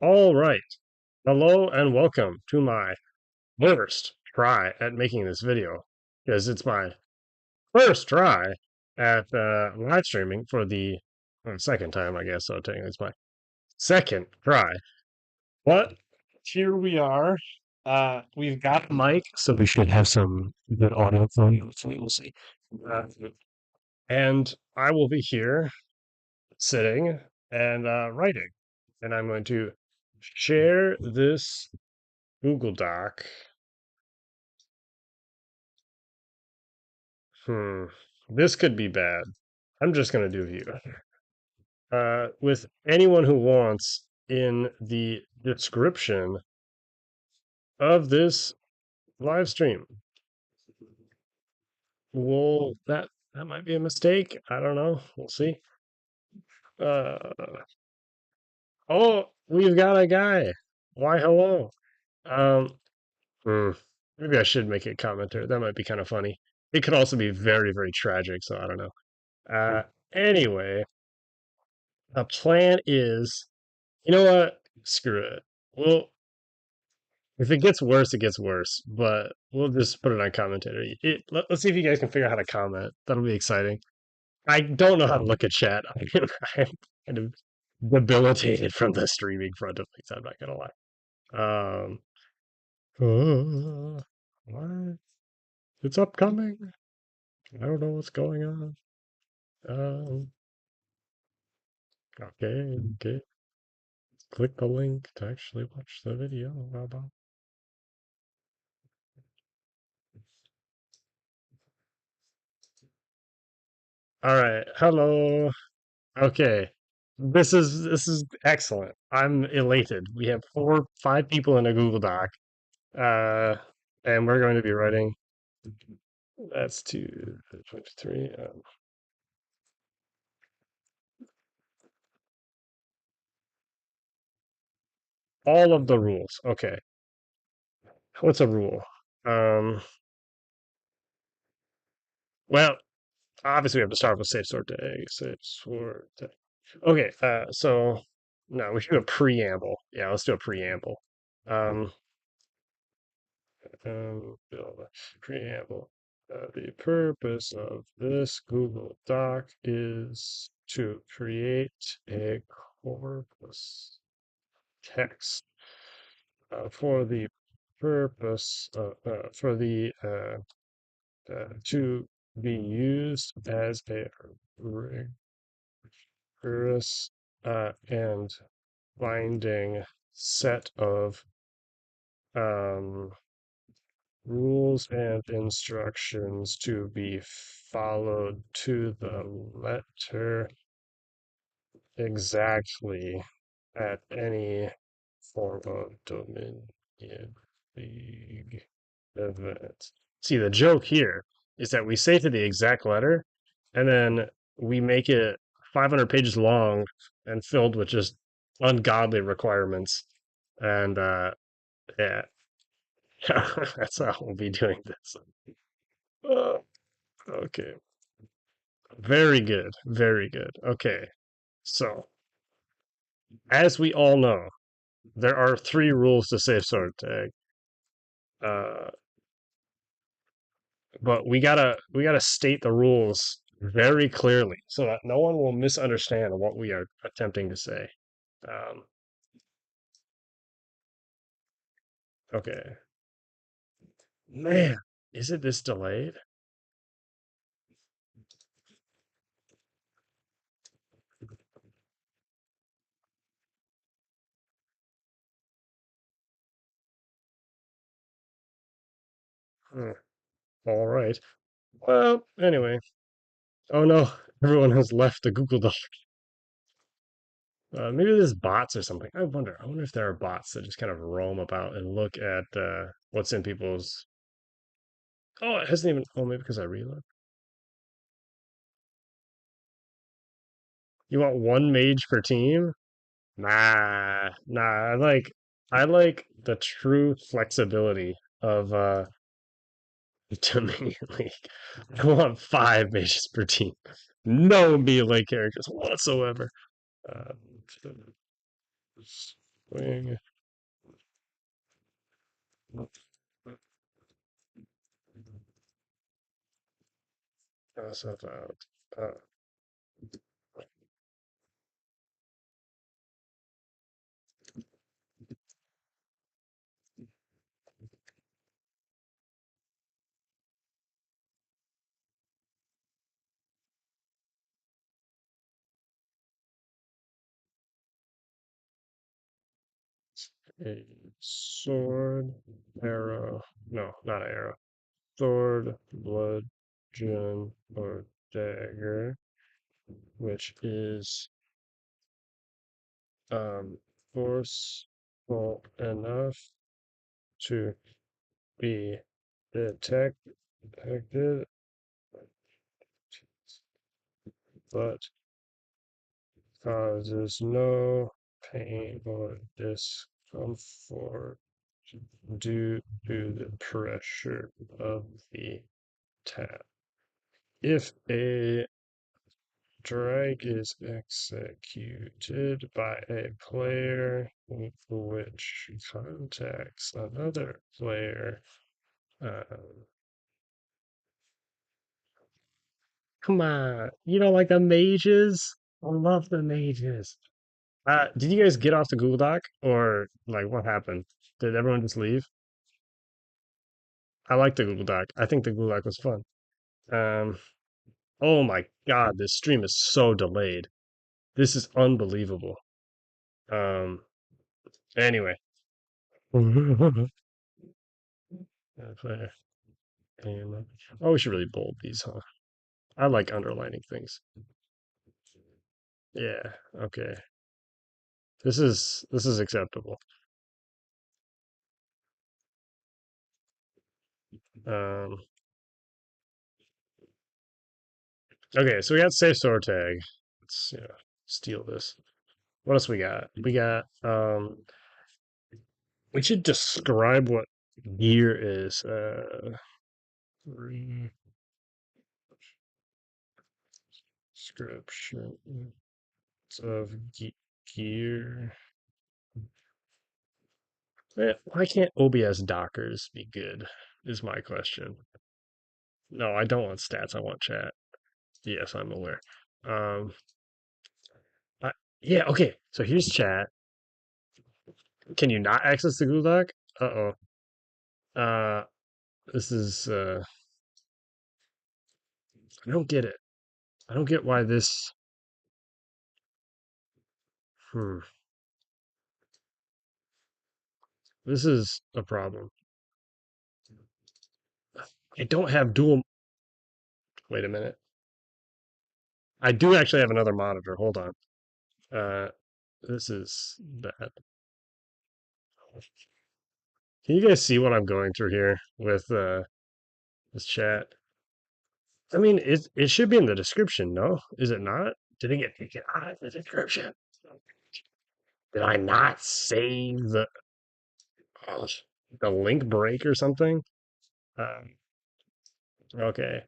All right. Hello and welcome to my first try at making this video because it's my first try at live streaming for the second time, I guess. So technically, it's my second try. But here we are. We've got the mic, so we should have some good audio from you. So we'll see. Uh, and I will be here sitting and writing, and I'm going to share this Google Doc. Hmm. This could be bad. I'm just gonna do view. With anyone who wants in the description of this live stream. Well, that might be a mistake. I don't know. We'll see. Uh, oh, we've got a guy. Why, hello. Um, hmm, maybe I should make a commenter. That might be kind of funny. It could also be very, very tragic. So I don't know. Anyway, the plan is, you know what? Screw it. Well, if it gets worse, it gets worse. But we'll just put it on commentary. Let's see if you guys can figure out how to comment. That'll be exciting. I don't know how to look at chat. I'm kind of debilitated from the streaming front of things. I'm not gonna lie. What? It's upcoming. I don't know what's going on. Um, okay. Click the link to actually watch the video. How about? All right. Hello. Okay. This is excellent. I'm elated. We have 5 people in a Google Doc. Uh and we're going to be writing that's 223. All of the rules. Okay. What's a rule? Um well, obviously we have to start with safe sort tag. Safe sort tag. Okay, so no, we should do a preamble. Yeah, let's do a preamble. Um build a preamble. The purpose of this Google Doc is to create a corpus text for the purpose for the to be used as a rigorous and binding set of um, rules and instructions to be followed to the letter exactly at any form of Dominion League event. See, the joke here is that we say to the exact letter, and then we make it 500 pages long and filled with just ungodly requirements. And yeah, that's how we'll be doing this. Uh, okay. Very good. Very good. Okay. So, as we all know, there are 3 rules to safe sort tag. Uh, but we gotta state the rules very clearly so that no one will misunderstand what we are attempting to say. Um, okay. Man, is it this delayed? Hmm. All right. Well, anyway. Oh no, everyone has left the Google Doc. Maybe there's bots or something. I wonder. I wonder if there are bots that just kind of roam about and look at what's in people's. Oh, it hasn't even. Oh, maybe because I reload. You want one mage per team? Nah. I like the true flexibility of Dominion League. I want 5 mages per team. No melee characters whatsoever. Uh, wing, stuff out. A sword, arrow. No, not arrow. Sword, bludgeon, or dagger, which is um, forceful enough to be detected, but causes no pain or discomfort due to the pressure of the tap. If a drag is executed by a player which contacts another player, um, come on, you know, like the mages? I love the mages. Did you guys get off the Google Doc or like what happened? Did everyone just leave? I like the Google Doc. I think the Google Doc was fun. Um, oh my God, this stream is so delayed. This is unbelievable. Um, anyway. Player. Oh, we should really bold these, huh? I like underlining things. Yeah, okay. This is acceptable. Um, okay, so we got safe sword tag. Let's steal this. What else we got? We got we should describe what gear is. Description of gear. Why can't OBS Dockers be good? Is my question. No, I don't want stats. I want chat. Yes, I'm aware. Um, I, yeah, okay. So here's chat. Can you not access the Google Doc? Uh-oh. Uh, this is I don't get it. I don't get why this. Hmm. This is a problem. I don't have dual. Wait a minute. I do actually have another monitor. Hold on. Uh, this is bad. Can you guys see what I'm going through here with this chat? I mean, it should be in the description, no? Is it not? Did it get taken out of the description? Did I not save oh, the link break or something? Um, okay.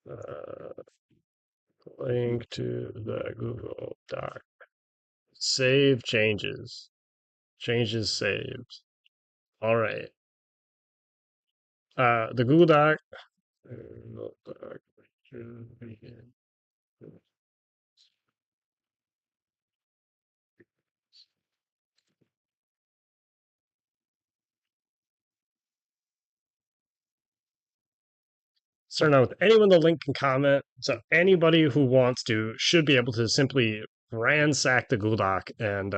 Uh, link to the Google Doc. Save changes. Changes saved. All right. The Google Doc. Start out with anyone the link can comment. So anybody who wants to should be able to simply ransack the Google Doc and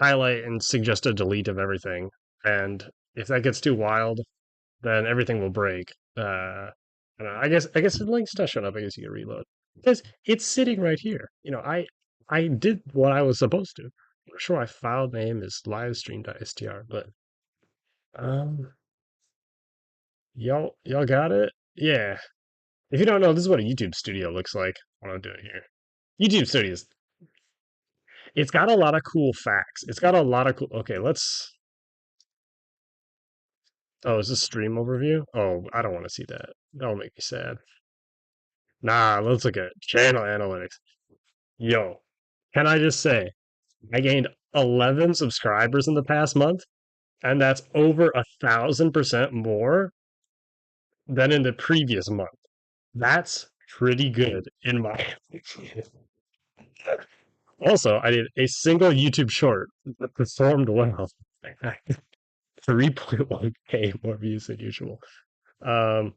highlight and suggest a delete of everything. And if that gets too wild, then everything will break. I guess the link's not showing up. I guess you can reload because it's sitting right here. I did what I was supposed to. I'm sure my file name is livestream.str, but um, y'all got it. Yeah. If you don't know, this is what a YouTube studio looks like. What I'm doing here. YouTube studios. It's got a lot of cool facts. It's got a lot of cool. Okay, let's. Oh, is this stream overview? Oh, I don't want to see that. That'll make me sad. Nah, let's look at channel analytics. Yo, can I just say, I gained 11 subscribers in the past month, and that's over 1,000% more than in the previous month. That's pretty good in my opinion. Also, I did a single YouTube short that performed well. 3.1K more views than usual. Um,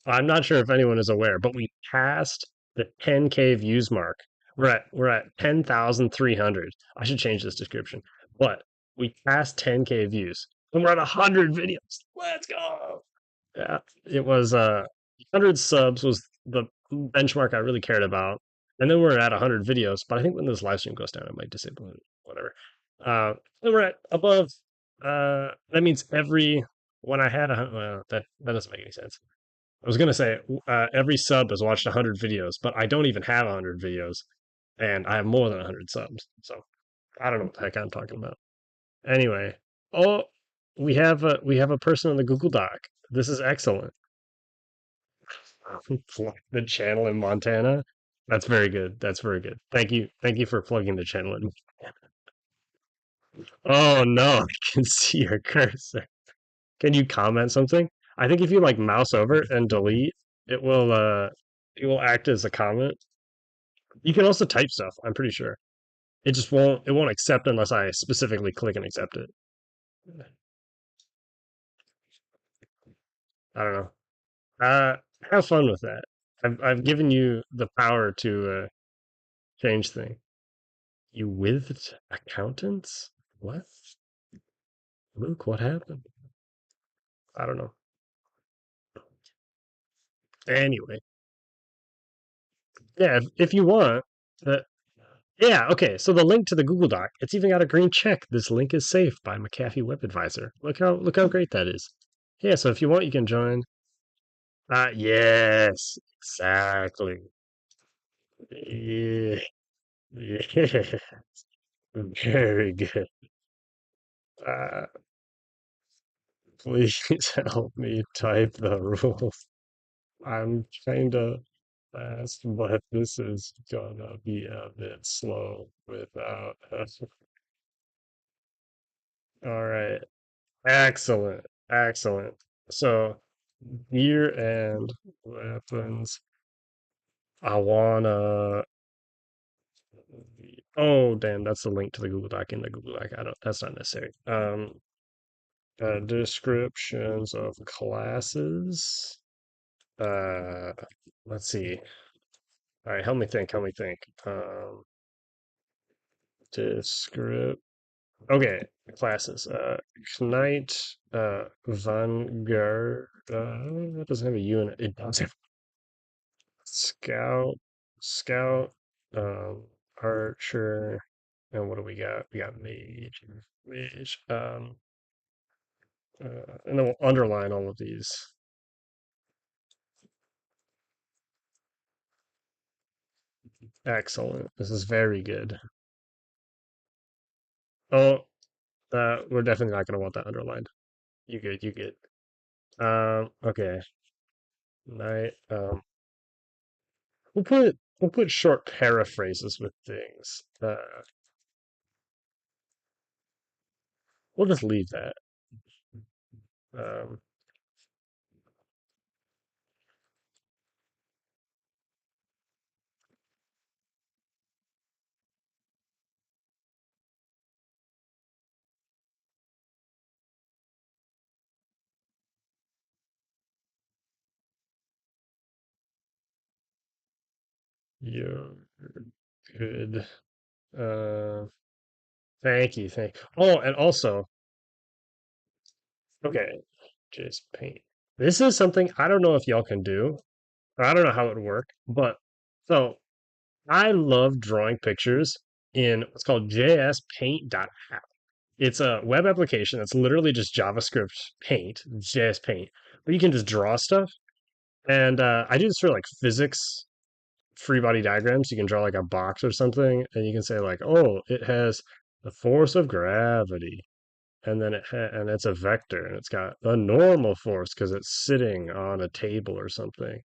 I'm not sure if anyone is aware, but we passed the 10K views mark. We're at 10,300. I should change this description. But we passed 10K views and we're at 100 videos. Let's go. Yeah, it was 100 subs was the benchmark I really cared about. And then we're at 100 videos, but I think when this live stream goes down, I might disable it, whatever. Then we're at above that means every when I had well, that doesn't make any sense. I was gonna say every sub has watched 100 videos, but I don't even have 100 videos, and I have more than 100 subs. So I don't know what the heck I'm talking about. Anyway, oh, we have a person on the Google Doc. This is excellent. Plug the channel in Montana. That's very good. That's very good. Thank you for plugging the channel in. Oh no, I can see your cursor. Can you comment something? I think if you like mouse over and delete, it will act as a comment. You can also type stuff, I'm pretty sure. It won't accept unless I specifically click and accept it. I don't know. Uh have fun with that. I've given you the power to change things. You with accountants? What? Luke, what happened? I don't know. Anyway, yeah, if you want, uh, yeah, okay. So the link to the Google Doc, it's even got a green check. This link is safe by McAfee Web Advisor. Look how great that is. Yeah, so if you want, you can join. Yes, exactly. Yeah, yeah, very good. Uh, please help me type the rules. I'm kind of fast, but this is gonna be a bit slow without. All right. Excellent. Excellent. So, gear and weapons. I wanna. Oh, damn! That's the link to the Google Doc in the Google Doc. I don't. That's not necessary. Descriptions of classes. Uh, let's see. All right, help me think. Help me think. Descript. Okay, classes. Knight. Vanguard. That doesn't have a U in it. It does have Scout, Scout, Archer, and what do we got? We got Mage, Mage, and then we'll underline all of these. Excellent. This is very good. Oh, we're definitely not going to want that underlined. You good, you good. Okay. Night. We'll put short paraphrases with things. We'll just leave that. Um, you're good. Uh, Thank you. Oh, and also, okay, just paint. This is something I don't know if y'all can do. Or I don't know how it would work, but so I love drawing pictures in what's called JSPaint.app. It's a web application that's literally just JavaScript Paint, JS Paint, but you can just draw stuff. And I do this for like physics free body diagrams. You can draw like a box or something, and you can say like, oh, it has the force of gravity and then and it's a vector and it's got a normal force because it's sitting on a table or something.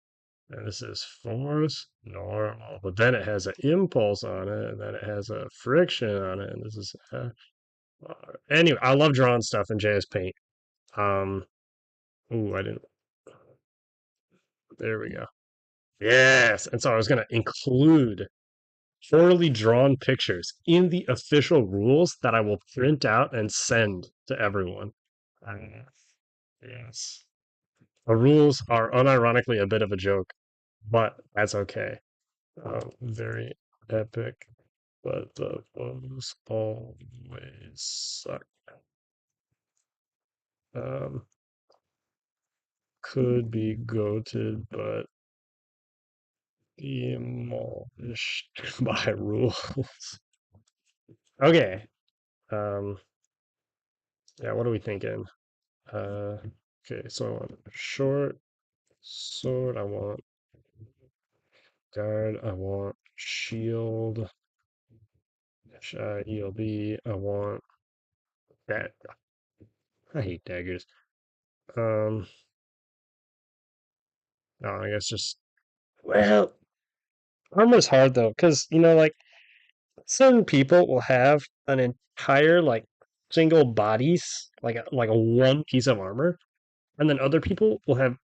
And this is force normal, but then it has an impulse on it, and then it has a friction on it, and this is anyway. I love drawing stuff in JS Paint. Um, ooh, I didn't. There we go. Yes, and so I was gonna include poorly drawn pictures in the official rules that I will print out and send to everyone. Uh, yes, the rules are unironically a bit of a joke, but that's okay. Very epic, but the photos always suck. Um, could be goated, but demolished by rules. Okay. Um, yeah, what are we thinking? Okay, so I want short sword, I want guard, I want shield, ELB, I want that. I hate daggers. Um, no, I guess just well, armor's hard though, because like certain people will have an entire like single bodies, like a one piece of armor, and then other people will have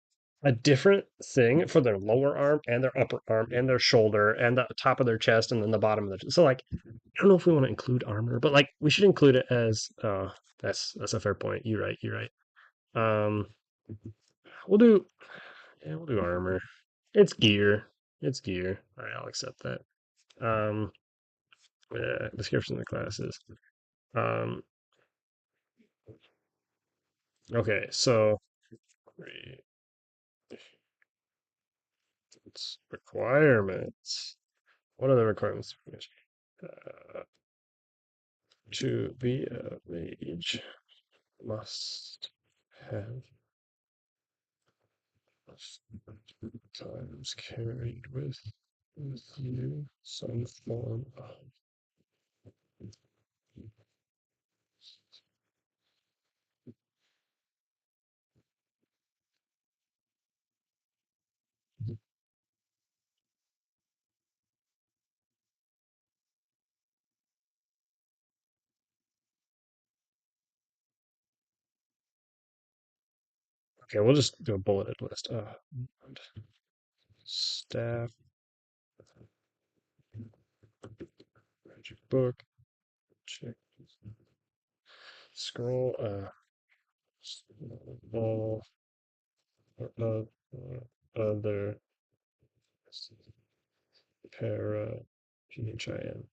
a different thing for their lower arm and their upper arm and their shoulder and the top of their chest and then the bottom of the chest. So like I don't know if we want to include armor, but like we should include it as that's a fair point. You're right, you're right. Um we'll do we'll do armor. It's gear. It's gear. All right, I'll accept that. Um yeah, description of the classes. Um okay, so requirements. What are the requirements? To be a mage must have times carried with you some form of. Okay, we'll just do a bulleted list. Staff, magic book, check, scroll, all other para PHIN.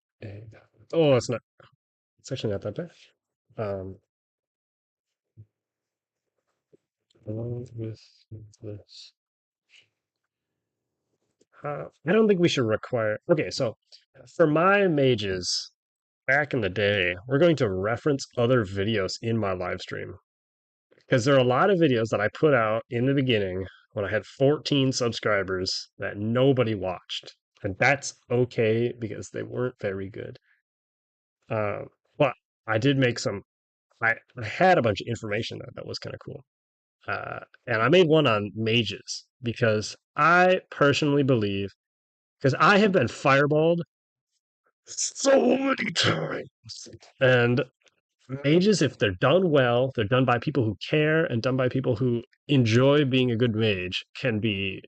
Oh, it's not. It's actually not that bad. Um, along with this, I don't think we should require. Okay, so for my mages back in the day, we're going to reference other videos in my live stream because there are a lot of videos that I put out in the beginning when I had 14 subscribers that nobody watched, and that's okay because they weren't very good. But I did make some. I had a bunch of information that was kind of cool. And I made one on mages because I personally believe, because I have been fireballed so many times. And mages, if they're done well, they're done by people who care and done by people who enjoy being a good mage, can be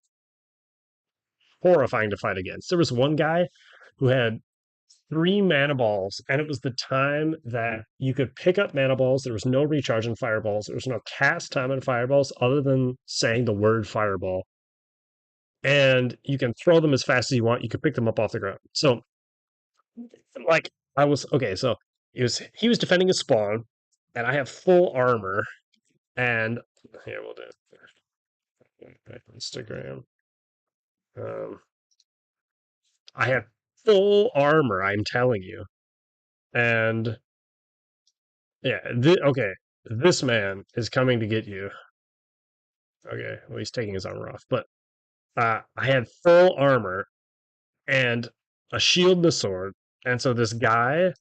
horrifying to fight against. There was one guy who had three mana balls, and it was the time that you could pick up mana balls. There was no recharge in fireballs. There was no cast time in fireballs other than saying the word fireball. And you can throw them as fast as you want. You can pick them up off the ground. So, like, I was okay. So he was defending his spawn, and I have full armor. And here we'll do Instagram. Um, I have full armor. I'm telling you, and yeah. Okay, this man is coming to get you. Okay, well he's taking his armor off, but I had full armor and a shield and a sword, and so this guy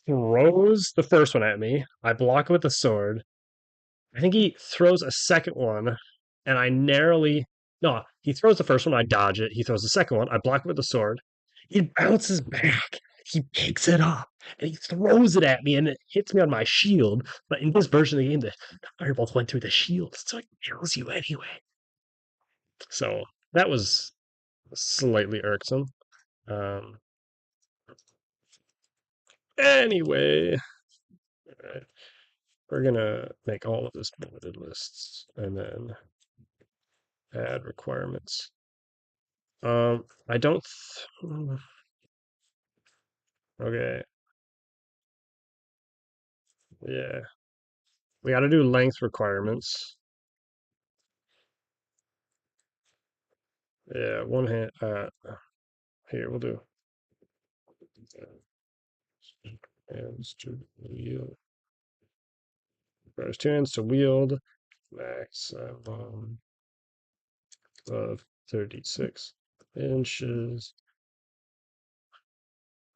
throws the first one at me. I block it with the sword. I think he throws a second one, and I narrowly. No, he throws the first one, I dodge it. He throws the second one, I block it with the sword. It bounces back. He picks it up and he throws it at me and it hits me on my shield. But in this version of the game, the fireballs went through the shield, so it kills you anyway. So that was slightly irksome. Um, anyway, we're gonna make all of this limited lists and then add requirements. I don't. Okay, yeah, we got to do length requirements. Yeah, one hand. Here we'll do hands to wield. Requires two hands to wield. Max of 36 inches.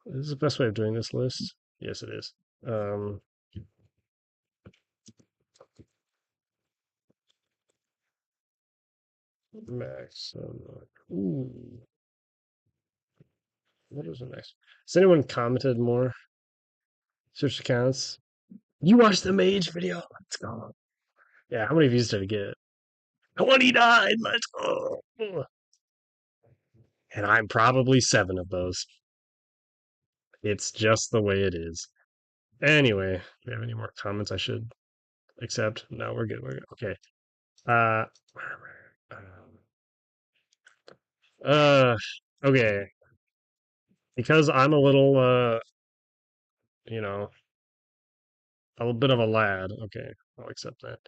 This is the best way of doing this list. Yes, it is. Max. Ooh, what was the next? Has anyone commented more? Search accounts. You watched the mage video? Let's go. Yeah, how many views did it get? 29. Let's go. And I'm probably seven of those. It's just the way it is. Anyway, do we have any more comments I should accept? No, we're good. We're good. Okay. Uh, uh, okay. Because I'm a little, you know, a little bit of a lad. Okay, I'll accept that.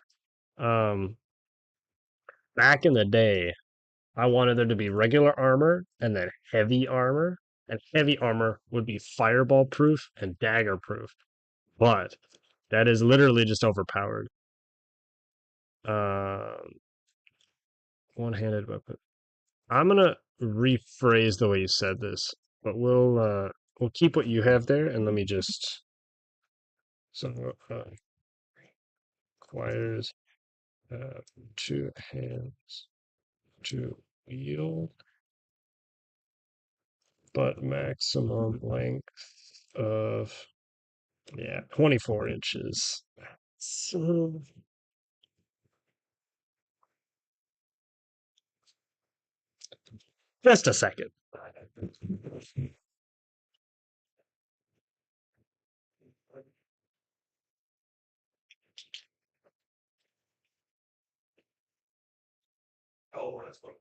Back in the day, I wanted there to be regular armor and then heavy armor, and heavy armor would be fireball proof and dagger proof. But that is literally just overpowered. Um, one-handed weapon. I'm gonna rephrase the way you said this, but we'll keep what you have there, and let me just so requires two hands to wield, but maximum length of 24 inches. So just a second. Oh, that's fine.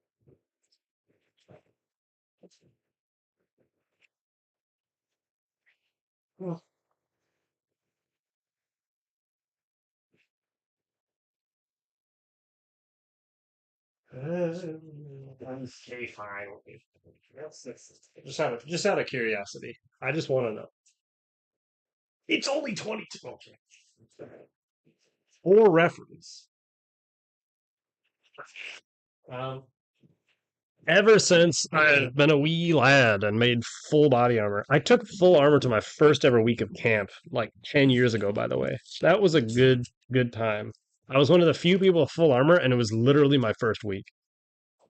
Okay, fine. Just out of curiosity. I just want to know. It's only 22. Okay. For reference, um, ever since I've been a wee lad and made full body armor, I took full armor to my first ever week of camp, like 10 years ago, by the way. That was a good time. I was one of the few people with full armor, and it was literally my first week.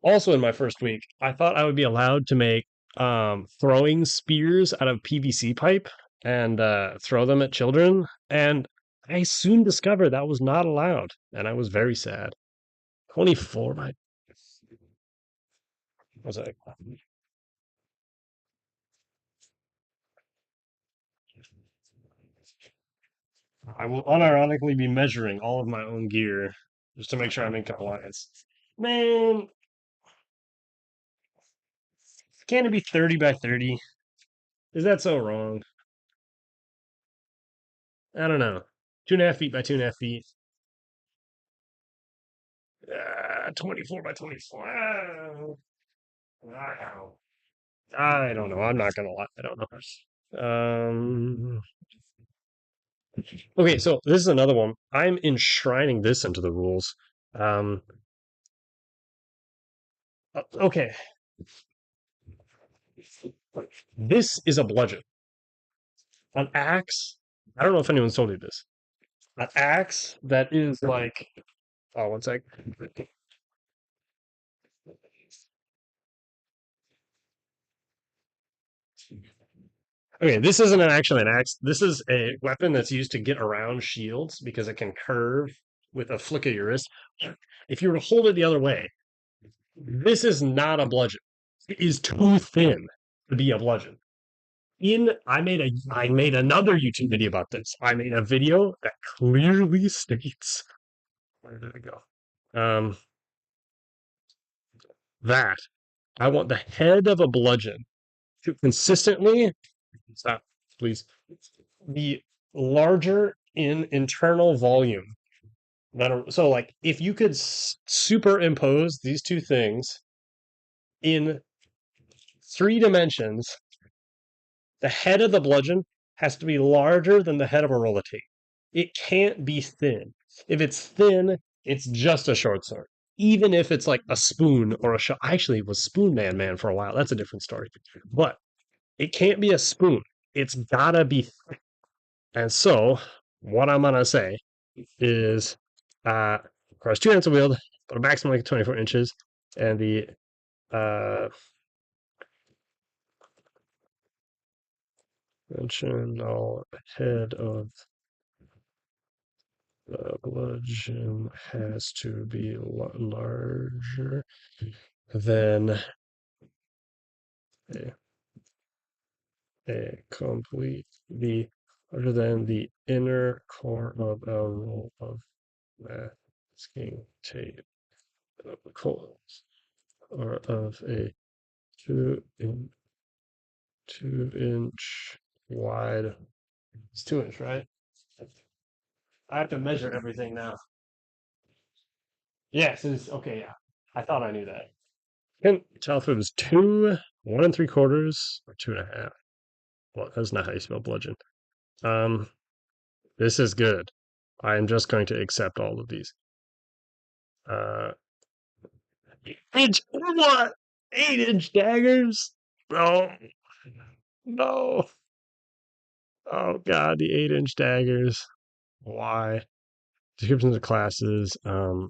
Also, in my first week, I thought I would be allowed to make throwing spears out of PVC pipe and throw them at children. And I soon discovered that was not allowed, and I was very sad. 24, my was like, I will unironically be measuring all of my own gear just to make sure I'm in compliance. Man, can it be 30 by 30? Is that so wrong? I don't know. 2.5 feet by 2.5 feet. 24 by 24. Wow. I don't know. I'm not gonna lie. I don't know. Okay, so this is another one. I'm enshrining this into the rules. Um, okay, this is a bludgeon. An axe. I don't know if anyone's told you this. An axe that is like. Oh, one sec. Okay, this isn't actually an axe. This is a weapon that's used to get around shields because it can curve with a flick of your wrist. If you were to hold it the other way, this is not a bludgeon. It is too thin to be a bludgeon. I made another YouTube video about this. I made a video that clearly states where did it go? That I want the head of a bludgeon to consistently stop, please, be larger in internal volume. So, like, if you could superimpose these two things in 3 dimensions, the head of the bludgeon has to be larger than the head of a roll of tape. It can't be thin. If it's thin, it's just a short sword. Even if it's like a spoon or a shot. I actually was Spoon Man for a while. That's a different story. But it can't be a spoon. It's gotta be. And so, what I'm gonna say is, of course, 2 hands are wheeled, but a maximum like 24 inches, and the uh, dimensional head of the bludgeon has to be larger than a, a complete the larger than the inner core of a roll of masking tape of coals or of a 2 in 2 inch wide. It's 2 inch, right? I have to measure everything now. Yes, it's okay. Yeah, I thought I knew that. Can tell if it was 1 3/4 or 2.5. Well, that's not how you spell bludgeon. Um, this is good. I am just going to accept all of these. Uh, inch what? 8 inch daggers? No, no. Oh God, the 8 inch daggers. Why? Descriptions of classes. I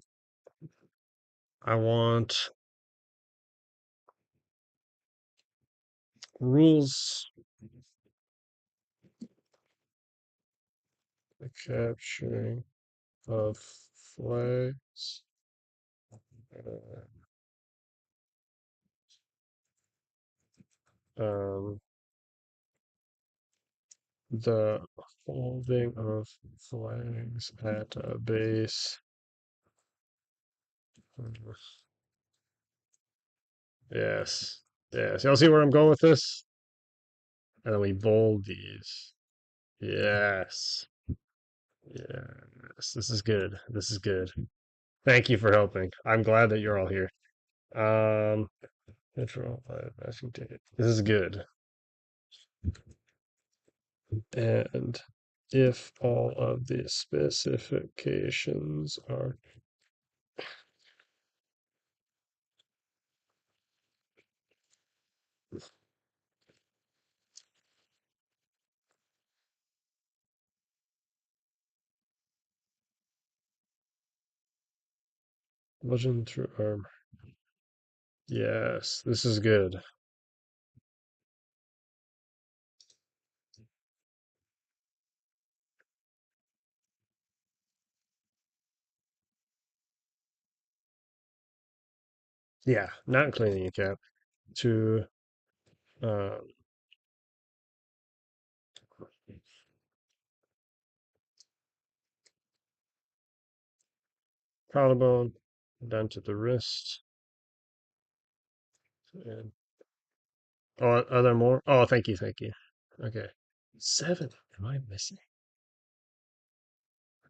want rules. The capturing of flags. Um, the holding of flags at a base. Yes. Yes. Y'all see where I'm going with this? And then we bold these. Yes. Yes. This is good. This is good. Thank you for helping. I'm glad that you're all here. Um, control masking tape. This is good. And if all of the specifications are bludgeon through armor. Yes, this is good. Yeah, not cleaning a cap. To um, collarbone, down to the wrist. And oh, are there more? Oh, thank you, thank you. Okay, 7. Am I missing?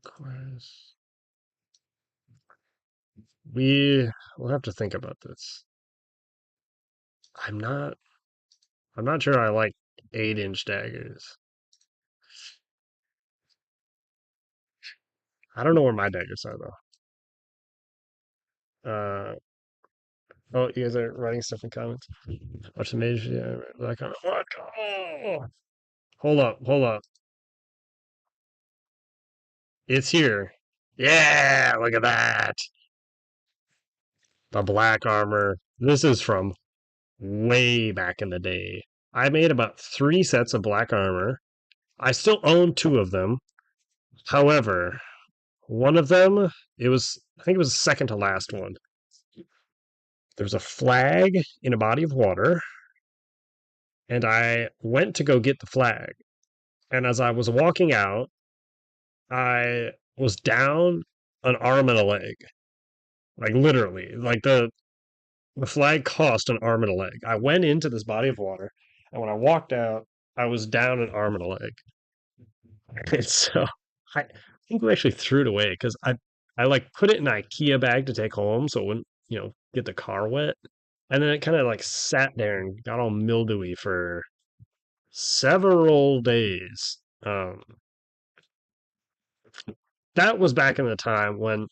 Requires. We will have to think about this. I'm not. I'm not sure I like 8 inch daggers. I don't know where my daggers are though. Oh, you guys are writing stuff in comments. Watch the mage. Yeah, that kind of. What? Oh, hold up. It's here. Yeah, look at that. The black armor. This is from way back in the day. I made about 3 sets of black armor. I still own 2 of them. However, one of them, I think it was the second to last one. There was a flag in a body of water, and I went to go get the flag. And as I was walking out, I was down an arm and a leg. Like literally. Like the flag cost an arm and a leg. I went into this body of water, and when I walked out, I was down an arm and a leg. And so I think we actually threw it away because I like put it in an IKEA bag to take home so it wouldn't, get the car wet. And then it kind of like sat there and got all mildewy for several days. That was back in the time when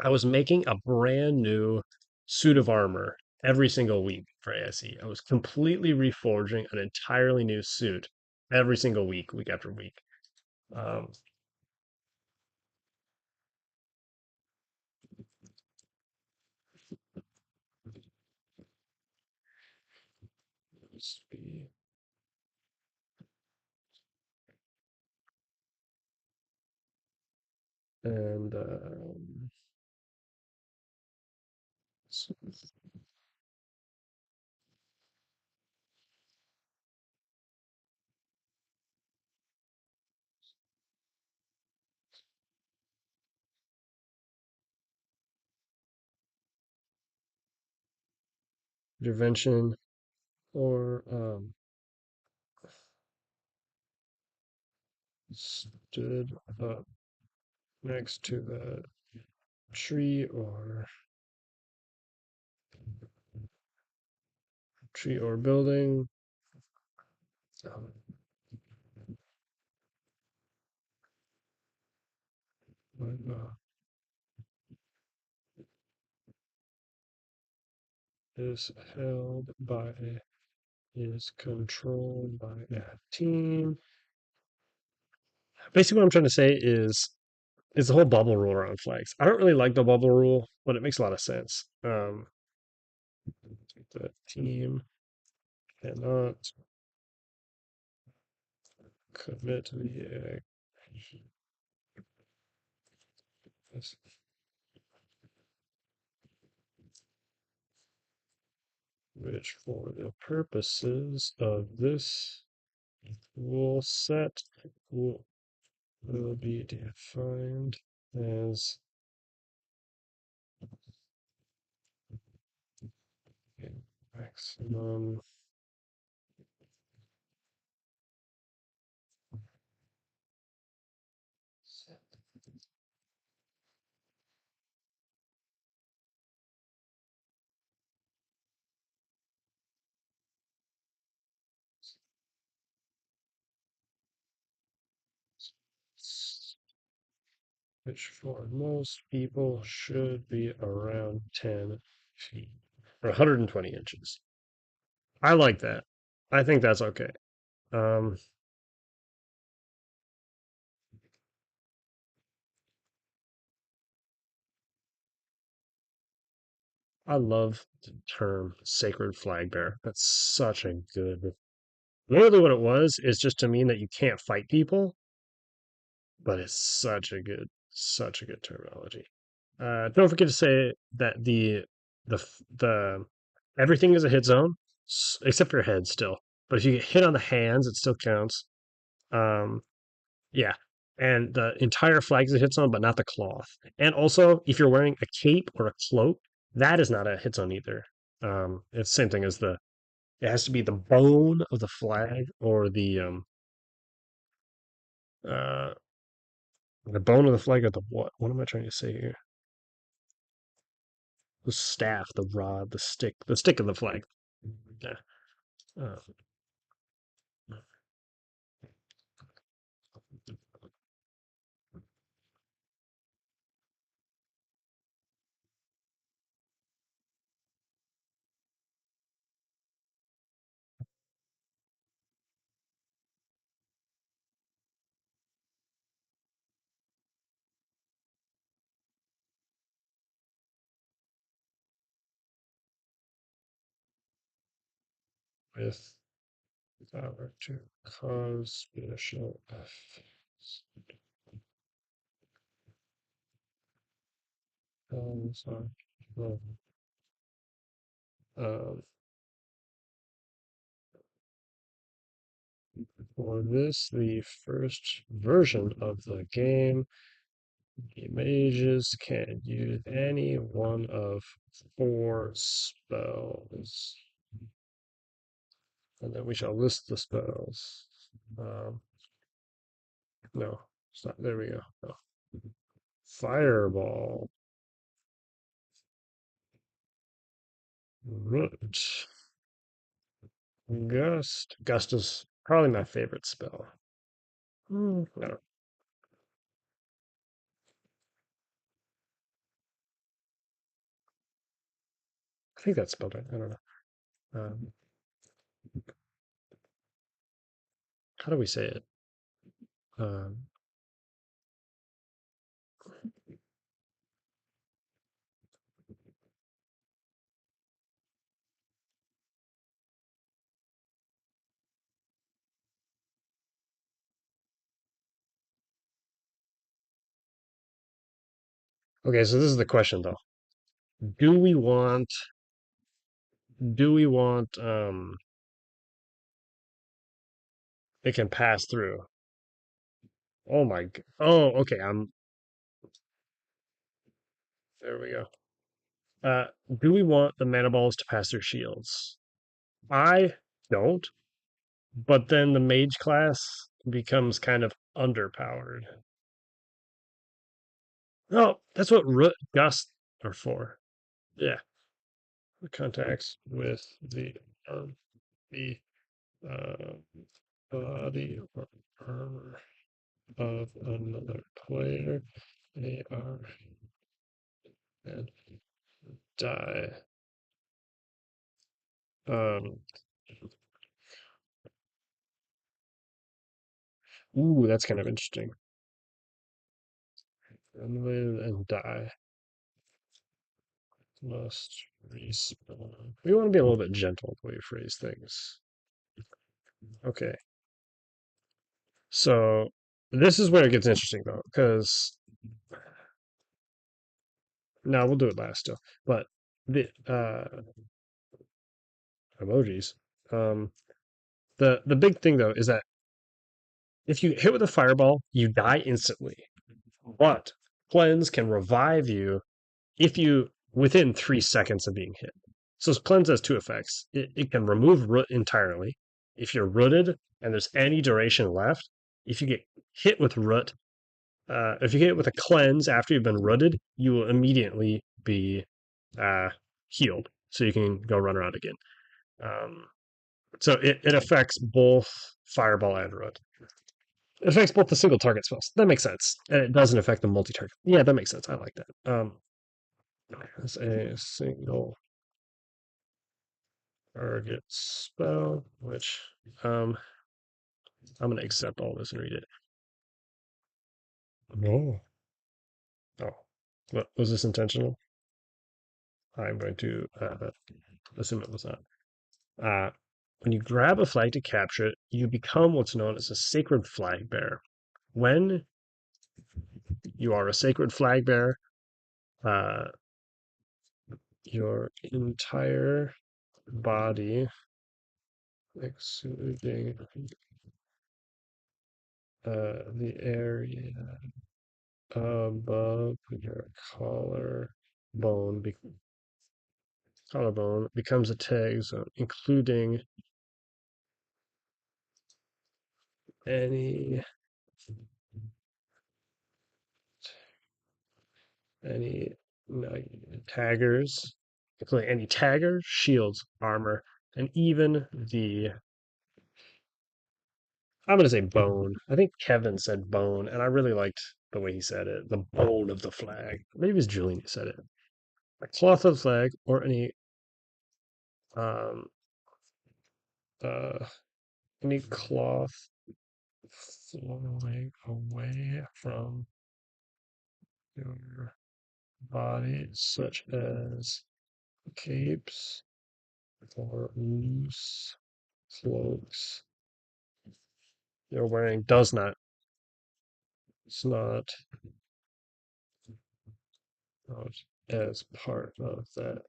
I was making a brand new suit of armor every single week for ASE. I was completely reforging an entirely new suit every single week, week after week. Um, and intervention or stood up next to the tree or building. Um, uh, is held by is controlled by a team. Basically, what I'm trying to say is the whole bubble rule around flags. I don't really like the bubble rule, but it makes a lot of sense. The team cannot commit the which, for the purposes of this rule set, will, will be defined as a maximum which for most people should be around 10 feet or 120 inches. I like that. I think that's okay. Um, I love the term sacred flag bearer. That's such a good. Literally, what it was is just to mean that you can't fight people, but it's such a good terminology. Don't forget to say that the everything is a hit zone except your head still. But if you get hit on the hands, it still counts. Um, yeah, and the entire flag is a hit zone, but not the cloth. And also, if you're wearing a cape or a cloak, that is not a hit zone either. It's the same thing as the. It has to be the bone of the flag or uh the bone of the flag or the what? What am I trying to say here? The staff, the rod, the stick of the flag. Yeah. Uh, with power to cause special effects. Sorry. Um, for this, the first version of the game, the mages can use any one of four spells. And then we shall list the spells. Um, no, it's not. There we go. No. Fireball, root, gust. Gust is probably my favorite spell. No, I think that's spelled right. I don't know. Um, how do we say it? Um, okay, so this is the question though. Do we want? Do we want? It can pass through. Oh my. Oh, okay. I'm. There we go. Do we want the mana balls to pass through shields? I don't. But then the mage class becomes kind of underpowered. Oh, that's what root gusts are for. Yeah, contacts with the uh, body or armor of another player. They are and die. Um, ooh, that's kind of interesting. Unlive and die. Must respawn. We want to be a little bit gentle the way we phrase things. Okay, so this is where it gets interesting though, because no, we'll do it last still. But the emojis. Um, the big thing though is that if you hit with a fireball, you die instantly. But cleanse can revive you if you within 3 seconds of being hit. So cleanse has two effects. It can remove root entirely. If you're rooted and there's any duration left, if you get hit with root, if you get hit with a cleanse after you've been rooted, you will immediately be uh, healed, so you can go run around again. Um, so it affects both fireball and root. It affects both the single target spells. That makes sense, and it doesn't affect the multi-target. Yeah, that makes sense. I like that. As a single target spell, which um, I'm going to accept all this and read it. No. Oh, what, was this intentional? I'm going to assume it was not. Uh, when you grab a flag to capture it, you become what's known as a sacred flag bearer. When you are a sacred flag bearer, uh, your entire body, excluding the area above your collarbone, collarbone becomes a tag zone, including any any no, taggers, including any taggers, shields, armor, and even the I'm gonna say bone. I think Kevin said bone, and I really liked the way he said it. The bone of the flag. Maybe it was Julian who said it. A cloth of the flag, or um uh any cloth flowing away from your body, such as capes or loose cloaks you're wearing does not. It's not as part of that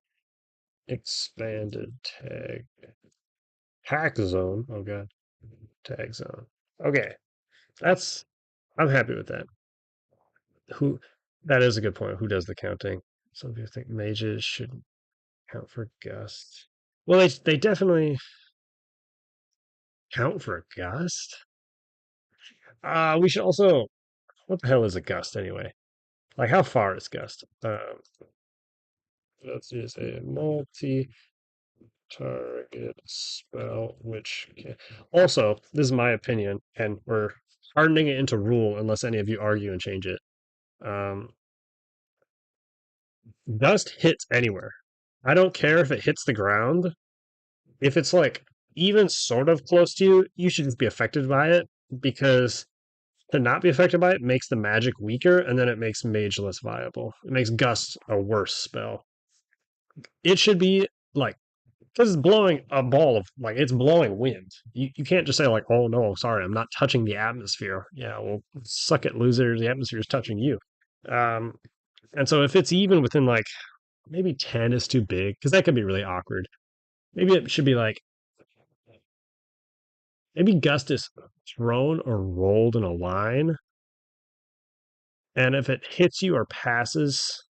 expanded tag zone. Oh god, tag zone. Okay, that's I'm happy with that. Who that is a good point. Who does the counting? Some people think mages should count for gust. Well, they definitely count for a gust. We should also. What the hell is a gust anyway? Like how far is gust? Let's use a multi target spell, which can... Also, this is my opinion, and we're hardening it into rule unless any of you argue and change it. Um, dust hits anywhere. I don't care if it hits the ground. If it's like even sort of close to you, you should just be affected by it because to not be affected by it makes the magic weaker and then it makes mage less viable. It makes gust a worse spell. It should be like because it's blowing a ball of like it's blowing wind. You can't just say like, oh no, sorry, I'm not touching the atmosphere. Yeah, well, suck it, loser. The atmosphere is touching you. Um, and so if it's even within like maybe 10 is too big because that could be really awkward. Maybe it should be like maybe gust is thrown or rolled in a line, and if it hits you or passes,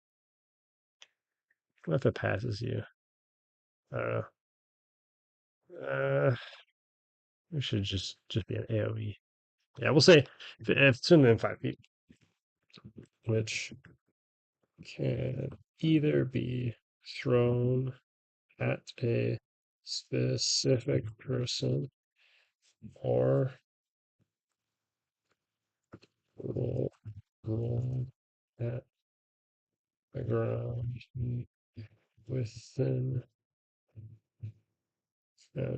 what if it passes you? I don't know. It should just be an AOE. Yeah, we'll say if it's within 5 feet, which can either be thrown at a specific person or roll, roll at the ground within a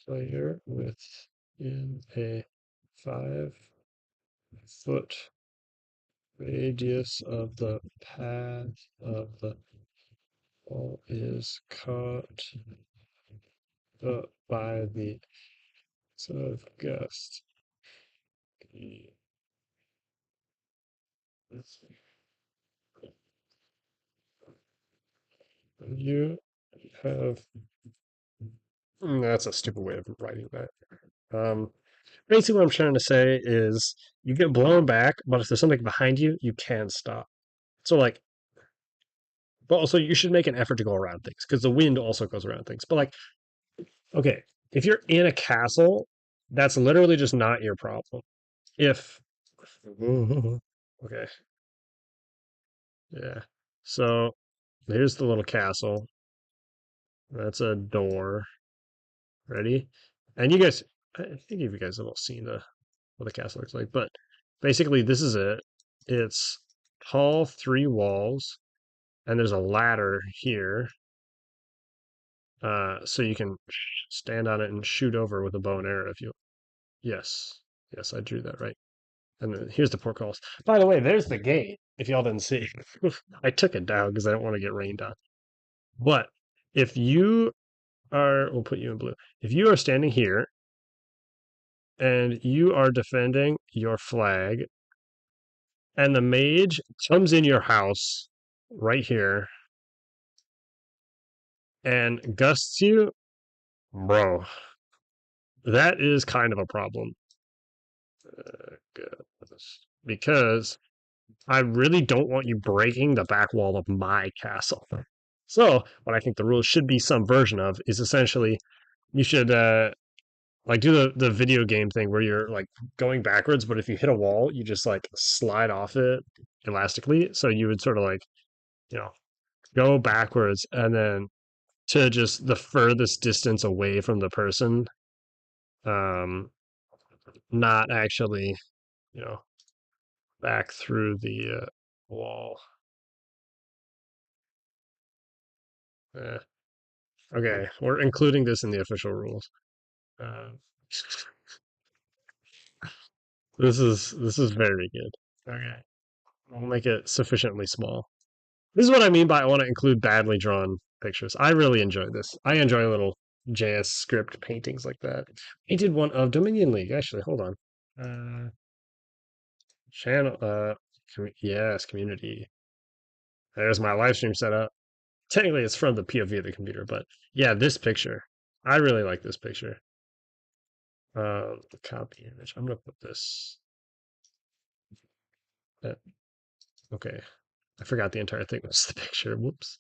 player within a 5 foot radius of the path of the ball is caught by the of gust. You have. That's a stupid way of writing that. Basically, what I'm trying to say is you get blown back, but if there's something behind you, you can stop. So, like, but also you should make an effort to go around things because the wind also goes around things. But, like, okay, if you're in a castle, that's literally just not your problem. If. Okay, yeah. So, here's the little castle. That's a door. Ready? And you guys, I think you guys have all seen what the castle looks like, but basically this is it. It's tall 3 walls, and there's a ladder here, so you can stand on it and shoot over with a bow and arrow if you. Yes, yes, I drew that right. And then here's the portcullis. By the way, there's the gate. If y'all didn't see, I took it down because I don't want to get rained on. But if you we'll put you in blue. If you are standing here and you are defending your flag, and the mage comes in your house right here and gusts you, bro, that is kind of a problem. Because I really don't want you breaking the back wall of my castle. So, what I think the rules should be some version of is essentially you should like do the video game thing where you're like going backwards, but if you hit a wall, you just like slide off it elastically. So you would sort of like, you know, go backwards and then to just the furthest distance away from the person, um, not actually, you know, back through the wall. Uh, okay, we're including this in the official rules. Uh, this is very good. Okay, we'll make it sufficiently small. This is what I mean by I want to include badly drawn pictures. I really enjoy this. I enjoy little JS script paintings like that. I did one of Dominion League, actually. Hold on. Channel, yes, community. There's my live stream setup. Technically, it's from the POV of the computer, but yeah, this picture. I really like this picture. Copy image. I'm gonna put this. Uh, okay, I forgot the entire thing was the picture. Whoops.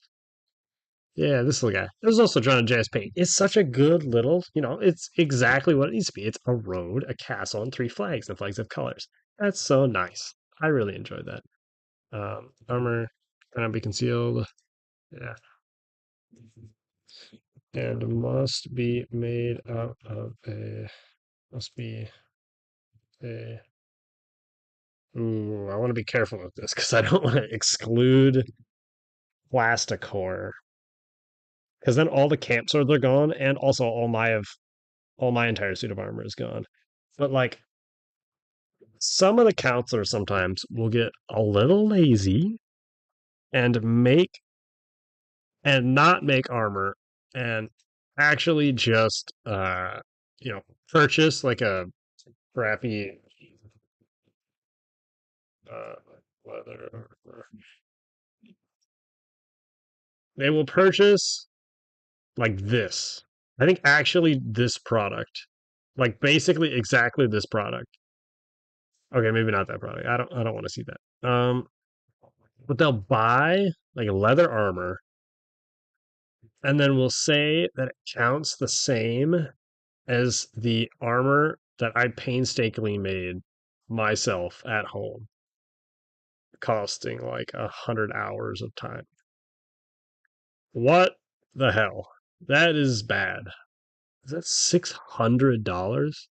Yeah, this little guy. This is also drawn in JS Paint. It's such a good little, it's exactly what it needs to be. It's a road, a castle, and three flags. The flags have colors. That's so nice. I really enjoyed that. Armor cannot be concealed. Yeah, and must be made out of a must be a. Ooh, I want to be careful with this because I don't want to exclude plasticore because then all the camp swords are gone, and also all my entire suit of armor is gone. But like some of the counselors sometimes will get a little lazy and make and not make armor and actually just purchase like a crappy uh leather. They will purchase like this. I think actually this product. Like basically exactly this product. Okay, maybe not that product. I don't want to see that. But they'll buy like leather armor and then we'll say that it counts the same as the armor that I painstakingly made myself at home, costing like 100 hours of time. What the hell? That is bad. Is that $600?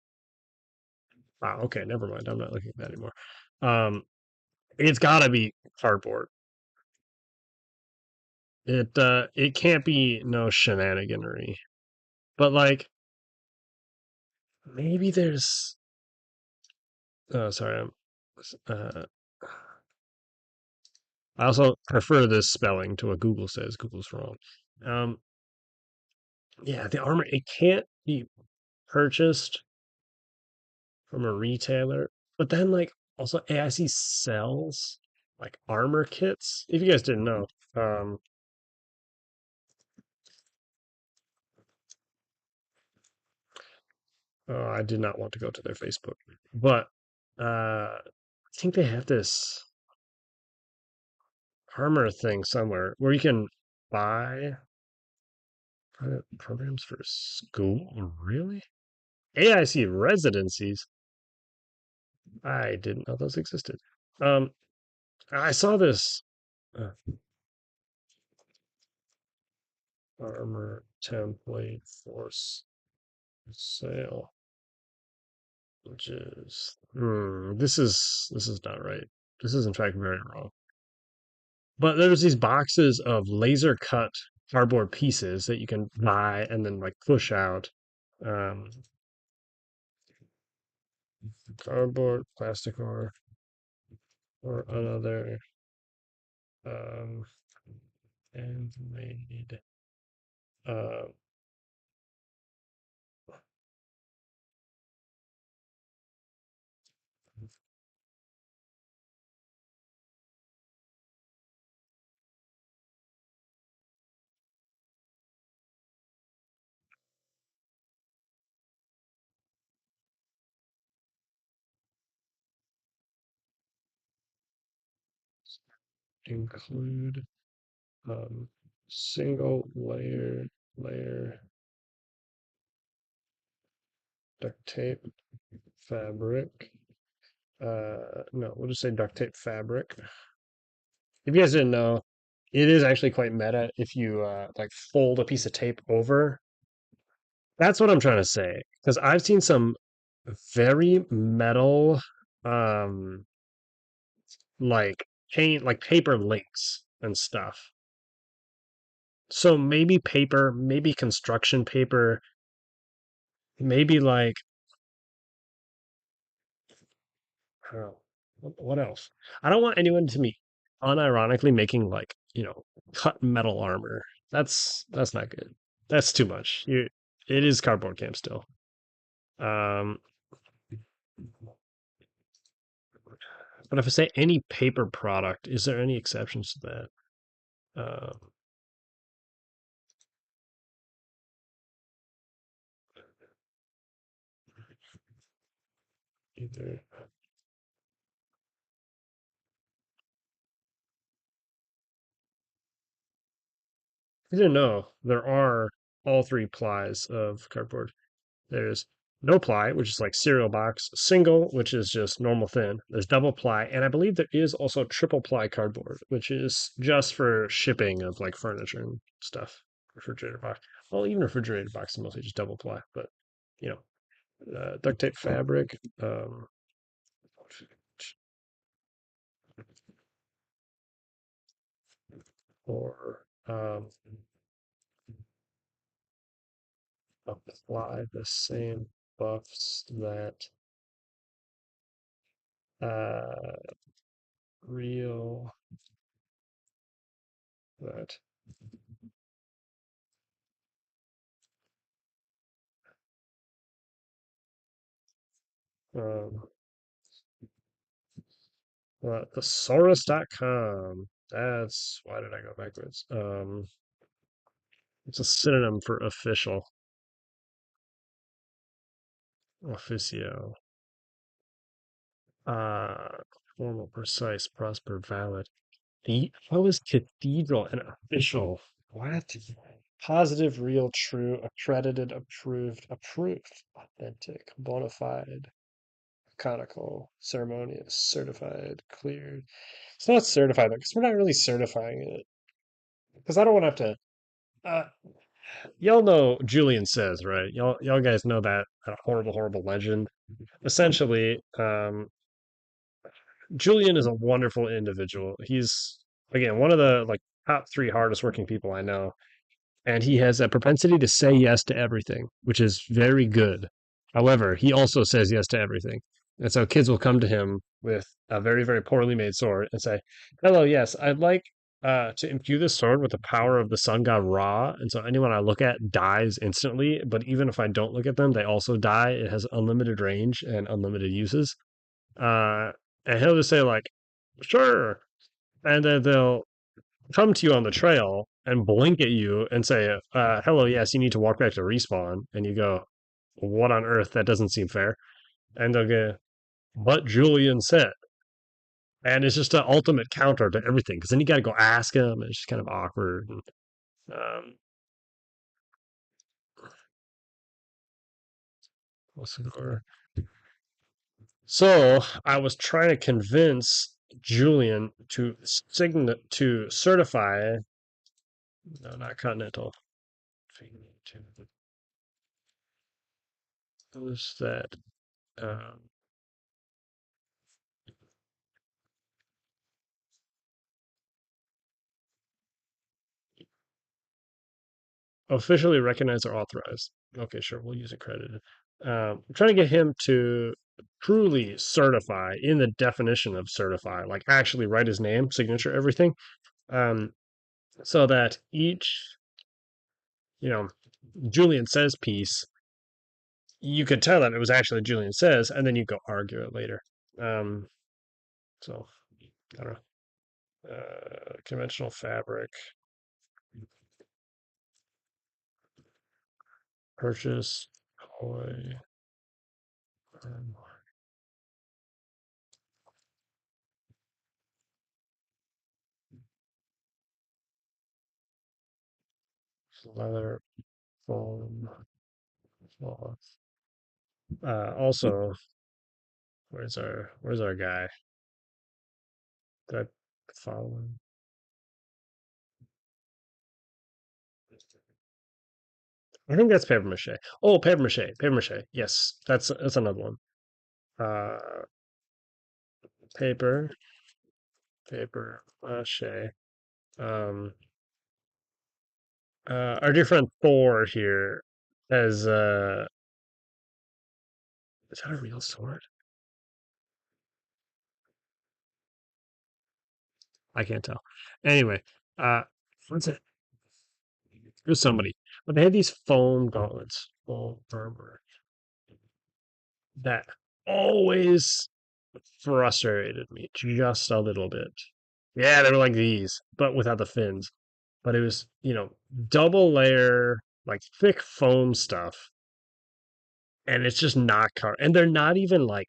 Wow. Okay, never mind. I'm not looking at that anymore. Um, it's got to be cardboard. It can't be no shenaniganery. But like maybe there's. Oh, sorry. Uh, I also prefer this spelling to what Google says. Google's wrong. Um, yeah, the armor it can't be purchased from a retailer, but then like also AIC sells like armor kits. If you guys didn't know, um, oh, I did not want to go to their Facebook, but I think they have this armor thing somewhere where you can buy programs for school. Really? AIC residencies? I didn't know those existed. Um, I saw this uh, armor template for sale, which is this is not right. This is in fact very wrong. But there's these boxes of laser cut cardboard pieces that you can buy and then like push out. Um, Cardboard, plastic, or another um, handmade uh, include single layer duct tape fabric. No, we'll just say duct tape fabric. If you guys didn't know, it is actually quite meta if you like fold a piece of tape over. That's what I'm trying to say. Because I've seen some very metal, um, like paint, like paper links and stuff. So maybe paper, maybe construction paper, maybe like I don't know what else. I don't want anyone to be unironically making like cut metal armor. That's not good. That's too much. It is cardboard camp still. Um, but if I say any paper product, is there any exceptions to that? Either I didn't know there are all three plies of cardboard. There's no ply, which is like cereal box, single, which is just normal thin. There's double ply, and I believe there is also triple ply cardboard, which is just for shipping of like furniture and stuff. Refrigerator box. Well, even refrigerator box is mostly just double ply, but you know, duct tape fabric, or apply the same buffs that uh, real that um, thesaurus.com. That's why did I go backwards? It's a synonym for official, officio. Uh, formal, precise, prosper, valid. How is cathedral and official? What? Positive, real, true, accredited, approved, approved, authentic, bona fide, canonical, ceremonious, certified, cleared. It's not certified because we're not really certifying it. Because I don't want to have to. Y'all know Julian says, right? Y'all guys know that horrible, horrible legend. Essentially, Julian is a wonderful individual. He's again one of the like top three hardest working people I know, and he has a propensity to say yes to everything, which is very good. However, he also says yes to everything. And so kids will come to him with a very, very poorly made sword and say, "Hello, yes, I'd like to imbue this sword with the power of the sun god Ra." And so anyone I look at dies instantly. But even if I don't look at them, they also die. It has unlimited range and unlimited uses. Uh, and he'll just say, like, "Sure." And then they'll come to you on the trail and blink at you and say, "Hello, yes, you need to walk back to respawn." And you go, "What on earth? That doesn't seem fair." And they'll go, "But Julian said," and it's just an ultimate counter to everything because then you got to go ask him. And it's just kind of awkward. And, um, so I was trying to convince Julian to certify. No, not Continental. Was that um, officially recognized or authorized. Okay, sure, we'll use accredited. I'm trying to get him to truly certify in the definition of certify, like actually write his name, signature, everything, um, so that each, you know, Julian says piece, you could tell that it was actually Julian says, and then you go argue it later. Um, so I don't know. Conventional fabric purchase toy. um, Leather foam cloth. Also, where's our guy? That following. I think that's paper mache. Oh, paper mache, paper mache. Yes, that's another one. Uh, paper, paper mache. Um, our dear friend Thor here has is that a real sword? I can't tell. Anyway, uh, what's it? It was somebody, but they had these foam gauntlets, foam armor that always frustrated me just a little bit. Yeah, they were like these, but without the fins. But it was, double layer, like thick foam stuff, and it's just not covered. And they're not even like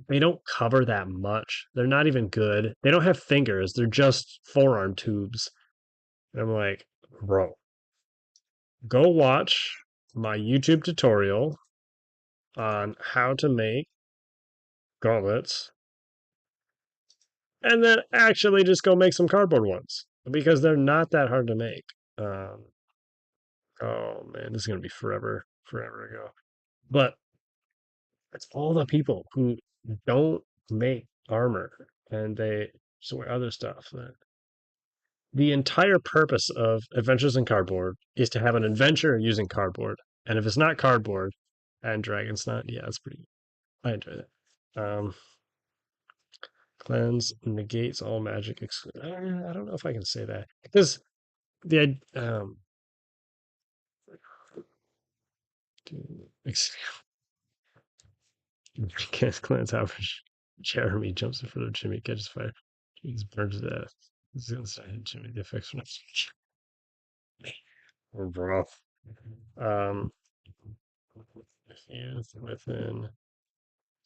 they don't cover that much. They're not even good. They don't have fingers. They're just forearm tubes. And I'm like, bro, go watch my YouTube tutorial on how to make gauntlets, and then actually just go make some cardboard ones because they're not that hard to make. Um, oh man, this is gonna be forever ago. But it's all the people who don't make armor and they swear other stuff. The entire purpose of Adventures in Cardboard is to have an adventure using cardboard. And if it's not cardboard and dragon's not, yeah, it's pretty. I enjoy that. Cleanse negates all magic. I don't know if I can say that because the can't cleanse average. Jeremy jumps in front of Jimmy, catches fire. He's burned to death. He's gonna start hitting Jimmy. The effects are not rough. Um, if he is within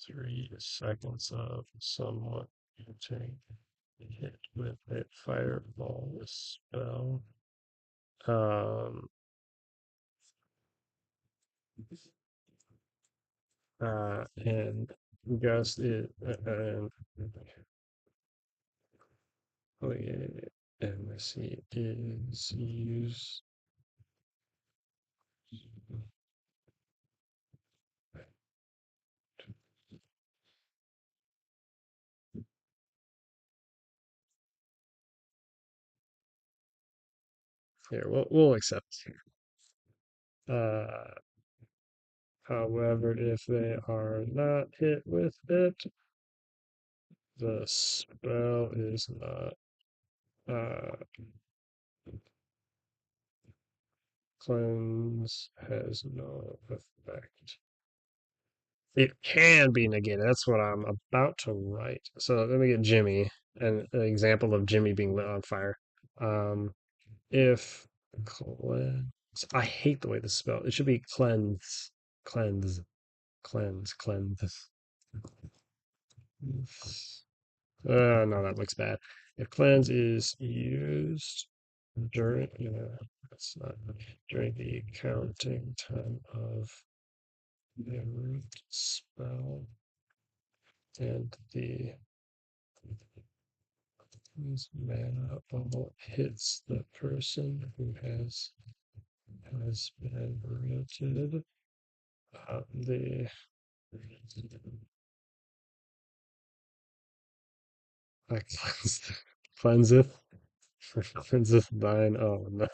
3 seconds of someone getting hit with a fireball spell, um, and gust it, and oh yeah, and let's see, is used. Here, we'll accept. Uh, However, if they are not hit with it, the spell is not uh, cleanse has no effect. It can be negated. That's what I'm about to write. So let me get Jimmy, an example of Jimmy being lit on fire. Um, if cleanse, I hate the way this is spelled. It should be cleanse, cleanse, cleanse, cleanse. No, that looks bad. If cleanse is used during, that's not during the counting time of the root spell and the mana bubble hits the person who has been rooted, the I cleanseth cleanseth thine. Oh no,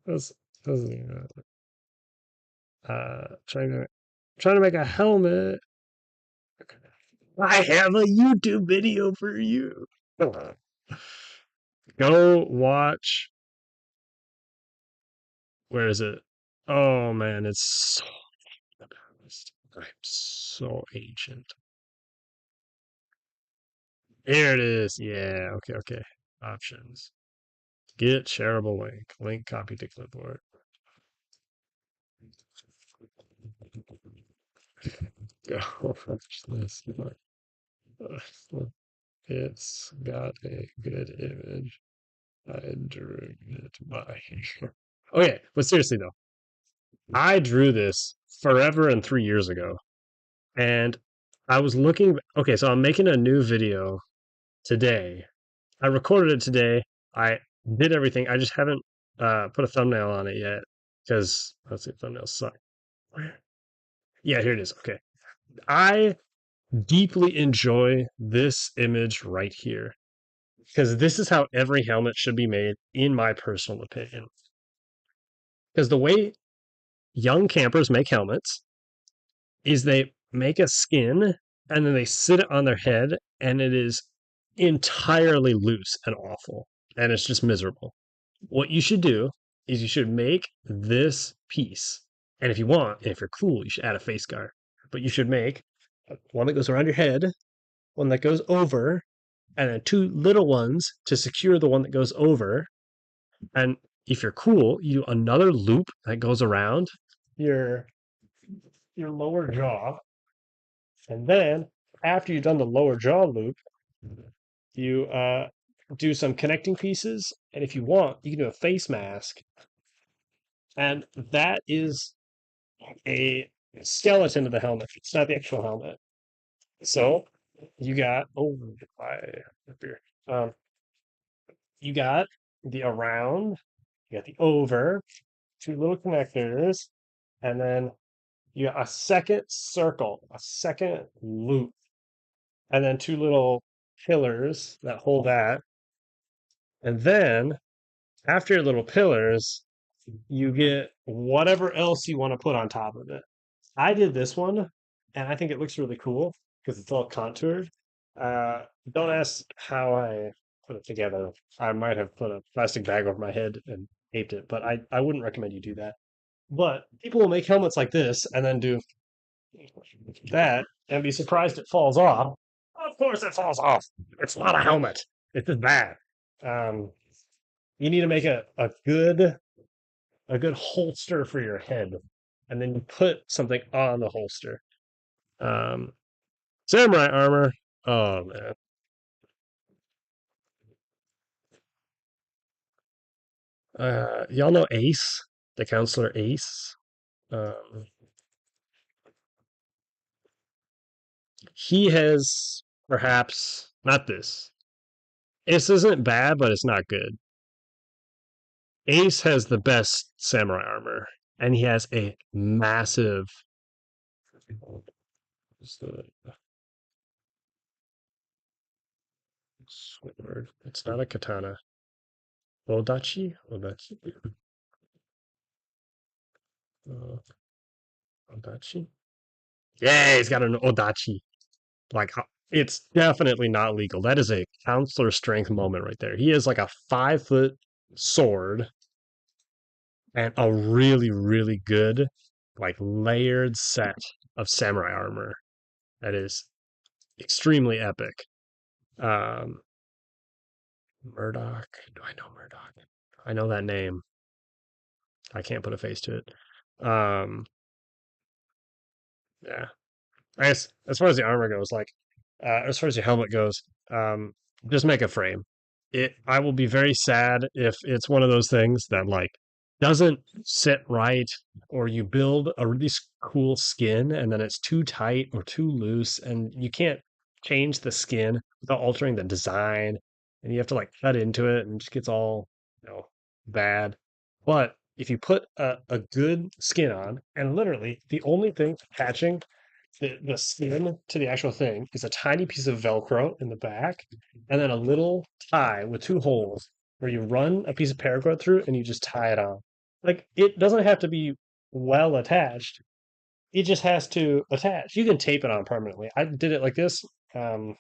that's doesn't even. Trying to make a helmet. I have a YouTube video for you. Go watch. Where is it? Oh man, it's so I'm so ancient. Here it is. Yeah, okay. Options. Get shareable link. Link copy to clipboard. Go watch this. It's got a good image. I drew it by hand. Okay, but seriously though, I drew this forever and 3 years ago. And I was looking, okay, so I'm making a new video today. I recorded it today. I did everything. I just haven't put a thumbnail on it yet because let's see, thumbnails suck. Where? Yeah, here it is. Okay. I deeply enjoy this image right here because this is how every helmet should be made, in my personal opinion. Because the way young campers make helmets is they make a skin and then they sit it on their head and it is entirely loose and awful and it's just miserable. What you should do is you should make this piece. And if you want, and if you're cool, you should add a face guard. But you should make one that goes around your head, one that goes over, and then two little ones to secure the one that goes over. And if you're cool, you do another loop that goes around your your lower jaw. And then after you've done the lower jaw loop, you do some connecting pieces. And if you want, you can do a face mask. And that is a skeleton of the helmet. It's not the actual helmet. So you got I um you got the around, you got the over, two little connectors, and then you got a second circle, a second loop, and then two little pillars that hold that. And then after your little pillars, you get whatever else you want to put on top of it. I did this one, and I think it looks really cool because it's all contoured. Don't ask how I put it together. I might have put a plastic bag over my head and taped it, but I wouldn't recommend you do that. But people will make helmets like this and then do that and be surprised it falls off. Of course, it falls off. It's not a helmet. It's just bad. Um, you need to make a good holster for your head, and then you put something on the holster. Um, Samurai armor. Oh man. Y'all know Ace, the counselor Ace. Um, he has perhaps not this. This isn't bad, but it's not good. Ace has the best samurai armor, and he has a massive. What's the sword? It's not a katana. Odachi? Odachi? Uh, Odachi? Yeah, he's got an Odachi. Like, it's definitely not legal. That is a counselor strength moment right there. He is like a 5 foot sword and a really, really good, like, layered set of samurai armor that is extremely epic. Um, Murdoch. Do I know Murdoch? I know that name. I can't put a face to it. Yeah. I guess as far as the armor goes, like as far as your helmet goes, um, just make a frame. I will be very sad if it's one of those things that like doesn't sit right, or you build a really cool skin and then it's too tight or too loose, and you can't change the skin without altering the design, and you have to like cut into it, and it just gets all bad. But if you put a good skin on, and literally the only thing attaching the skin to the actual thing is a tiny piece of Velcro in the back, and then a little tie with two holes where you run a piece of paracord through and you just tie it on. Like it doesn't have to be well attached. It just has to attach. You can tape it on permanently. I did it like this. Um,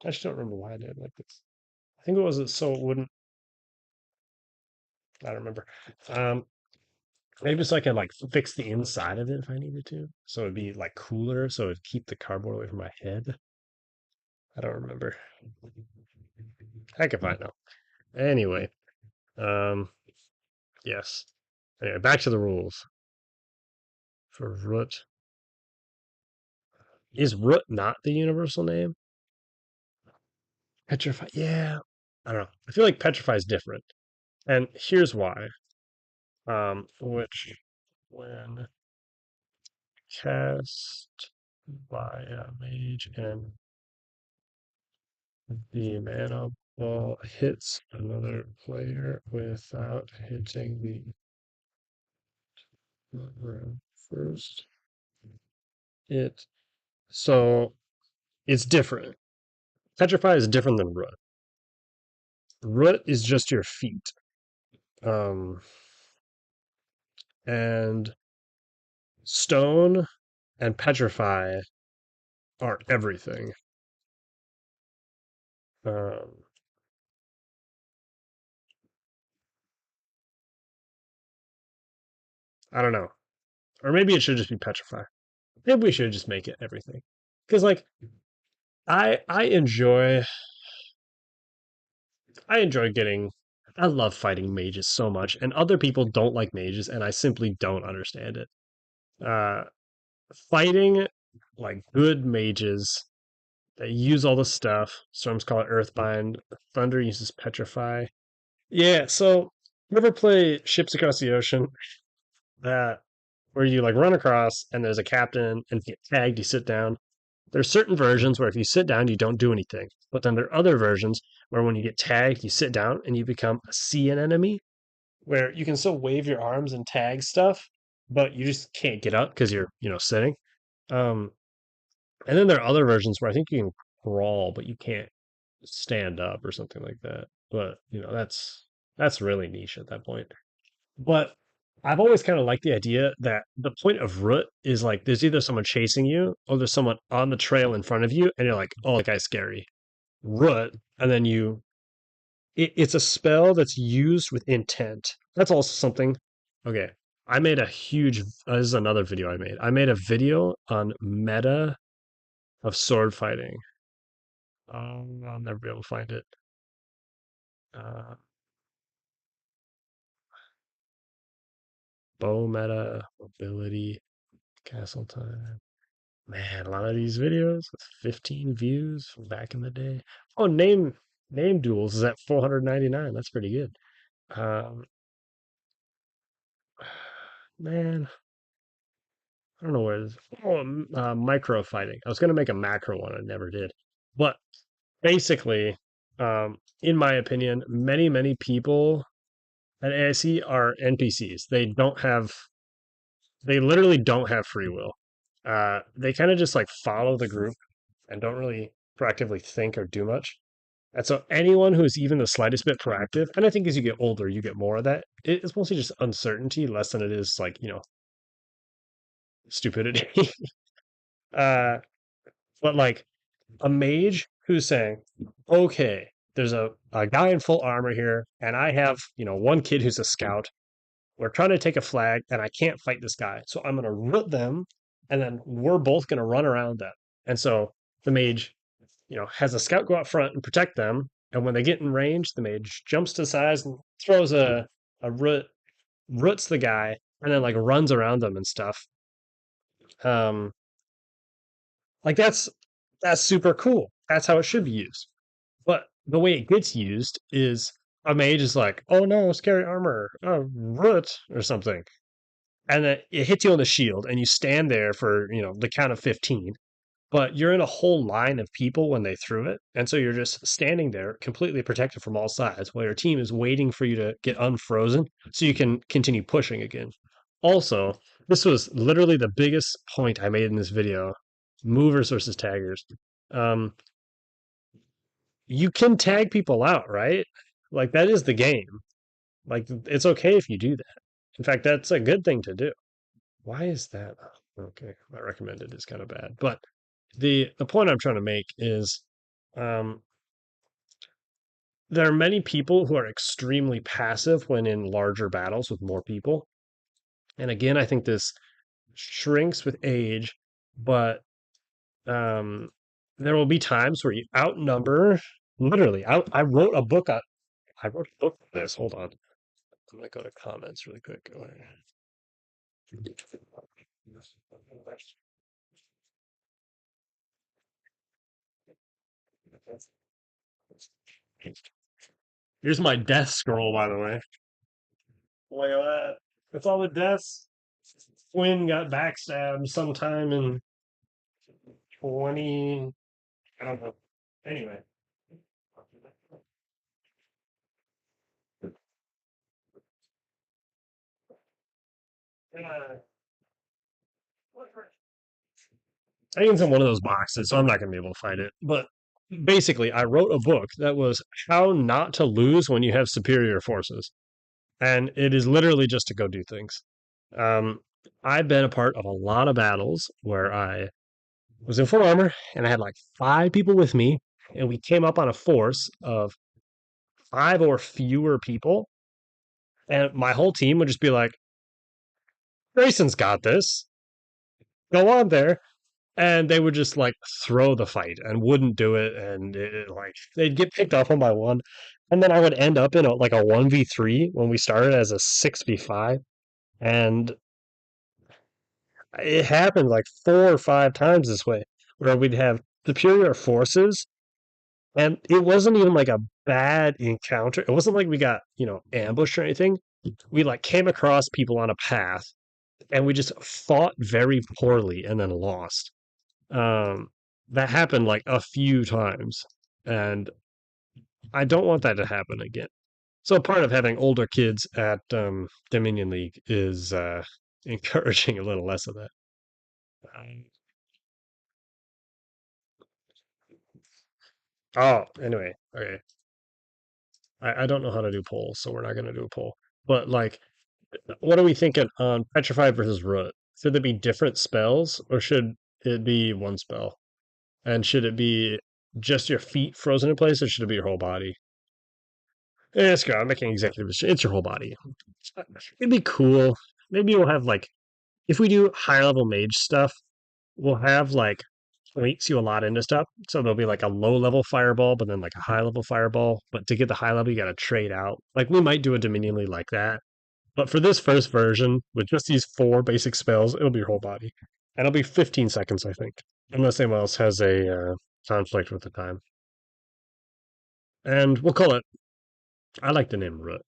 I just don't remember why I did it like this. I think it was so it wouldn't. I don't remember. Um, Maybe so I could like fix the inside of it if I needed to, so it'd be like cooler, so it'd keep the cardboard away from my head. I don't remember. I can find out. Anyway, um, yes. Anyway, back to the rules for root. Is root not the universal name? Petrify. Yeah, I don't know. I feel like petrify is different, and here's why. Which when cast by a mage and the mana ball hits another player without hitting the first, it so it's different. Petrify is different than root. Root is just your feet. Um, and stone and petrify are everything. Um, I don't know. Or maybe it should just be petrify. Maybe we should just make it everything. Because like I I enjoy getting I love fighting mages so much, and other people don't like mages, and I simply don't understand it. Uh, Fighting like good mages that use all the stuff. Storms call it Earthbind. Thunder uses Petrify. Yeah, so you ever play Ships Across the Ocean? That where you like run across and there's a captain and if you get tagged, you sit down. There's certain versions where if you sit down, you don't do anything. But then there are other versions where when you get tagged, you sit down and you become a sea anemone, where you can still wave your arms and tag stuff, but you just can't get up because you're sitting. Um, and then there are other versions where I think you can crawl, but you can't stand up or something like that. But that's really niche at that point. But I've always kind of liked the idea that the point of root is like there's either someone chasing you or there's someone on the trail in front of you, and you're like, oh, that guy's scary. Root, and then it's a spell that's used with intent. That's also something. Okay, I made a huge. This is another video I made. I made a video on meta of sword fighting. I'll never be able to find it. Uh, Bow meta, mobility, castle time. Man, a lot of these videos with 15 views from back in the day. Oh, name duels is at 499. That's pretty good. Um, man, I don't know where it is. Oh, micro fighting. I was gonna make a macro one, I never did. But basically, in my opinion, many people at AIC are NPCs. They literally don't have free will. They kind of just like follow the group and don't really proactively think or do much. And so anyone who's even the slightest bit proactive, and I think as you get older, you get more of that. It's mostly just uncertainty less than it is like, stupidity. uh, but like a mage who's saying, okay, there's a guy in full armor here, and I have, one kid who's a scout. We're trying to take a flag, and I can't fight this guy. So I'm going to root them, and then we're both going to run around them. And so the mage has a scout go out front and protect them. And when they get in range, the mage jumps to the sides and throws a root, roots the guy, and then like runs around them and stuff. Um, like that's super cool. That's how it should be used. But the way it gets used is a mage is like, oh no, scary armor, root or something, and then it hits you on the shield, and you stand there for the count of 15, but you're in a whole line of people when they threw it. And so you're just standing there completely protected from all sides while your team is waiting for you to get unfrozen so you can continue pushing again. Also, this was literally the biggest point I made in this video, movers versus taggers. Um, you can tag people out, right? Like that is the game. Like it's okay if you do that. In fact, that's a good thing to do. Why is that? Okay, my recommended is kind of bad. But the point I'm trying to make is um, there are many people who are extremely passive when in larger battles with more people. And again, I think this shrinks with age, but um, there will be times where you outnumber. Literally, I wrote a book on. I wrote a book on this. Hold on, I'm gonna go to comments really quick. Here's my death scroll, by the way. Look at that. It's all the deaths. Quinn got backstabbed sometime in 20. I don't know. Anyway. Uh, I think it's in one of those boxes, so I'm not going to be able to find it. But basically, I wrote a book that was how not to lose when you have superior forces. And it is literally just to go do things. Um, I've been a part of a lot of battles where I was in full armor and I had like 5 people with me, and we came up on a force of 5 or fewer people, and my whole team would just be like, Grayson's got this. Go on there. And they would just like throw the fight and wouldn't do it. And like they'd get picked off one by one. And then I would end up in like a 1v3 when we started as a 6v5. And it happened like 4 or 5 times this way, where we'd have superior forces. And it wasn't even like a bad encounter. It wasn't like we got, ambushed or anything. We like came across people on a path and we just fought very poorly and then lost. Um, that happened like a few times, and I don't want that to happen again. So part of having older kids at Dominion League is encouraging a little less of that. Um, oh, anyway, okay. I don't know how to do polls, so we're not going to do a poll. But like, what are we thinking on Petrified versus Root? Should there be different spells, or should it be one spell? And should it be just your feet frozen in place, or should it be your whole body? Yeah, screw it, I'm making executive decision. It's your whole body. It'd be cool. Maybe we'll have like if we do higher level mage stuff, we'll have like links you a lot into stuff. So there'll be like a low level fireball, but then like a high level fireball. But to get the high level, you got to trade out. Like we might do a Dominion League like that. But for this first version, with just these 4 basic spells, it'll be your whole body. And it'll be 15 seconds, I think, unless anyone else has a conflict with the time. And we'll call it. I like the name Root.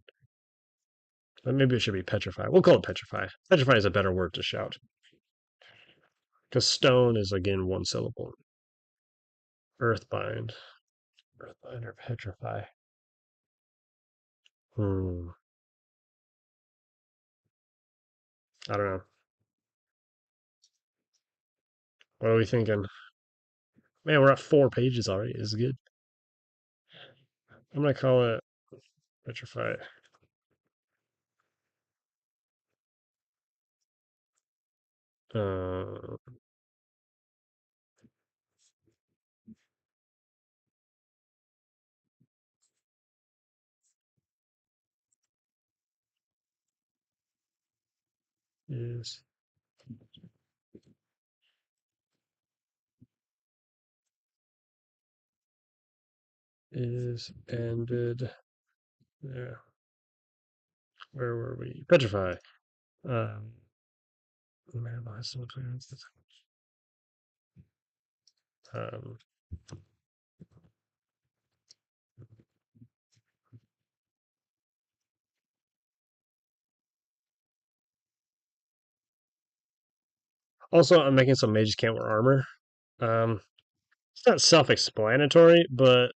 But maybe it should be Petrify. We'll call it Petrify. Petrify is a better word to shout because stone is again one syllable. Earthbind. Earthbind or Petrify. Hmm. I don't know. What are we thinking? Man, we're at 4 pages already. This is good. I'm gonna call it Petrify. Uh, is is ended. Yeah. Where were we? Petrify. Um, man, I still clearance. Um, also, I'm making some mages can't wear armor. Um, it's not self-explanatory, but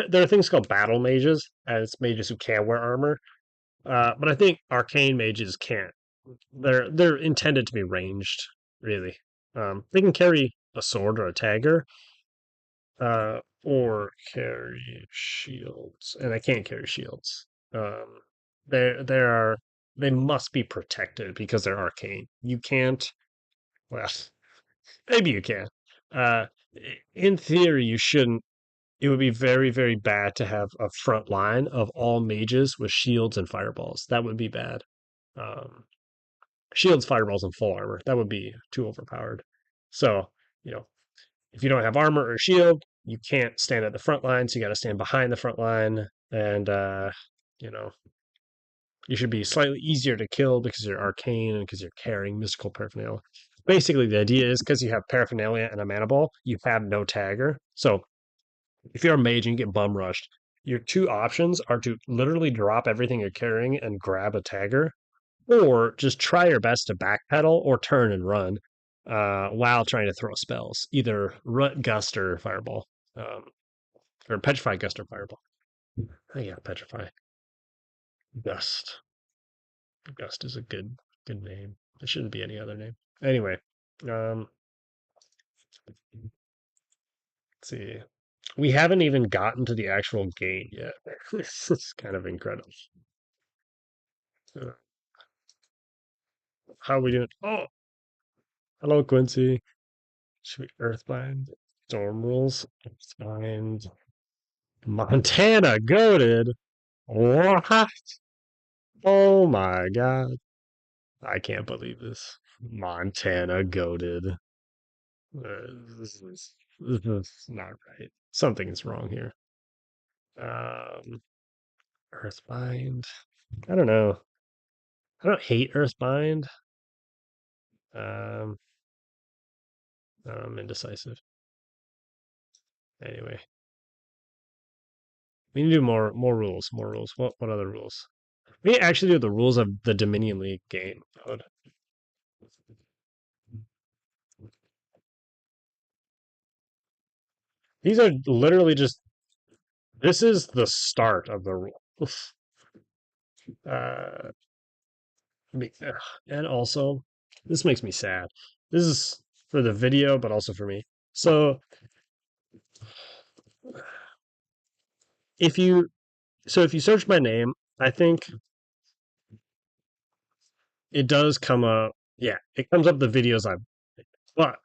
there are things called battle mages, and it's mages who can wear armor. But I think arcane mages can't. They're intended to be ranged, really. They can carry a sword or a dagger, or carry shields, and they can't carry shields. Um, there are they must be protected because they're arcane. You can't. Well, maybe you can. Uh, in theory, you shouldn't. It would be very, very bad to have a front line of all mages with shields and fireballs. That would be bad. Um, Shields, fireballs, and full armor. That would be too overpowered. So, you know, if you don't have armor or shield, you can't stand at the front line. So you got to stand behind the front line, and you know, you should be slightly easier to kill because you're arcane and because you're carrying mystical paraphernalia. Basically, the idea is because you have paraphernalia and a mana ball, you have no tagger. So if you're a mage and you get bum rushed, your 2 options are to literally drop everything you're carrying and grab a tagger, or just try your best to backpedal or turn and run while trying to throw spells, either Rut, Gust, or Fireball, um, or Petrify, Gust, or Fireball. Oh, yeah, Petrify, Gust. Gust is a good name. It shouldn't be any other name. Anyway, let's see. We haven't even gotten to the actual game yet. This is kind of incredible. Uh, How are we doing? Oh, hello, Quincy. Should we Earthbind? Storm rules. Earthbind. Montana goaded. What? Oh my god. I can't believe this. Montana goaded. This is not right. Something is wrong here. Um, Earthbind. I don't know. I don't hate Earthbind. Um, I'm indecisive. Anyway, we need to do more rules. More rules. What other rules? We actually do the rules of the Dominion League game mode. These are literally just. This is the start of the rules. Uh, and also, this makes me sad. This is for the video, but also for me. So if you if you search my name, I think it does come up. Yeah, it comes up the videos I've. But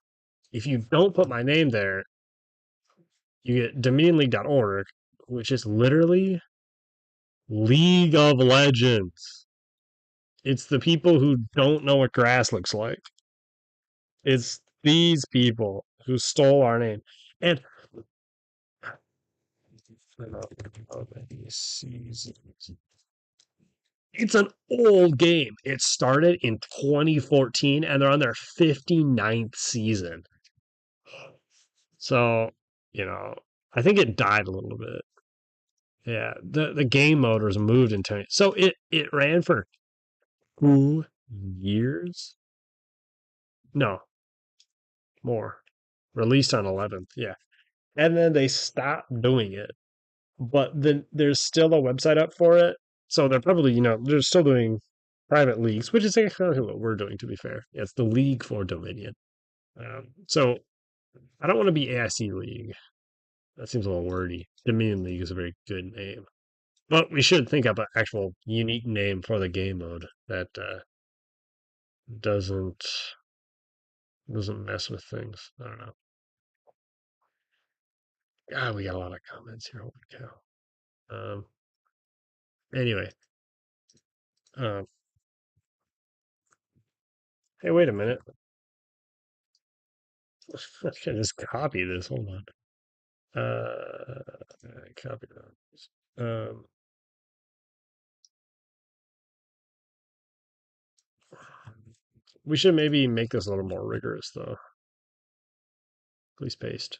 if you don't put my name there, you get dominionleague.org, which is literally League of Legends. It's the people who don't know what grass looks like. It's these people who stole our name. And it's an old game. It started in 2014 and they're on their 59th season. So, you know, I think it died a little bit. Yeah, the game mode was moved into it. So it ran for 2 years. No, more. Released on 11th. Yeah, and then they stopped doing it. But then there's still a website up for it. So they're probably they're still doing private leagues, which is exactly what we're doing. To be fair, yeah, it's the League for Dominion. So I don't want to be AIC League. That seems a little wordy. Dominion League is a very good name. But we should think up an actual unique name for the game mode that doesn't doesn't mess with things. I don't know. God, we got a lot of comments here. Holy cow. Anyway, um, hey, wait a minute. I can just copy this. Hold on. Copy that. We should maybe make this a little more rigorous, though. Please paste.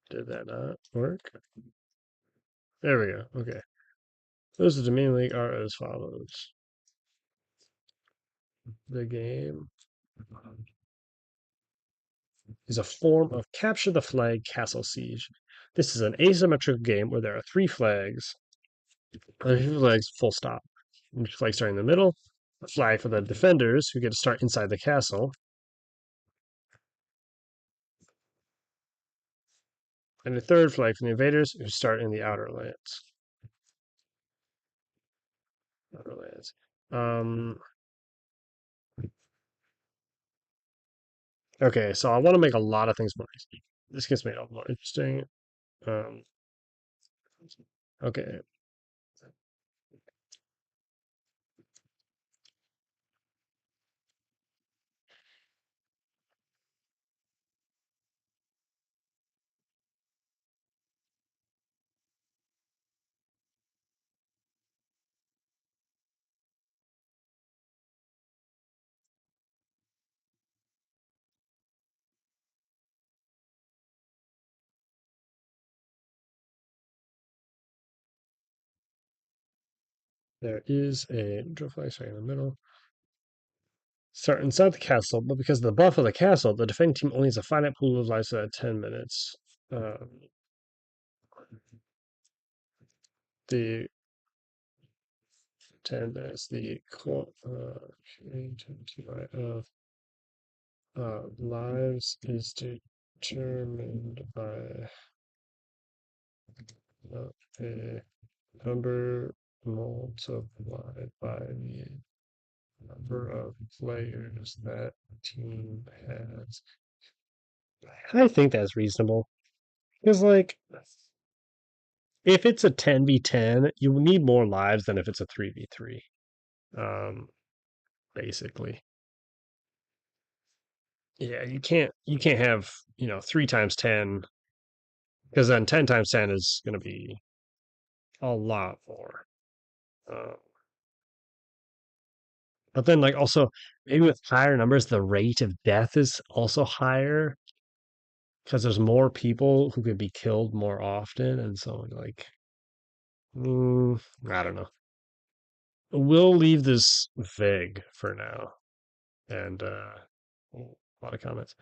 Did that not work? There we go. Okay. Those of the main league are as follows. The game is a form of capture the flag castle siege. This is an asymmetrical game where there are three flags. Three flags, full stop. Each flag starting in the middle. A flag for the defenders who get to start inside the castle. And a third flag for the invaders who start in the outer lands. Outer lands. Okay, so I want to make a lot of things more easy. This gets made a lot more interesting. Um, okay, there is a neutral flag starting in the middle. Start inside the castle, but because of the buff of the castle, the defending team only has a finite pool of lives at 10 minutes. The 10 minutes, the lives is determined by a number multiplied by the number of players that team has. I think that's reasonable. Because, like, if it's a 10v10, you need more lives than if it's a 3v3. basically. Yeah, you can't have, 3 times 10, because then 10 times 10 is gonna be a lot more. Uh, but then like also maybe with higher numbers, the rate of death is also higher because there's more people who could be killed more often, and so like, I don't know. We'll leave this vague for now, and a lot of comments.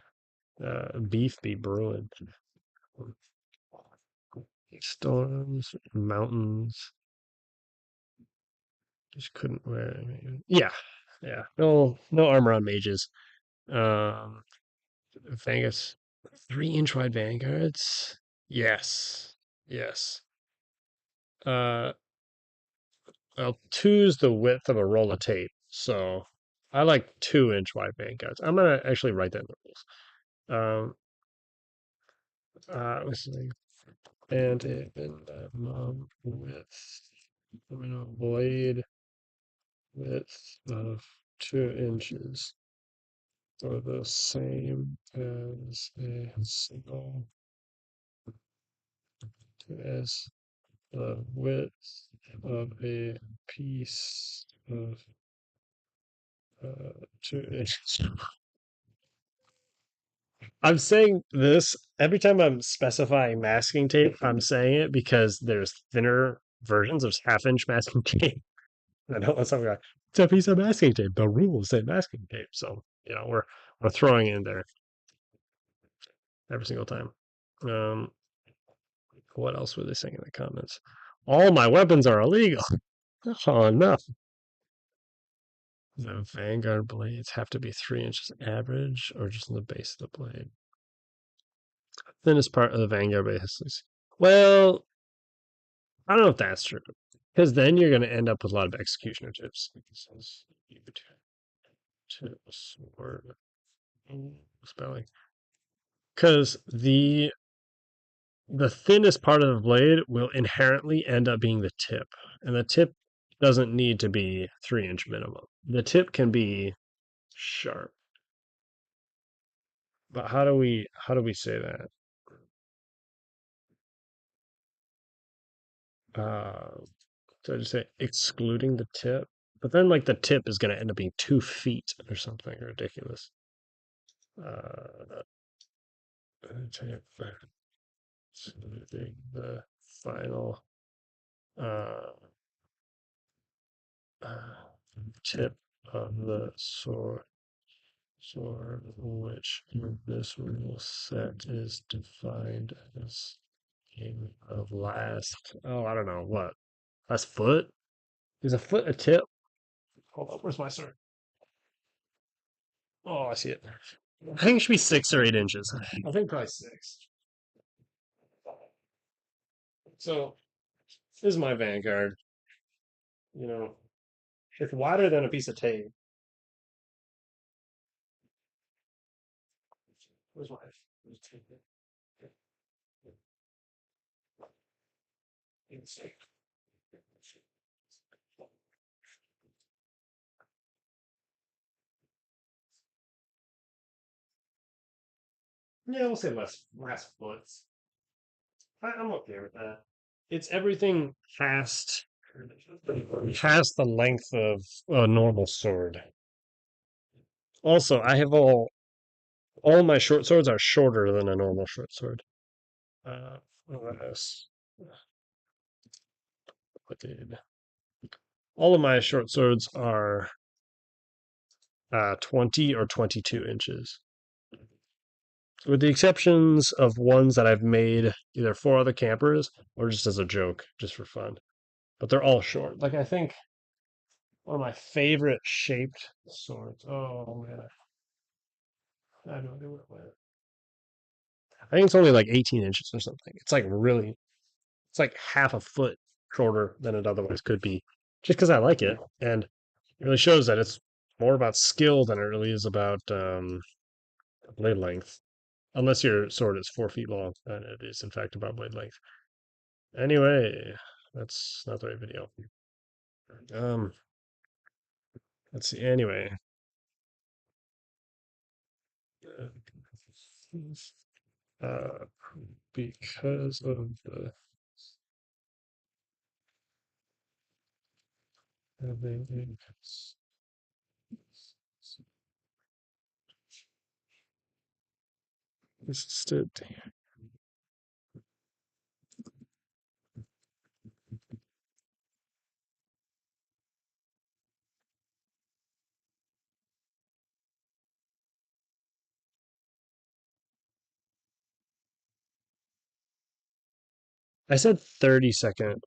Beef be brewing. Storms, mountains. Just couldn't wear. Yeah, yeah. No armor on mages. Um, Vangus, 3 inch wide vanguards. Yes, yes. Uh, well, two's the width of a roll of tape, so I like 2 inch wide vanguards. I'm gonna actually write that in the rules. Let's see. And with blade width of 2 inches are the same as a single as the width of a piece of 2 inches. I'm saying this every time I'm specifying masking tape. I'm saying it because there's thinner versions of half-inch masking tape. I don't want something like it's a piece of masking tape. The rules say masking tape, so we're throwing it in there every single time. Um, what else were they saying in the comments? All my weapons are illegal. Oh no! The Vanguard blades have to be 3 inches average, or just in the base of the blade. Thinnest part of the Vanguard blade has. Well, I don't know if that's true, because then you're going to end up with a lot of executioner tips. Tips or spelling, because the thinnest part of the blade will inherently end up being the tip, and the tip doesn't need to be 3 inch minimum. The tip can be sharp, but how do we say that? Uh, so I just say excluding the tip, but then like the tip is going to end up being 2 feet or something ridiculous. Uh, Tip, excluding the final uh, uh, tip of the sword, which in this rule set is defined as aim of last. Oh, I don't know what. Last foot? Is a foot a tip? Hold on, where's my sword? Oh, I see it. I think it should be 6 or 8 inches. I think probably six. So this is my Vanguard. You know, it's wider than a piece of tape. Where's my? Yeah, we'll say less foots. I'm okay with that. It's everything past the length of a normal sword. Also, I have all my short swords are shorter than a normal short sword. What else? What did all of my short swords are 20 or 22 inches, with the exceptions of ones that I've made either for other campers or just as a joke, just for fun. But they're all short. Like I think one of my favorite shaped swords. Oh man, I don't know what it. I think it's only like 18 inches or something. It's like really, it's like half a foot shorter than it otherwise could be, just because I like it, and it really shows that it's more about skill than it really is about blade length. Unless your sword is 4 feet long, then it is in fact about blade length. Anyway, that's not the right video. Um, let's see. Anyway, uh, because of the having existed. I said 30-second,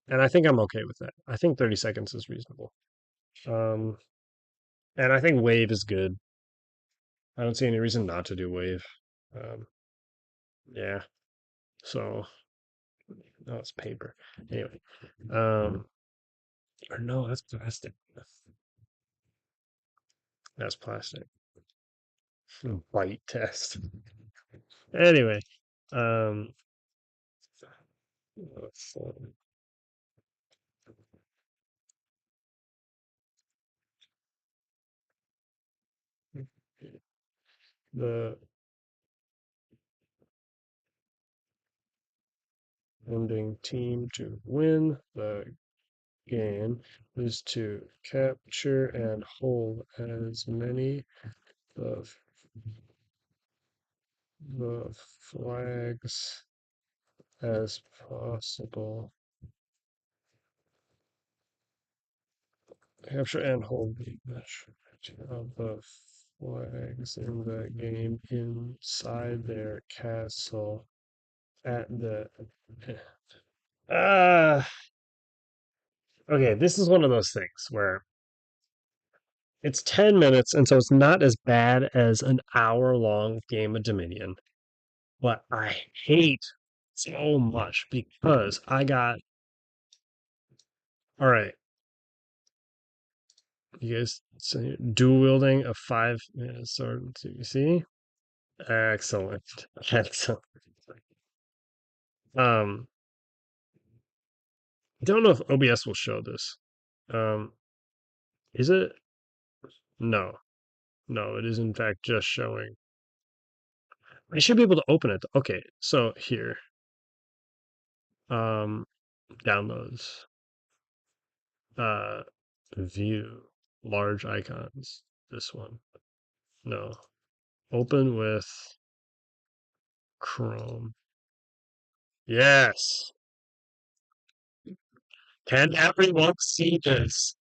and I think I'm okay with that. I think 30 seconds is reasonable. Um, and I think wave is good. I don't see any reason not to do wave. Um, yeah. So no, it's paper. Anyway, um, or no, that's plastic. That's plastic. Bite test. Anyway, um, the ending team to win the game is to capture and hold as many of the flags as possible. Capture and hold the majority of the flags in the game inside their castle at the. Ah, okay. This is one of those things where it's 10 minutes, and so it's not as bad as an hour long game of Dominion. But I hate so much because I got. All right, you guys see, dual wielding of five sword. You see? Excellent. Excellent. Um, I don't know if OBS will show this. Um, is it? No. No, it is in fact just showing. I should be able to open it. Okay, so here. Um, downloads. Uh, view. Large icons. This one. No. Open with Chrome. Yes. Can everyone see this?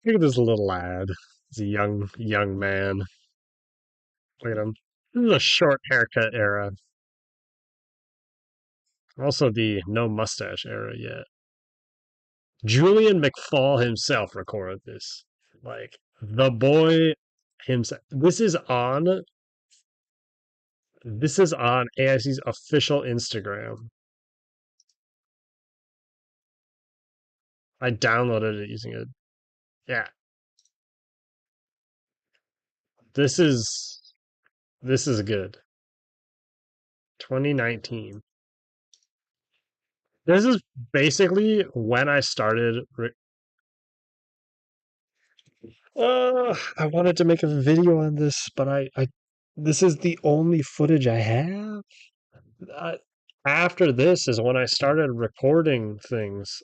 Look at this little lad. He's a young man. Look at him. This is a short haircut era. Also the no mustache era yet. Julian McFall himself recorded this. Like the boy himself. This is on AIC's official Instagram. I downloaded it using it. Yeah. This is this is good. 2019. This is basically when I started. I wanted to make a video on this, but this is the only footage I have. Uh, After this is when I started recording things.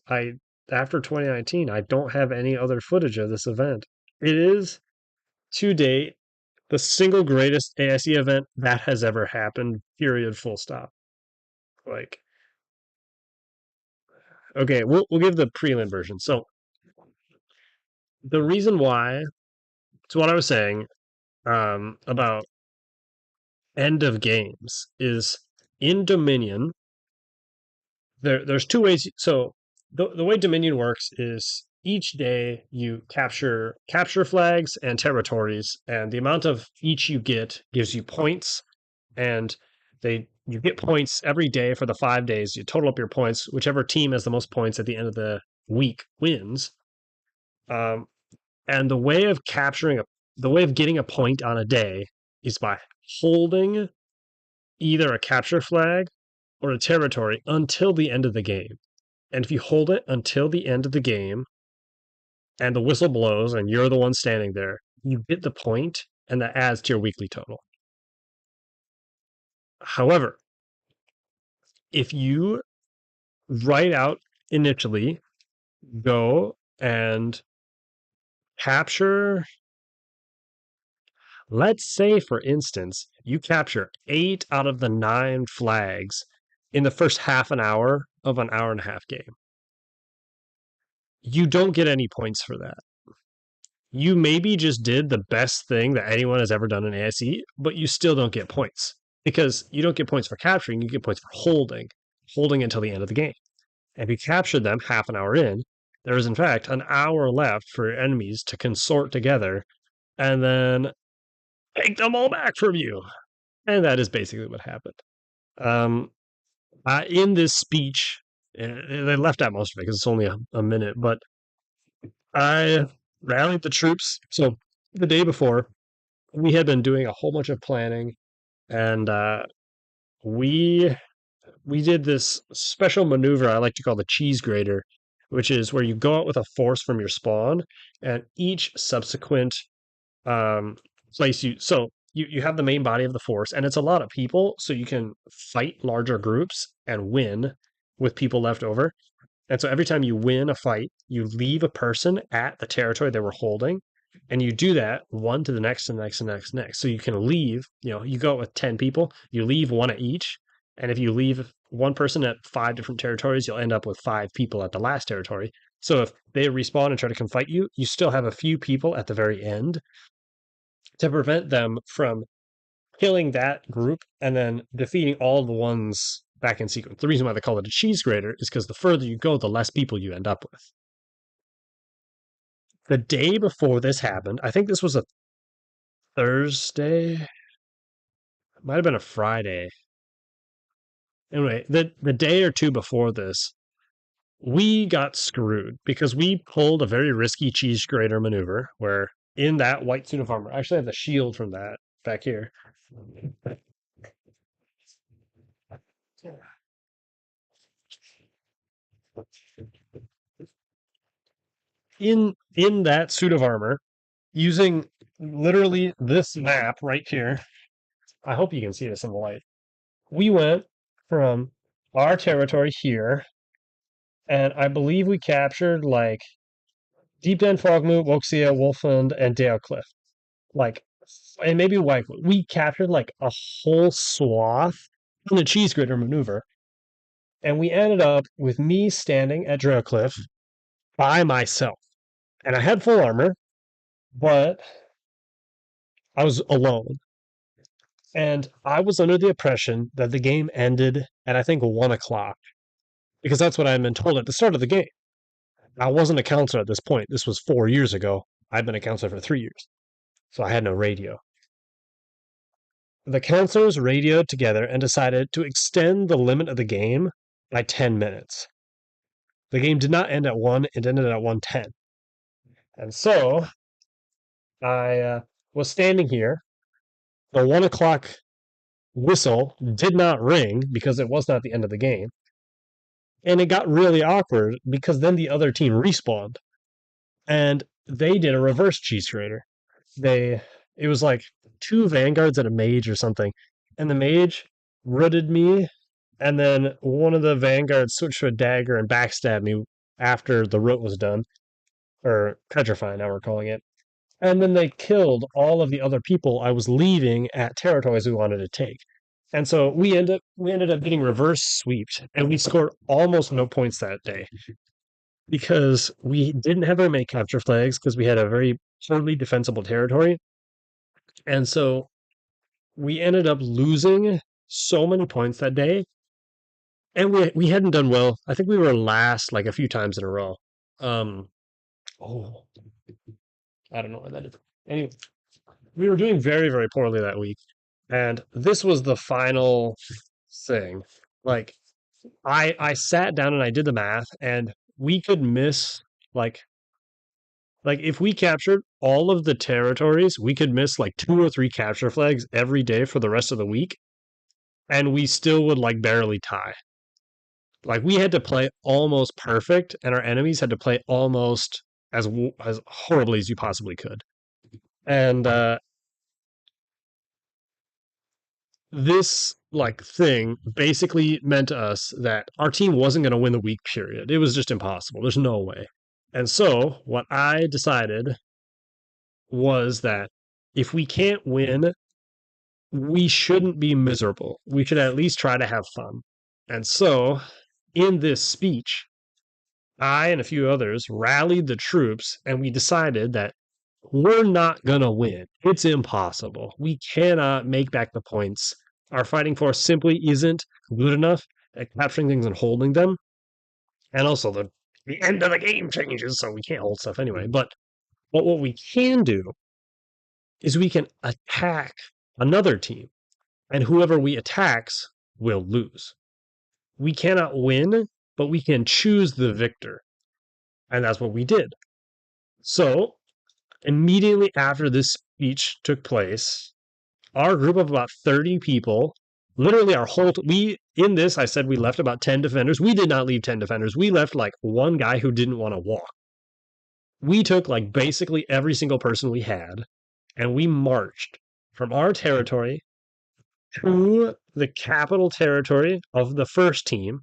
After 2019, I don't have any other footage of this event. It is to date the single greatest AIC event that has ever happened. Period. Full stop. Like, okay, we'll give the prelim version. So the reason why, it's what I was saying. about end of games is in Dominion. There's two ways. So the way Dominion works is each day you capture flags and territories, and the amount of each you get gives you points, and they you get points every day for the 5 days. You total up your points. Whichever team has the most points at the end of the week wins. Um, and the way of getting a point on a day is by holding either a capture flag or a territory until the end of the game. And if you hold it until the end of the game and the whistle blows and you're the one standing there, you get the point and that adds to your weekly total. However, if you write out initially, go and capture, let's say, for instance, you capture 8 out of the 9 flags in the first half an hour of an hour and a half game. You don't get any points for that. You maybe just did the best thing that anyone has ever done in ASE, but you still don't get points because you don't get points for capturing, you get points for holding until the end of the game. And if you captured them half an hour in, there is in fact an hour left for your enemies to consort together and then take them all back from you. And that is basically what happened. Um, in this speech, they left out most of it because it's only a minute, but I rallied the troops. So the day before, we had been doing a whole bunch of planning, and we we did this special maneuver I like to call the cheese grater, which is where you go out with a force from your spawn, and each subsequent um, place you have the main body of the force, and it's a lot of people, so you can fight larger groups and win with people left over. And so every time you win a fight, you leave a person at the territory they were holding. And you do that one to the next and next and next and next. So you can leave, you go with 10 people, you leave one at each. And if you leave one person at 5 different territories, you'll end up with 5 people at the last territory. So if they respawn and try to come fight you, you still have a few people at the very end to prevent them from killing that group and then defeating all the ones back in sequence. The reason why they call it a cheese grater is because the further you go, the less people you end up with. The day before this happened, I think this was a Thursday, it might have been a Friday. Anyway, the day or two before this, we got screwed because we pulled a very risky cheese grater maneuver where in that white suit of armor, I actually have the shield from that back here. In that suit of armor, using literally this map right here. I hope you can see this in the light. We went from our territory here, and I believe we captured like Deep Den, Frogmoot, Woxia, Wolfland, and Dale Cliff. Like, and maybe Whitewood. We captured like a whole swath in the cheese grater maneuver, and we ended up with me standing at Dale Cliff by myself. And I had full armor, but I was alone. And I was under the impression that the game ended at, I think, 1 o'clock, because that's what I had been told at the start of the game. I wasn't a counselor at this point. This was 4 years ago. I'd been a counselor for 3 years, so I had no radio. The counselors radioed together and decided to extend the limit of the game by 10 minutes. The game did not end at 1, it ended at 1:10. And so I was standing here. The 1 o'clock whistle did not ring because it was not the end of the game. And it got really awkward because then the other team respawned and they did a reverse cheese grater. It was like 2 vanguards and a mage or something, and the mage rooted me, and then one of the vanguards switched to a dagger and backstabbed me after the root was done, or petrify now we're calling it. And then they killed all of the other people I was leaving at territories we wanted to take. And so we ended up getting reverse sweeped, and we scored almost no points that day because we didn't have very many capture flags because we had a very poorly defensible territory. And so we ended up losing so many points that day, and we hadn't done well. I think we were last like a few times in a row. Um, oh, I don't know what that is. Anyway, we were doing very, very poorly that week, and this was the final thing. Like I sat down and I did the math, and we could miss like if we captured all of the territories, we could miss like two or three capture flags every day for the rest of the week, and we still would like barely tie. Like we had to play almost perfect, and our enemies had to play almost as horribly as you possibly could. And this like thing basically meant to us that our team wasn't going to win the week period. It was just impossible. There's no way. And so what I decided was that if we can't win, we shouldn't be miserable. We should at least try to have fun. And so in this speech, I and a few others rallied the troops and we decided that we're not going to win. It's impossible. We cannot make back the points. Our fighting force simply isn't good enough at capturing things and holding them. And also, the end of the game changes, so we can't hold stuff anyway. But what we can do is we can attack another team, and whoever we attacks will lose. We cannot win, but we can choose the victor. And that's what we did. So, immediately after this speech took place, our group of about 30 people, literally our whole, we, in this, I said we left about 10 defenders. We did not leave 10 defenders. We left like one guy who didn't want to walk. We took like basically every single person we had and we marched from our territory to the capital territory of the first team.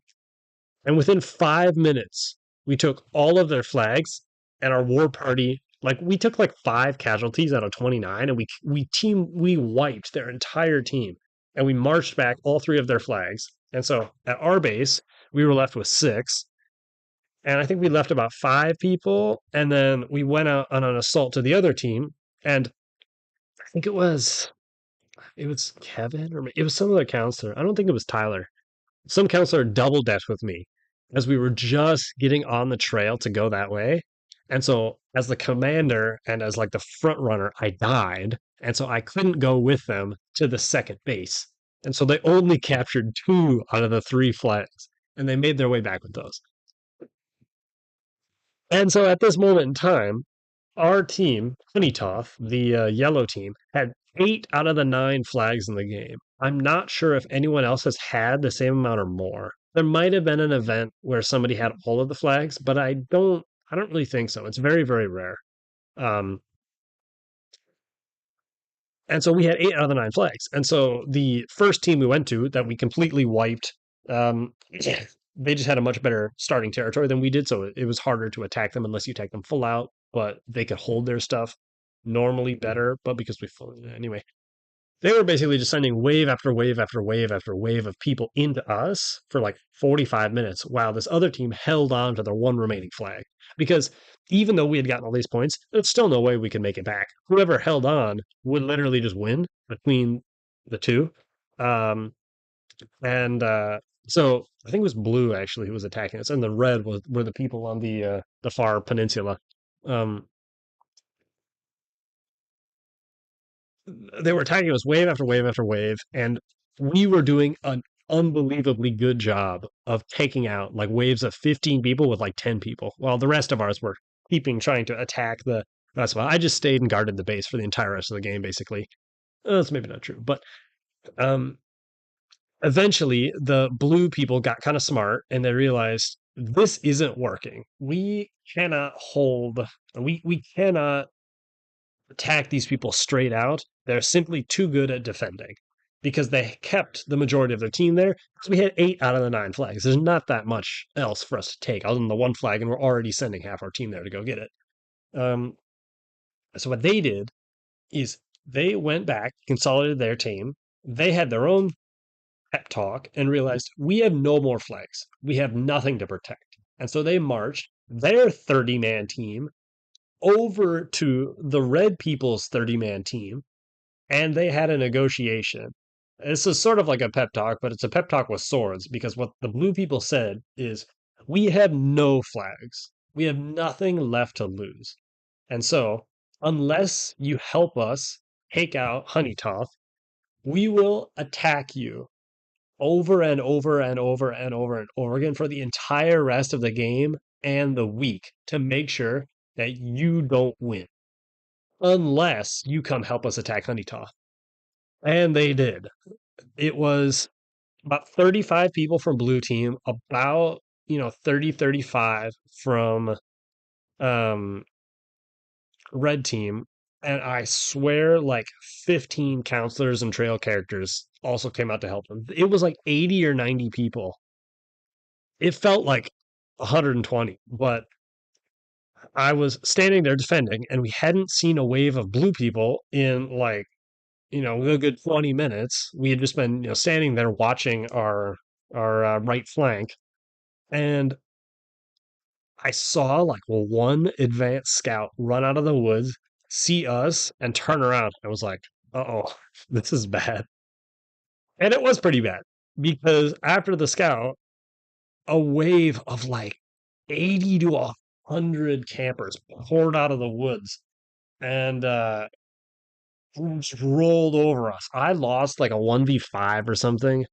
And within 5 minutes, we took all of their flags and our war party. Like we took like five casualties out of 29, and we wiped their entire team, and we marched back all three of their flags. And so at our base, we were left with six, and I think we left about five people, and then we went out on an assault to the other team, and I think it was Kevin or it was some other counselor. I don't think it was Tyler. Some counselor double dash with me as we were just getting on the trail to go that way. And so, as the commander and as like the front runner, I died. And so I couldn't go with them to the second base. And so they only captured two out of the three flags and they made their way back with those. And so at this moment in time, our team, Honeytoff, the yellow team, had eight out of the nine flags in the game. I'm not sure if anyone else has had the same amount or more. There might have been an event where somebody had all of the flags, but I don't really think so. It's very, very rare. Um, and so we had eight out of the nine flags. And so the first team we went to that we completely wiped, yeah, they just had a much better starting territory than we did. So it was harder to attack them unless you attack them full out, but they could hold their stuff normally better. But because we anyway, they were basically just sending wave after wave after wave after wave of people into us for like 45 minutes while this other team held on to their one remaining flag. Because even though we had gotten all these points, there's still no way we could make it back. Whoever held on would literally just win between the two. Um, and so I think it was blue actually who was attacking us, and the red were the people on the far peninsula. Um, they were attacking us wave after wave after wave, and we were doing an unbelievably good job of taking out like waves of 15 people with like 10 people, while the rest of ours were keeping trying to attack the. That's why I just stayed and guarded the base for the entire rest of the game, basically. That's maybe not true, but um, eventually the blue people got kind of smart and they realized this isn't working. We cannot hold. We cannot attack these people straight out. They're simply too good at defending because they kept the majority of their team there. Because we had eight out of the nine flags. There's not that much else for us to take other than the one flag, and we're already sending half our team there to go get it. Um, so what they did is they went back, consolidated their team. They had their own pep talk and realized we have no more flags. We have nothing to protect. And so they marched their 30-man team over to the red people's 30-man team and they had a negotiation. This is sort of like a pep talk, but it's a pep talk with swords because what the blue people said is, we have no flags. We have nothing left to lose. And so, unless you help us take out Honeytoth, we will attack you over and over and over and over and over again for the entire rest of the game and the week to make sure that you don't win unless you come help us attack Honeytoth. And they did. It was about 35 people from blue team, about 30 35 from um red team, and I swear like 15 counselors and trail characters also came out to help them. It was like 80 or 90 people. It felt like 120, but I was standing there defending, and we hadn't seen a wave of blue people in like a good 20 minutes. We had just been standing there watching our right flank, and I saw like one advanced scout run out of the woods, see us, and turn around. I was like, "Uh-oh, this is bad." And it was pretty bad because after the scout, a wave of like 80 to 100 campers poured out of the woods and just rolled over us. I lost like a 1v5 or something.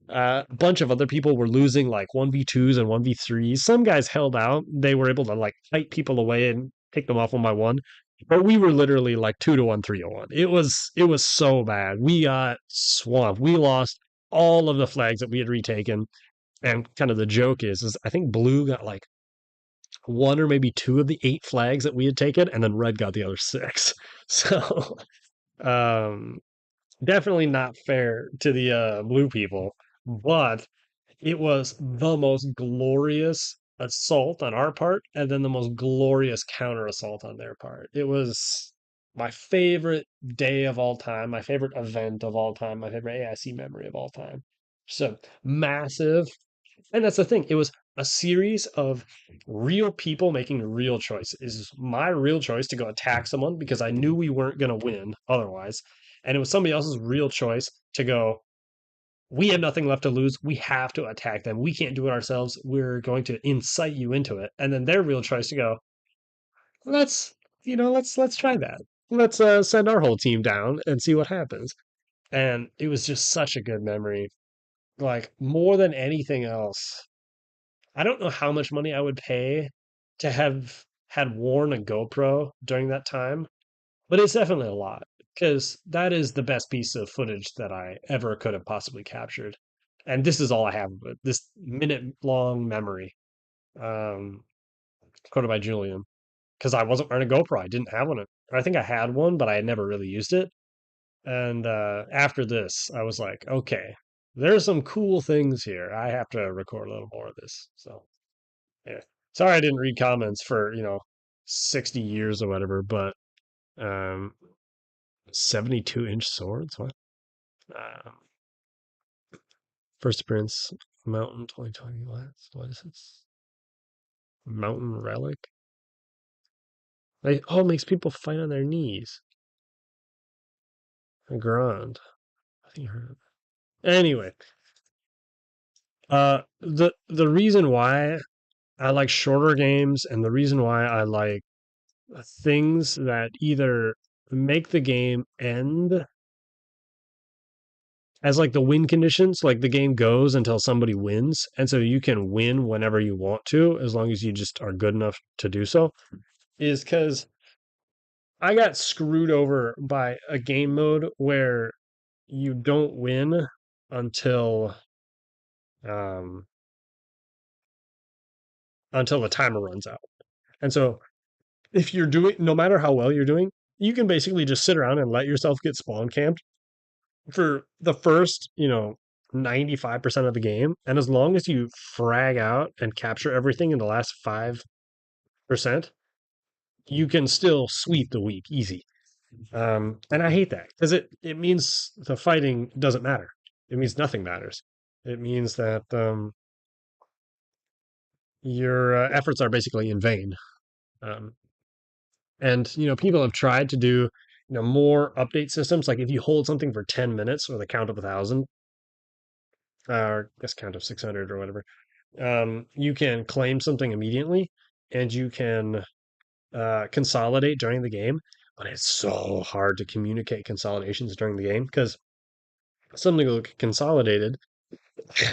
A bunch of other people were losing like 1v2s and 1v3s. Some guys held out. They were able to like fight people away and take them off one by one. But we were literally like 2 to 1, 3 to 1. It was so bad. We got swamped. We lost all of the flags that we had retaken. And kind of the joke is I think blue got like one or maybe two of the 8 flags that we had taken, and then red got the other six. So um definitely not fair to the blue people, but it was the most glorious assault on our part, and then the most glorious counter assault on their part. It was my favorite day of all time, my favorite event of all time, my favorite AIC memory of all time. So massive. And that's the thing. It was a series of real people making real choices. Is my real choice to go attack someone because I knew we weren't going to win otherwise. And it was somebody else's real choice to go, we have nothing left to lose. We have to attack them. We can't do it ourselves. We're going to incite you into it. And then their real choice to go, let's, let's try that. Let's send our whole team down and see what happens. And it was just such a good memory. Like more than anything else, I don't know how much money I would pay to have had worn a GoPro during that time, but it's definitely a lot because that is the best piece of footage that I ever could have possibly captured. And this is all I have of it. This minute long memory, um, quoted by Julian, because I wasn't wearing a GoPro. I didn't have one. I think I had one, but I had never really used it. And after this, I was like, okay, there's some cool things here. I have to record a little more of this. So. Yeah. Sorry I didn't read comments for, 60 years or whatever, but um 72-inch swords? What? Um, First appearance Mountain 2020 last. What is this? Mountain Relic? It makes people fight on their knees. A Grand. I think I heard of that. Anyway, the reason why I like shorter games and the reason why I like things that either make the game end as like the win conditions, like the game goes until somebody wins, and so you can win whenever you want to, as long as you just are good enough to do so, is because I got screwed over by a game mode where you don't win until um until the timer runs out. And so if you're doing no matter how well you're doing, you can basically just sit around and let yourself get spawn camped for the first, 95% of the game. And as long as you frag out and capture everything in the last 5%, you can still sweep the week easy. And I hate that because it means the fighting doesn't matter. It means nothing matters. It means that your efforts are basically in vain. Um, and people have tried to do more update systems. Like if you hold something for 10 minutes or the count of 1,000, or I guess count of 600 or whatever, you can claim something immediately and you can consolidate during the game. But it's so hard to communicate consolidations during the game because something will get consolidated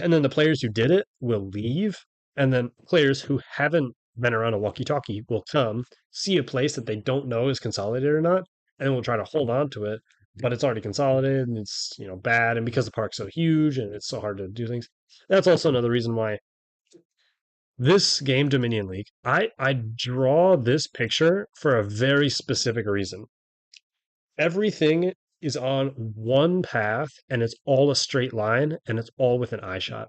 and then the players who did it will leave, and then players who haven't been around a walkie-talkie will come, see a place that they don't know is consolidated or not, and will try to hold on to it, but it's already consolidated and it's bad, and because the park's so huge and it's so hard to do things. That's also another reason why this game, Dominion League, I draw this picture for a very specific reason. Everything is on one path and it's all a straight line and it's all with an eye shot.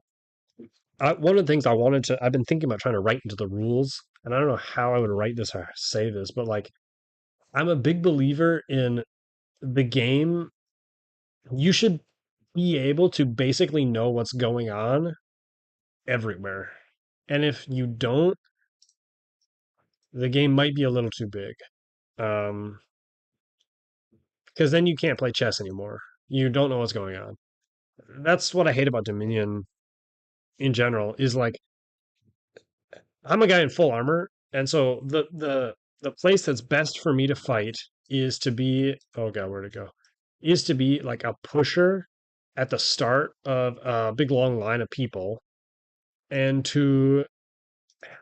One of the things I've been thinking about trying to write into the rules, and I don't know how I would write this or say this, but like, I'm a big believer in the game. You should be able to basically know what's going on everywhere. And if you don't, the game might be a little too big. Um, because then you can't play chess anymore. You don't know what's going on. That's what I hate about Dominion in general, is like I'm a guy in full armor, and so the place that's best for me to fight is to be, oh god, where'd it go? Is to be like a pusher at the start of a big long line of people and to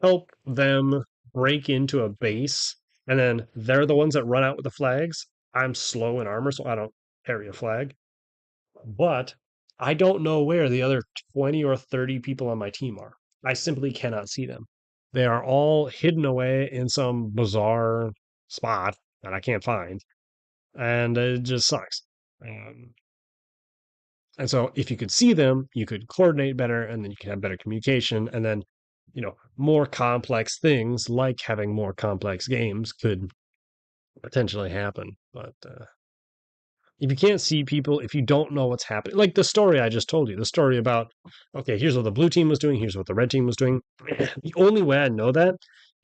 help them break into a base, and then they're the ones that run out with the flags. I'm slow in armor, so I don't carry a flag. But I don't know where the other 20 or 30 people on my team are. I simply cannot see them. They are all hidden away in some bizarre spot that I can't find, and it just sucks. Um, and so, if you could see them, you could coordinate better, and then you can have better communication, and then, more complex things like having more complex games could potentially happen. But if you can't see people, if you don't know what's happening, like the story I just told you, the story about, okay, here's what the blue team was doing, here's what the red team was doing. The only way I know that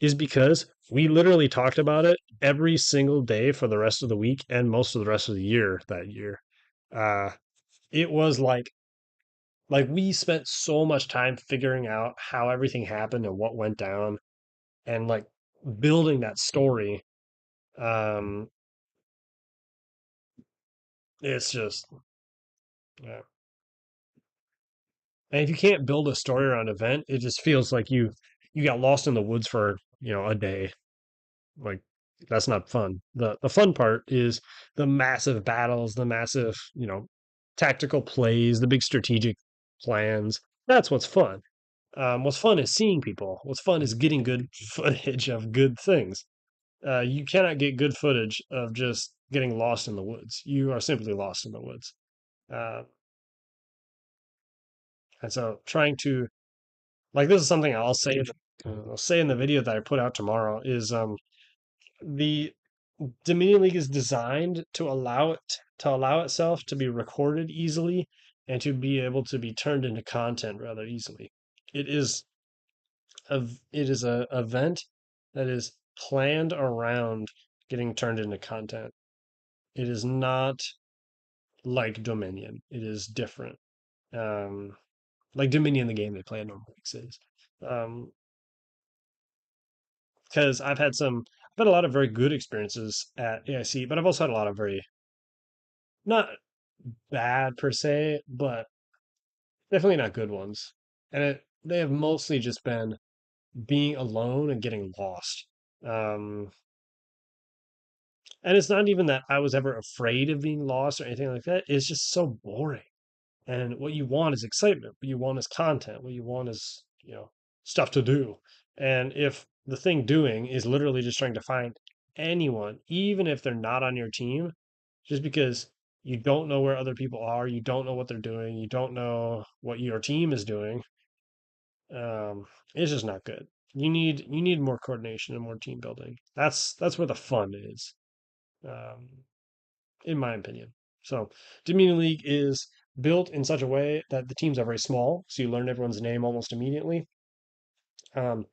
is because we literally talked about it every single day for the rest of the week and most of the rest of the year that year. Uh, it was like we spent so much time figuring out how everything happened and what went down and like building that story. Um, it's just, yeah. And if you can't build a story around an event, it just feels like you got lost in the woods for, a day. Like that's not fun. The fun part is the massive battles, the massive, tactical plays, the big strategic plans. That's what's fun. What's fun is seeing people. What's fun is getting good footage of good things. You cannot get good footage of just getting lost in the woods. You are simply lost in the woods. Uh, and so trying to like this is something I'll say in the video that I put out tomorrow is the Dominion League is designed to allow itself to be recorded easily and to be able to be turned into content rather easily. It is a event that is planned around getting turned into content. It is not like Dominion. It is different. Um, like Dominion, the game they play at normal weeks is. Um, because I've had a lot of very good experiences at AIC, but I've also had a lot of very not bad per se, but definitely not good ones. And they have mostly just been being alone and getting lost. Um, and it's not even that I was ever afraid of being lost or anything like that. It's just so boring. And what you want is excitement. What you want is content. What you want is, stuff to do. And if the thing doing is literally just trying to find anyone, even if they're not on your team, just because you don't know where other people are, you don't know what they're doing, you don't know what your team is doing, it's just not good. You need more coordination and more team building. That's where the fun is. Um, in my opinion. So, Dominion League is built in such a way that the teams are very small, so you learn everyone's name almost immediately. Um,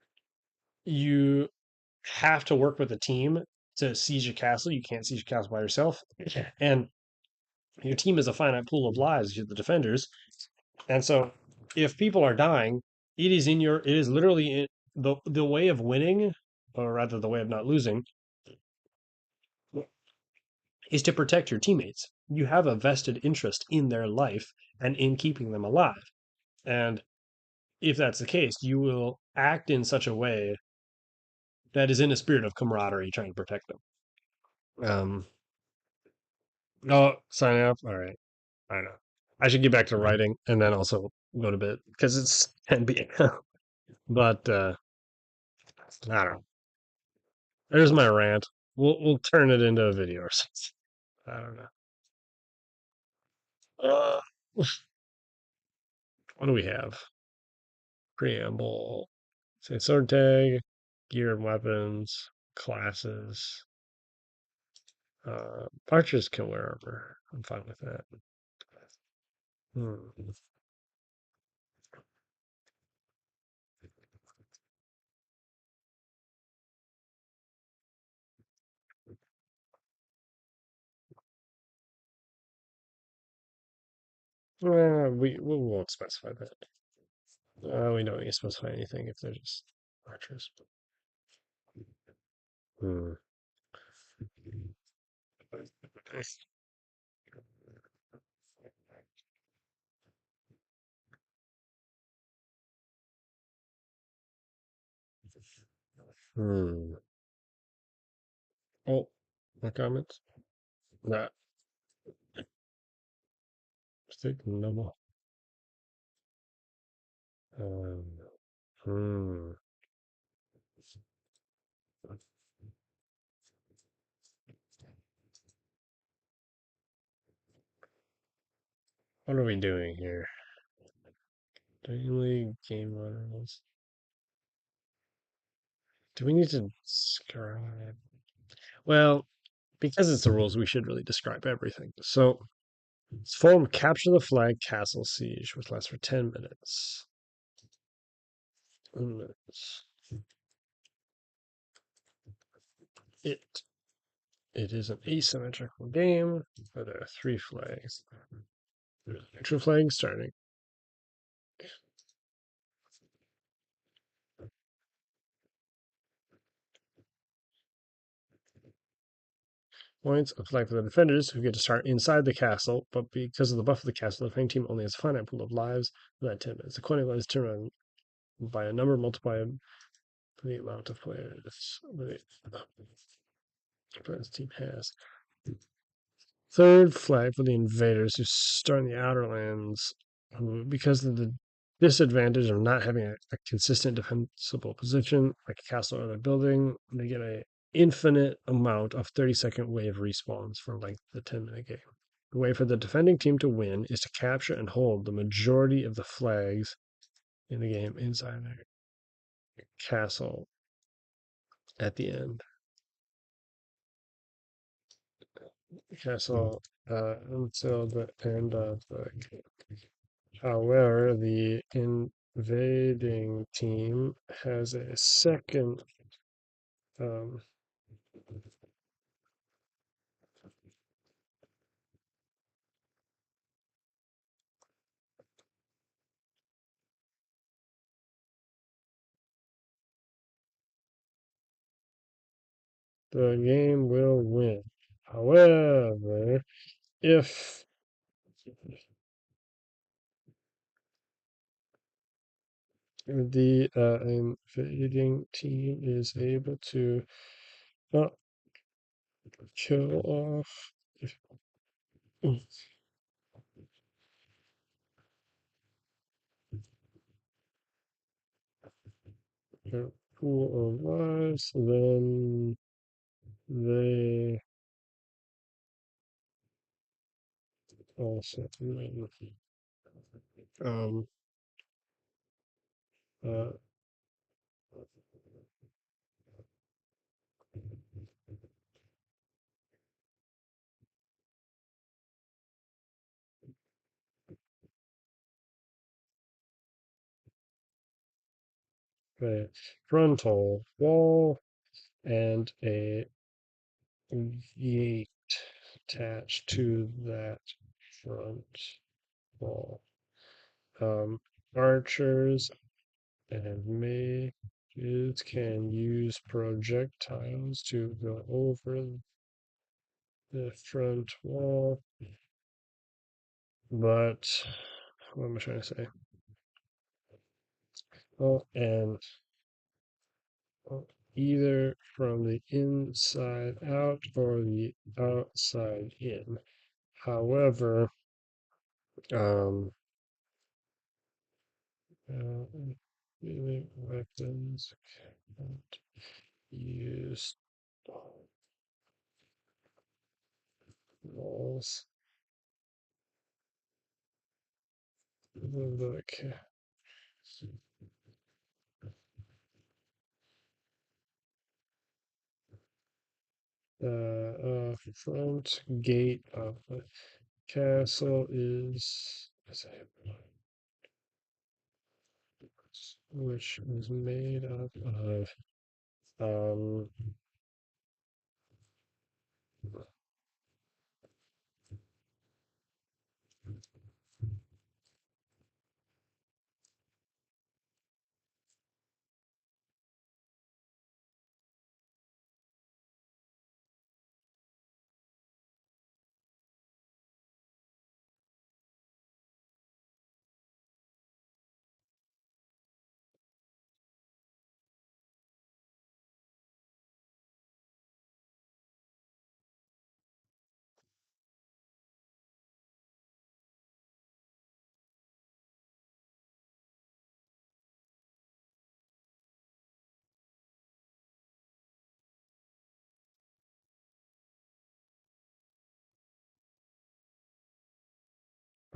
you have to work with a team to siege a castle. You can't siege a castle by yourself. And your team is a finite pool of lives, you're the defenders. And so if people are dying, it is literally the way of winning, or rather the way of not losing, is to protect your teammates. You have a vested interest in their life and in keeping them alive. And if that's the case, you will act in such a way that is in a spirit of camaraderie, trying to protect them. Um, oh, sign up. All right. I know. I should get back to writing and then also go to bed because it's 10 p.m. But I don't know. There's my rant. We'll turn it into a video or something. I don't know. Uh, what do we have? Preamble. Say sword tag, gear and weapons, classes. Archers can wear armor. I'm fine with that. Hmm. We won't specify that. We don't need to specify anything if they're just archers. Hmm. Hmm. Oh, no comments? Nah, stick no. Um, hmm. What are we doing here? Daily game models. Do we need to describe? Well, because it's the rules, we should really describe everything. So, form capture the flag castle siege, which lasts for 10 minutes. 10 minutes. It it is an asymmetrical game, but there are three flags. There's a neutral flag starting. Points a flag for the defenders who get to start inside the castle, but because of the buff of the castle, the defending team only has a finite pool of lives for that 10 minutes. The coin is turned by a number multiplied by the amount of players the opponent's team has. Third flag for the invaders who start in the outer lands, who, because of the disadvantage of not having a consistent defensible position, like a castle or other building, they get a infinite amount of 30-second wave respawns for like the 10-minute game. The way for the defending team to win is to capture and hold the majority of the flags in the game inside their castle at the end. Castle until the end of the game. However, the invading team has a second um, the game will win. However, if the invading team is able to not kill off their pool of lives, then they also win. Um, uh, a frontal wall and a gate attached to that front wall. Um, Archers and mages can use projectiles to go over the front wall, but what am I trying to say? Oh, and either from the inside out or the outside in. However, um, melee weapons can't use walls. The front gate of the castle is which is made up of um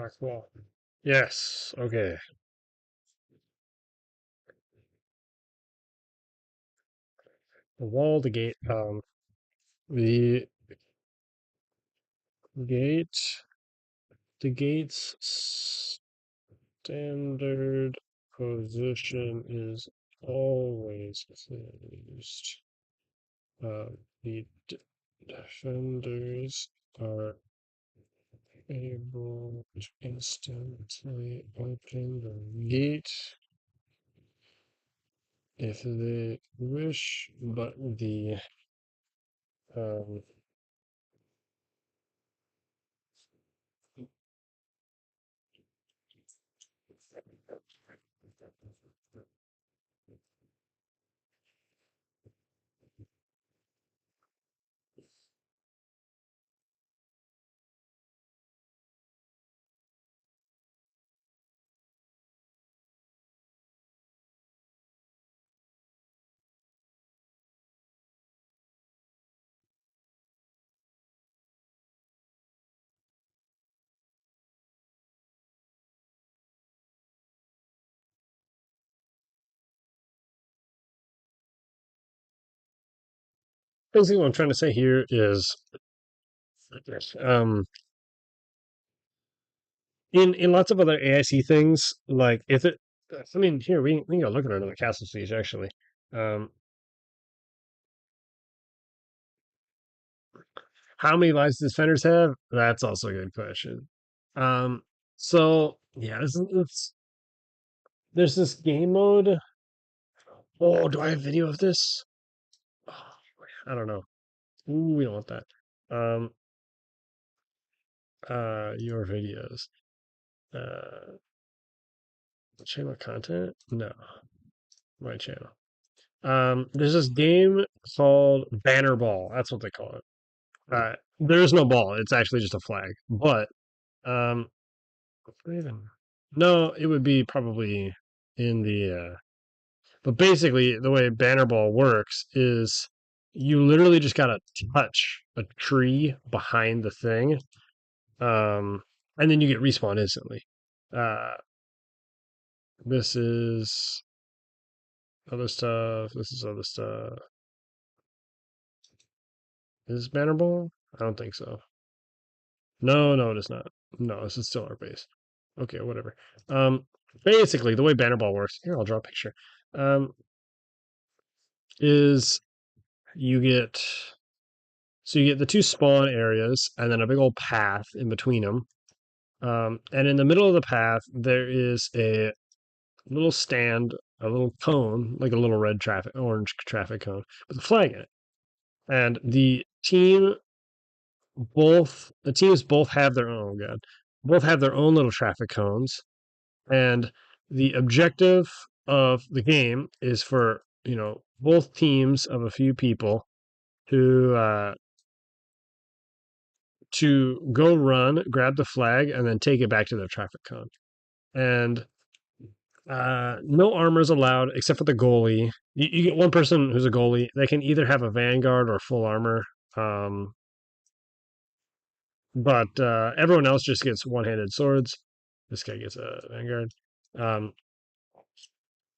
back wall. Yes, okay. The wall, the gate, the gate, the gate's standard position is always closed. The defenders are able to instantly open the gate if they wish, but the um, basically what I'm trying to say here is um, in lots of other AIC things, like if it, I mean, here we can go look at another castle siege actually. Um, how many lives does defenders have? That's also a good question. Um, so yeah, there's this game mode. Oh, do I have video of this? Oh, I don't know. Ooh, we don't want that. Um, your videos. Uh, channel content? No, my channel. There's this game called Banner Ball. That's what they call it. There is no ball. It's actually just a flag. But um, even no, it would be probably in the. But basically, the way Banner Ball works is you literally just gotta touch a tree behind the thing, um, and then you get respawned instantly. Uh, this is other stuff. This is other stuff. Is this Banner Ball? I don't think so. No, no, it is not. No, this is still our base. Okay, whatever. Um, basically, the way Banner Ball works, here, I'll draw a picture, um, is you get So you get the two spawn areas and then a big old path in between them. And in the middle of the path, there is a little stand, a little cone, like a little orange traffic cone with a flag in it. And the teams both have their own, oh God, both have their own little traffic cones. And the objective of the game is for, both teams of a few people to go run, grab the flag, and then take it back to their traffic cone. And no armor is allowed except for the goalie. You get one person who's a goalie. They can either have a vanguard or full armor. Um, but everyone else just gets one-handed swords. This guy gets a vanguard. Um,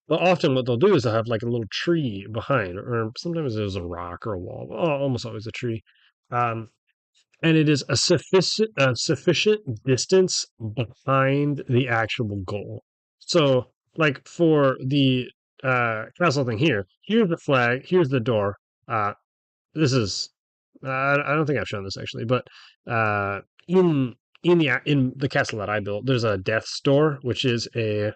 but often what they'll do is they'll have like a little tree behind, or sometimes there's a rock or a wall. Almost always a tree. Um, and it is a sufficient distance behind the actual goal. So, like for the castle thing here, here's the flag, here's the door. This is I don't think I've shown this actually, but uh, in in the castle that I built, there's a death's door, which is a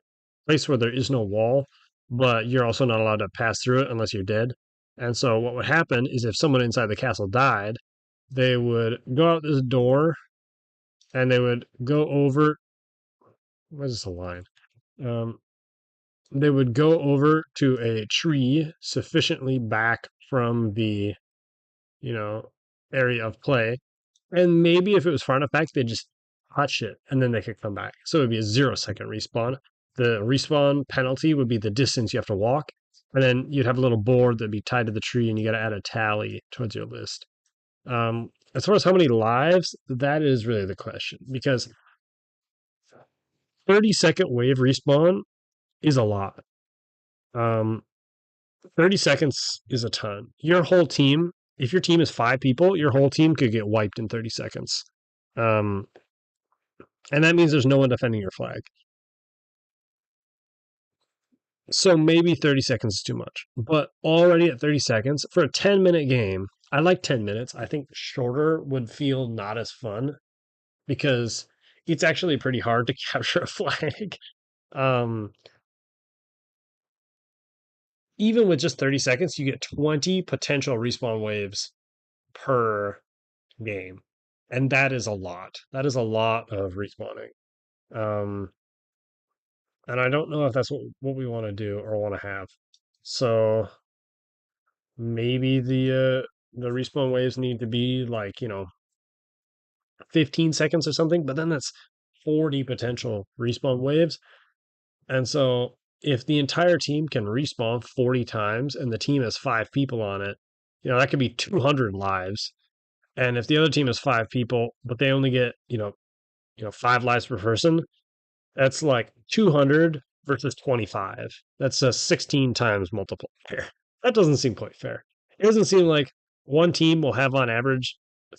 place where there is no wall, but you're also not allowed to pass through it unless you're dead. And so what would happen is if someone inside the castle died, they would go out this door and they would go over. Where's this a line? Um, they would go over to a tree sufficiently back from the you know area of play, and maybe if it was far enough back, they'd just touch it and then they could come back. So it would be a 0 second respawn. The respawn penalty would be the distance you have to walk, and then you'd have a little board that'd be tied to the tree, and you got to add a tally towards your list. As far as how many lives, that is really the question because 30-second wave respawn is a lot. Um, 30 seconds is a ton. Your whole team, if your team is 5 people, your whole team could get wiped in 30 seconds. Um, and that means there's no one defending your flag. So maybe 30 seconds is too much. But already at 30 seconds, for a 10-minute game, I like 10 minutes. I think shorter would feel not as fun because it's actually pretty hard to capture a flag. Um, Even with just 30 seconds, you get 20 potential respawn waves per game. And that is a lot. That is a lot of respawning. Um, and I don't know if that's what we want to do or want to have. So maybe the respawn waves need to be like, 15 seconds or something, but then that's 40 potential respawn waves. And so if the entire team can respawn 40 times and the team has 5 people on it, that could be 200 lives. And if the other team has 5 people, but they only get, 5 lives per person, that's like 200 versus 25. That's a 16 times multiplier. That doesn't seem quite fair. It doesn't seem like one team will have on average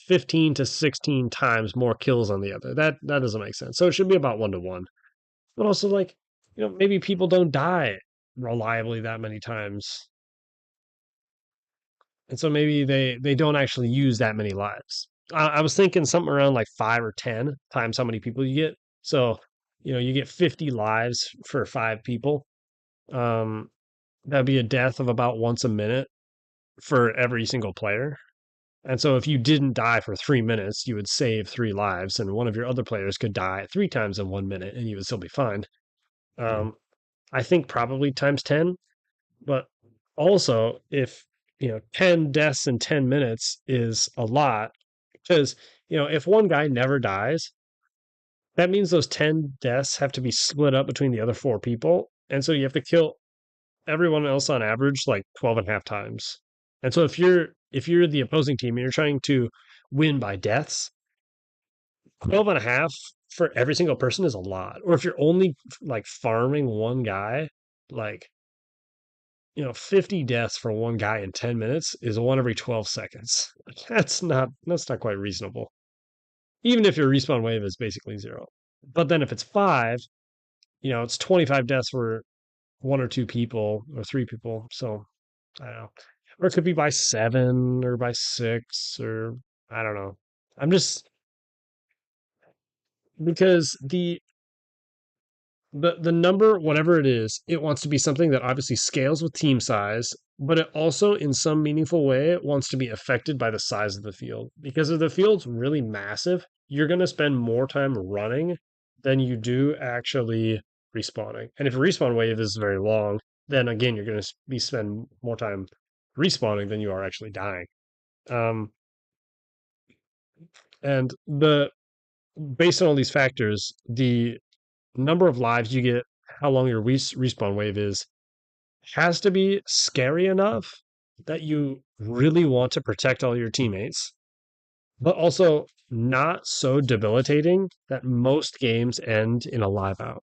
15 to 16 times more kills on the other. That doesn't make sense. So it should be about 1 to 1. But also like, maybe people don't die reliably that many times. And so maybe they don't actually use that many lives. I was thinking something around like 5 or 10 times how many people you get. So, you get 50 lives for 5 people. Um, that'd be a death of about once a minute for every single player. And so if you didn't die for 3 minutes, you would save 3 lives, and one of your other players could die 3 times in 1 minute, and you would still be fine. Um, I think probably times 10, but also if 10 deaths in 10 minutes is a lot because if one guy never dies, that means those 10 deaths have to be split up between the other 4 people, and so you have to kill everyone else on average like 12 and a half times. And so if you're the opposing team and you're trying to win by deaths, 12 and a half for every single person is a lot. Or if you're only like farming one guy, like 50 deaths for one guy in 10 minutes is one every 12 seconds. That's not quite reasonable. Even if your respawn wave is basically zero. But then if it's 5, it's 25 deaths for 1 or 2 people or 3 people. So I don't know. or it could be by 7 or by 6 or I don't know. I'm just because the number, whatever it is, it wants to be something that obviously scales with team size, but it also, in some meaningful way, it wants to be affected by the size of the field. Because if the field's really massive, you're going to spend more time running than you do actually respawning. And if a respawn wave is very long, then again, you're going to be spend more time respawning than you are actually dying. Um, and the based on all these factors, the number of lives you get, how long your respawn wave is, has to be scary enough that you really want to protect all your teammates, but also not so debilitating that most games end in a live out,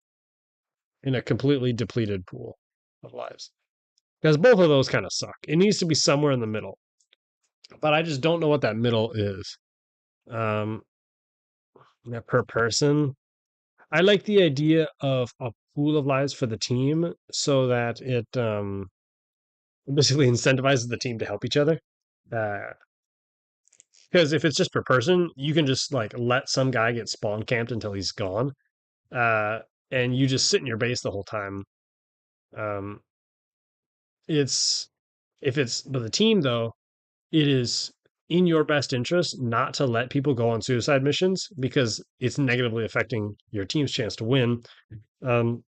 in a completely depleted pool of lives. Because both of those kind of suck. It needs to be somewhere in the middle, but I just don't know what that middle is. Um, yeah, per person, I like the idea of a pool of lives for the team so that it basically incentivizes the team to help each other. Uh, because if it's just per person, you can just like let some guy get spawn camped until he's gone, uh, and you just sit in your base the whole time. Um, it's if it's but the team though, it is in your best interest not to let people go on suicide missions because it's negatively affecting your team's chance to win. Um,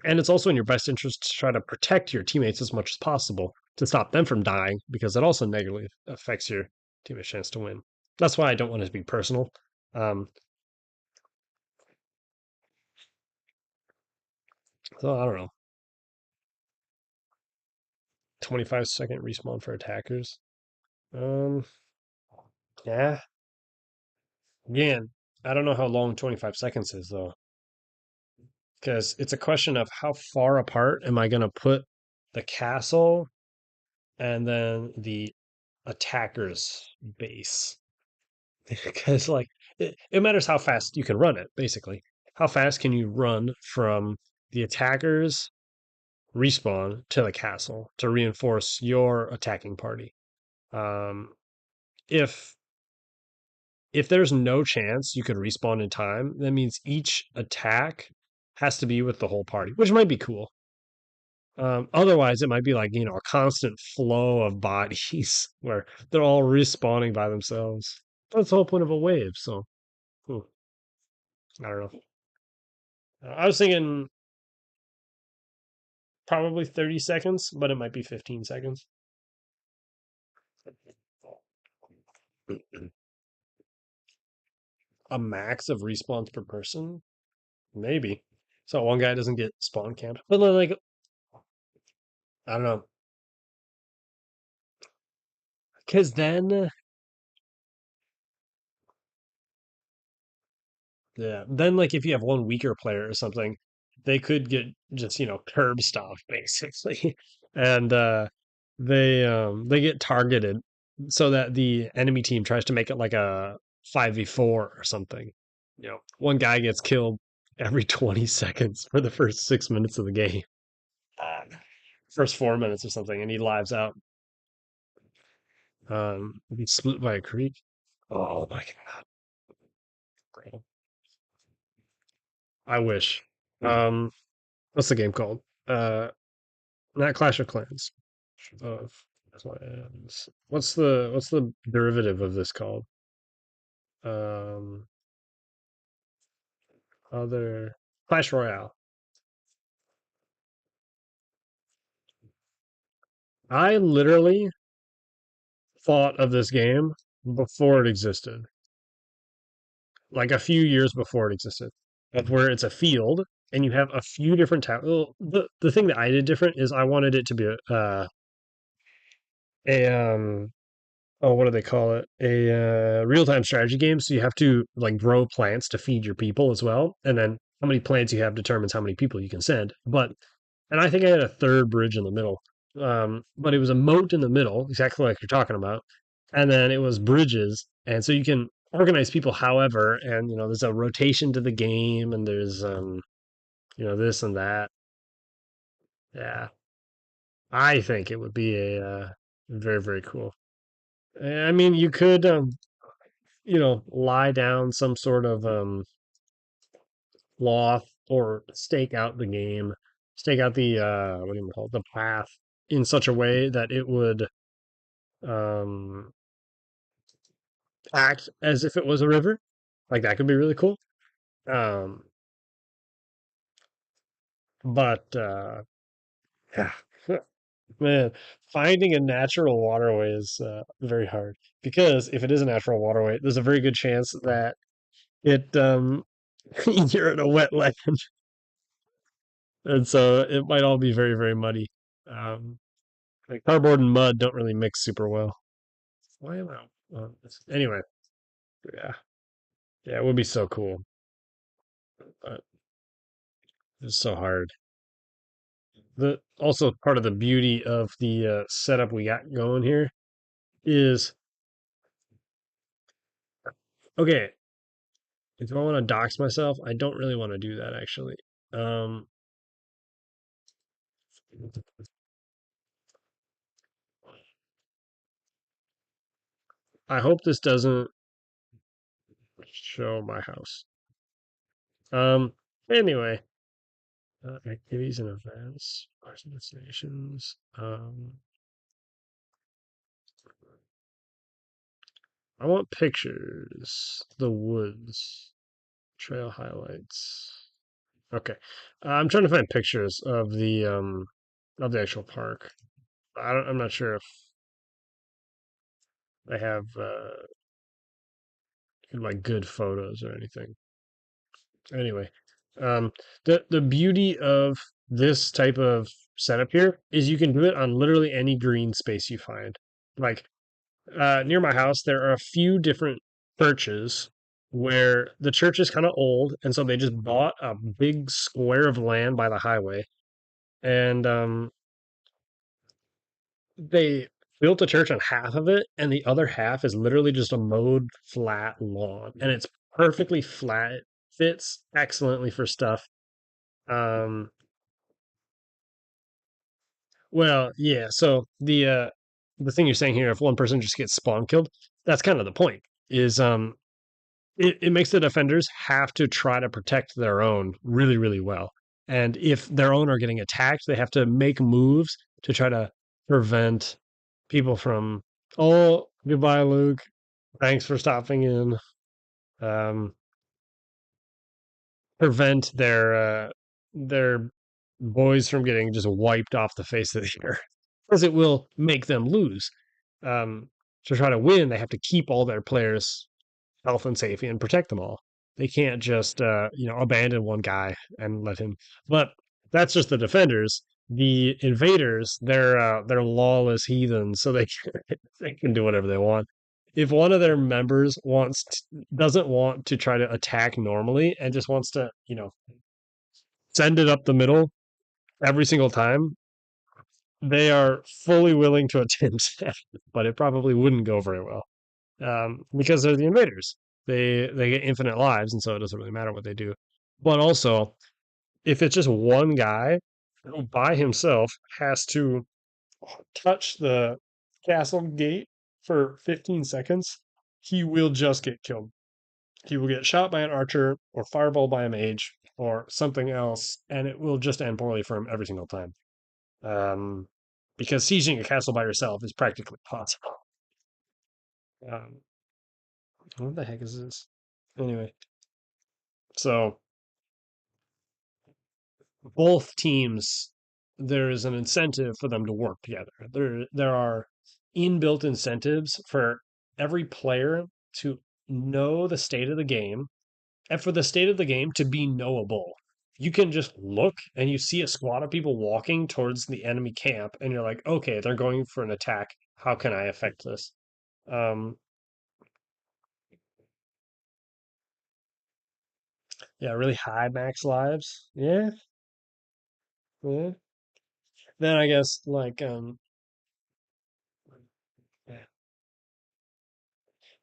and it's also in your best interest to try to protect your teammates as much as possible to stop them from dying because it also negatively affects your teammate's chance to win. That's why I don't want it to be personal. Um, so I don't know. 25-second respawn for attackers. Um, yeah. Again, I don't know how long 25 seconds is though, because it's a question of how far apart am I going to put the castle and then the attacker's base. Because like it matters how fast you can run it, basically. How fast can you run from the attacker's respawn to the castle to reinforce your attacking party? Um, if there's no chance you could respawn in time, that means each attack has to be with the whole party, which might be cool. Otherwise, it might be like, a constant flow of bodies where they're all respawning by themselves. That's the whole point of a wave. So, hmm, I don't know. I was thinking probably 30 seconds, but it might be 15 seconds. A max of respawns per person? Maybe. So one guy doesn't get spawn camped. But then, like, I don't know. Because then yeah. Then like if you have one weaker player or something, they could get just, curb stomped basically. And they get targeted so that the enemy team tries to make it like a 5v4 or something. One guy gets killed every 20 seconds for the first 6 minutes of the game. First 4 minutes or something, and he lives out. He's split by a creek. Oh my god. I wish. Um what's the game called? Not Clash of Clans. Of Clans. What's the derivative of this called? Um, other Clash Royale. I literally thought of this game before it existed, like a few years before it existed, of where it's a field and you have a few different towers. Well, the thing that I did different is I wanted it to be a oh, what do they call it? A real-time strategy game. So you have to like grow plants to feed your people as well, and then how many plants you have determines how many people you can send. And I think I had a third bridge in the middle, but it was a moat in the middle, exactly like you're talking about, and then it was bridges, and so you can organize people however, and there's a rotation to the game, and there's this and that. Yeah, I think it would be a Very, very cool. I mean, you could, lie down some sort of cloth or stake out the game, stake out the what do you call it, the path in such a way that it would um act as if it was a river. Like that could be really cool. Um, but yeah, man, finding a natural waterway is very hard because if it is a natural waterway, there's a very good chance that it you're in a wetland, and so it might all be very, very muddy. Um, like cardboard and mud don't really mix super well. Why am I on this? Anyway, yeah, yeah, it would be so cool, but it's so hard. The also part of the beauty of the setup we got going here is okay. If I want to dox myself, I don't really want to do that actually. Um, I hope this doesn't show my house. Um, anyway, activities and events, parks and destinations. I want pictures. The woods, trail highlights. Okay, I'm trying to find pictures of the actual park. I'm not sure if I have like good photos or anything. Anyway, the beauty of this type of setup here is you can do it on literally any green space you find. Like near my house, there are a few different churches where the church is kind of old, and so they just bought a big square of land by the highway, and they built a church on half of it, and the other half is literally just a mowed flat lawn, and it's perfectly flat. It fits excellently for stuff. Um, well, yeah. So the thing you're saying here, if one person just gets spawn killed, that's kind of the point. Is it makes the defenders have to try to protect their own really, really well. And if their own are getting attacked, they have to make moves to try to prevent people from. Oh, goodbye, Luke. Thanks for stopping in. Um, prevent their boys from getting just wiped off the face of the earth, because it will make them lose. Um, to try to win, they have to keep all their players health and safety and protect them all. They can't just abandon one guy and let him. But that's just the defenders. The invaders, they're lawless heathens, so they can do whatever they want. If one of their members doesn't want to try to attack normally and just wants to send it up the middle every single time, they are fully willing to attempt that, but it probably wouldn't go very well because they're the invaders. They get infinite lives, and so it doesn't really matter what they do. But also, if it's just one guy who by himself has to touch the castle gate for 15 seconds, he will just get killed. He will get shot by an archer or fireball by a mage or something else, and it will just end poorly for him every single time. Um, because sieging a castle by yourself is practically impossible. Um, what the heck is this? Anyway, so both teams, there is an incentive for them to work together. There are inbuilt incentives for every player to know the state of the game and for the state of the game to be knowable. You can just look and you see a squad of people walking towards the enemy camp, and you're like, okay, they're going for an attack. How can I affect this? Um, yeah, really high max lives. Yeah, yeah. Then I guess like yeah,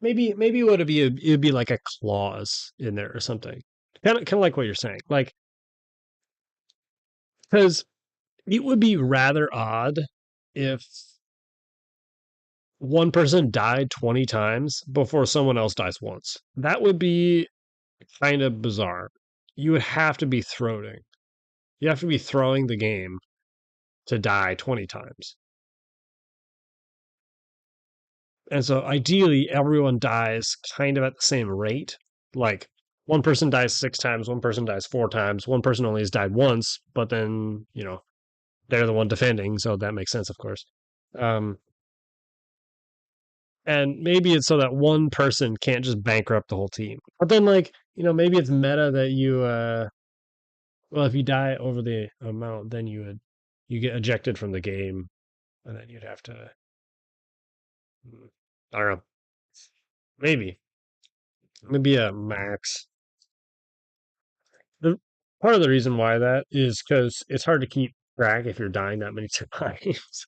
maybe it'd be like a clause in there or something. Kind of like what you're saying. Like because it would be rather odd if one person died 20 times before someone else dies once. That would be kind of bizarre. You would have to be throwing. You have to be throwing the game to die 20 times. And so ideally, everyone dies kind of at the same rate. Like one person dies 6 times, one person dies 4 times, one person only has died once, but then, they're the one defending. So that makes sense, of course. Um, and maybe it's so that one person can't just bankrupt the whole team. But then, like, maybe it's meta that well, if you die over the amount, then you get ejected from the game, and then you'd have to, I don't know, maybe maybe a max. The part of the reason why that is because it's hard to keep track if you're dying that many times.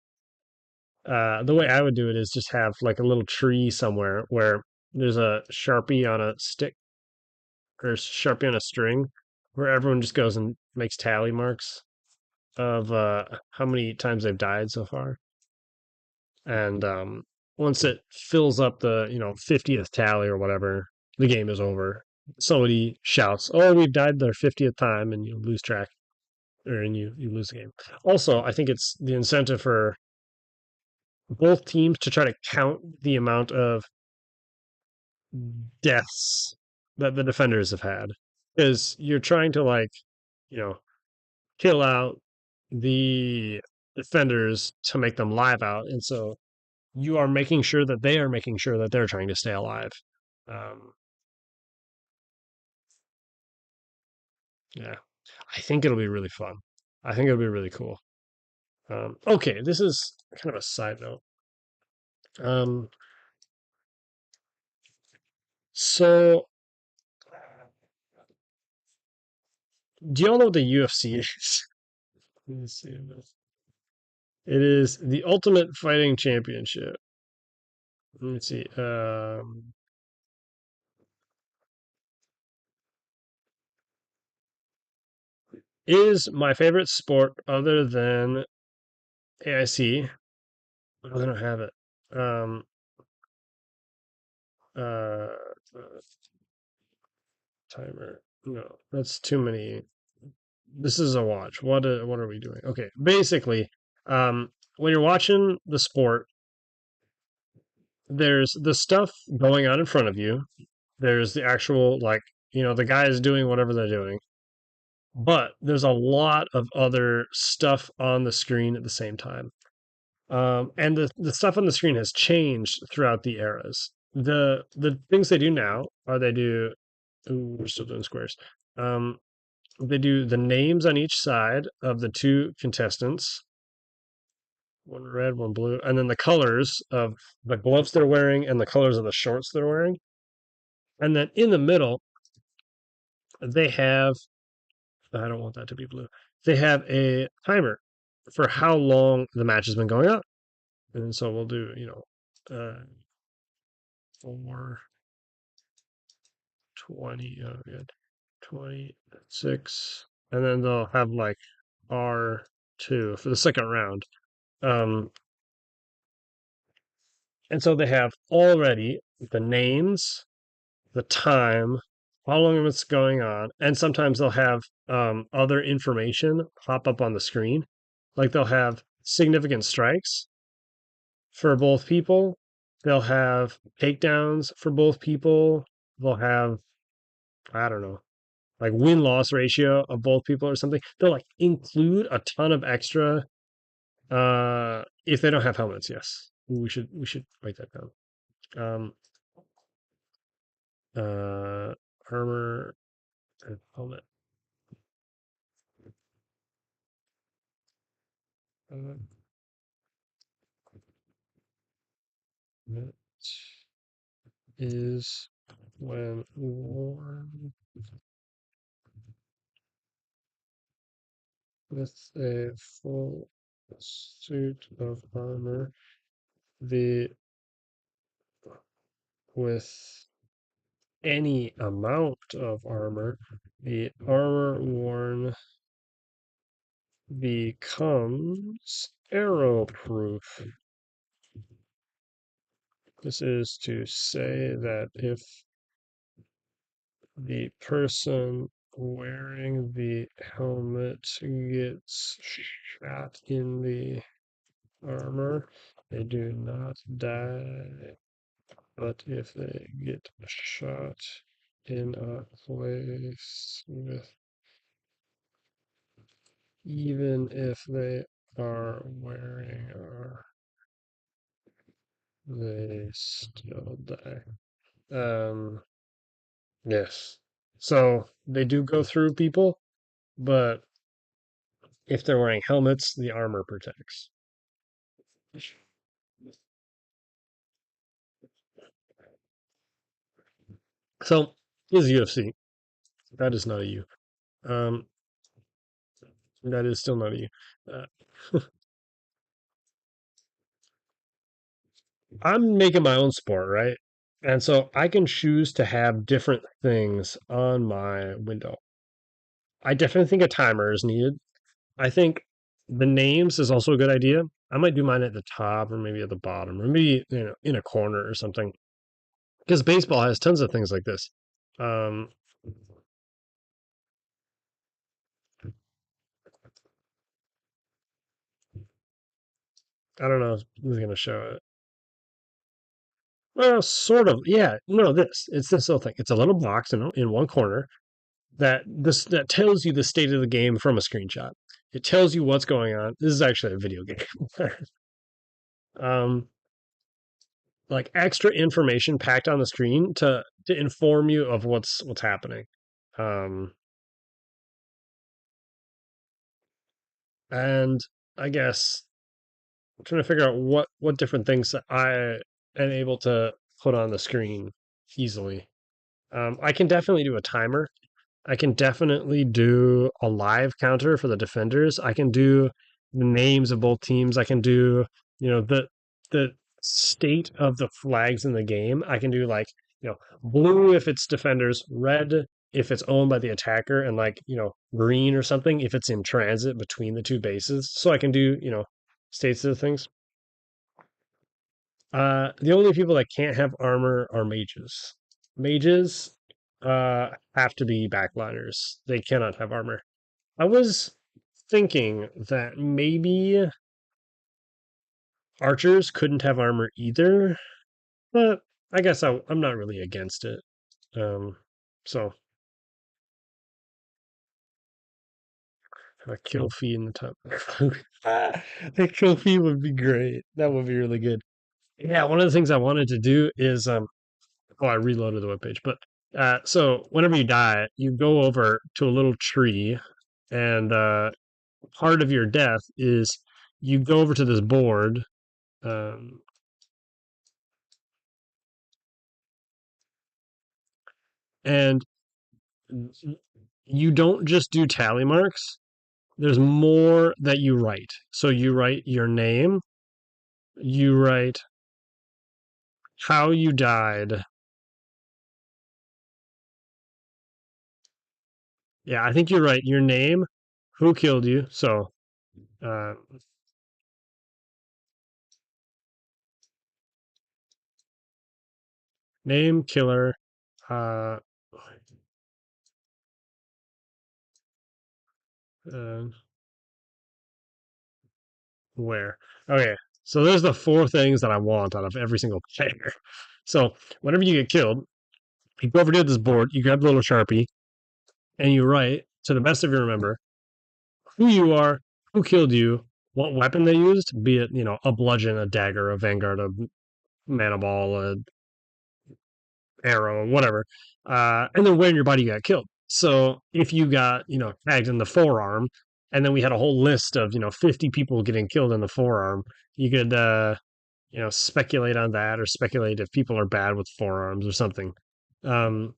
The way I would do it is just have like a little tree somewhere where there's a sharpie on a stick or sharpie on a string, where everyone just goes and makes tally marks of how many times they've died so far. And once it fills up the 50th tally or whatever, the game is over. Somebody shouts, "Oh, we've died their 50th time," and you lose track, or and you lose the game. Also, I think it's the incentive for both teams to try to count the amount of deaths that the defenders have had, because you're trying to like you know kill out the defenders to make them live out, and so you are making sure that they are making sure that they're trying to stay alive. Um, yeah, I think it'll be really fun. I think it'll be really cool. Okay, this is kind of a side note. Um, so do y'all know what the UFC is? Let me see this. It is the Ultimate Fighting Championship. Let me see. Is my favorite sport other than AIC. Oh, I don't have it. Um, uh, timer. No, that's too many. This is a watch. What are we doing? Okay, basically, when you're watching the sport, there's the stuff going on in front of you. There's the actual like the guys doing whatever they're doing, but there's a lot of other stuff on the screen at the same time. And the stuff on the screen has changed throughout the eras. The things they do now are they do. Ooh, we're still doing squares. Um, they do the names on each side of the two contestants, one red, one blue, and then the colors of the gloves they're wearing and the colors of the shorts they're wearing. And then in the middle, they have, I don't want that to be blue, they have a timer for how long the match has been going on. And so we'll do, 4:20, oh, good, 26. And then they'll have like R2 for the second round. Um, and so they have already the names, the time, how long it's going on, and sometimes they'll have other information pop up on the screen. Like they'll have significant strikes for both people. They'll have takedowns for both people. They'll have, I don't know, like win loss ratio of both people or something. They'll like include a ton of extra if they don't have helmets. Yes, we should write that down. Um, uh, armor and helmet. Uh, It is when worn with a full suit of armor, the with any amount of armor, the armor worn becomes arrow proof. This is to say that if the person wearing the helmet gets shot in the armor, they do not die. But if they get shot in a place with, even if they are wearing armor, they still die. Yes. So they do go through people, but if they're wearing helmets, the armor protects. So is UFC. That is not a U. Um, that is still not a U. Uh, I'm making my own sport, right? And so I can choose to have different things on my window. I definitely think a timer is needed. I think the names is also a good idea. I might do mine at the top or maybe at the bottom or maybe in a corner or something. Because baseball has tons of things like this. Um, I don't know who's going to show it. Well, sort of. Yeah. No, it's this little thing. It's a little box in one corner that tells you the state of the game from a screenshot. It tells you what's going on. This is actually a video game. um, like extra information packed on the screen to inform you of what's happening. Um, and I guess I'm trying to figure out what different things that I am able to put on the screen easily. I can definitely do a timer. I can definitely do a live counter for the defenders. I can do the names of both teams. I can do, the state of the flags in the game. I can do like, blue if it's defenders, red if it's owned by the attacker, and like, green or something if it's in transit between the two bases. So I can do, states of things. The only people that can't have armor are mages. Mages have to be backliners. They cannot have armor. I was thinking that maybe archers couldn't have armor either, but I guess I'm not really against it. Um, so a kill fee in the top. A kill fee would be great. That would be really good. Yeah, one of the things I wanted to do is oh, I reloaded the webpage, but so whenever you die, you go over to a little tree, and part of your death is you go over to this board, um, and you don't just do tally marks. There's more that you write. So you write your name, you write how you died. Yeah, I think you write your name, who killed you. So uh, name, killer, uh, uh, where. Okay, so there's the four things that I want out of every single player. So whenever you get killed, you go over to this board, you grab the little sharpie, and you write to the best of your remember who you are, who killed you, what weapon they used, be it a bludgeon, a dagger, a vanguard, a mana ball, a arrow, whatever, and then where in your body you got killed. So if you got tagged in the forearm, and then we had a whole list of 50 people getting killed in the forearm, you could speculate on that or speculate if people are bad with forearms or something. Um,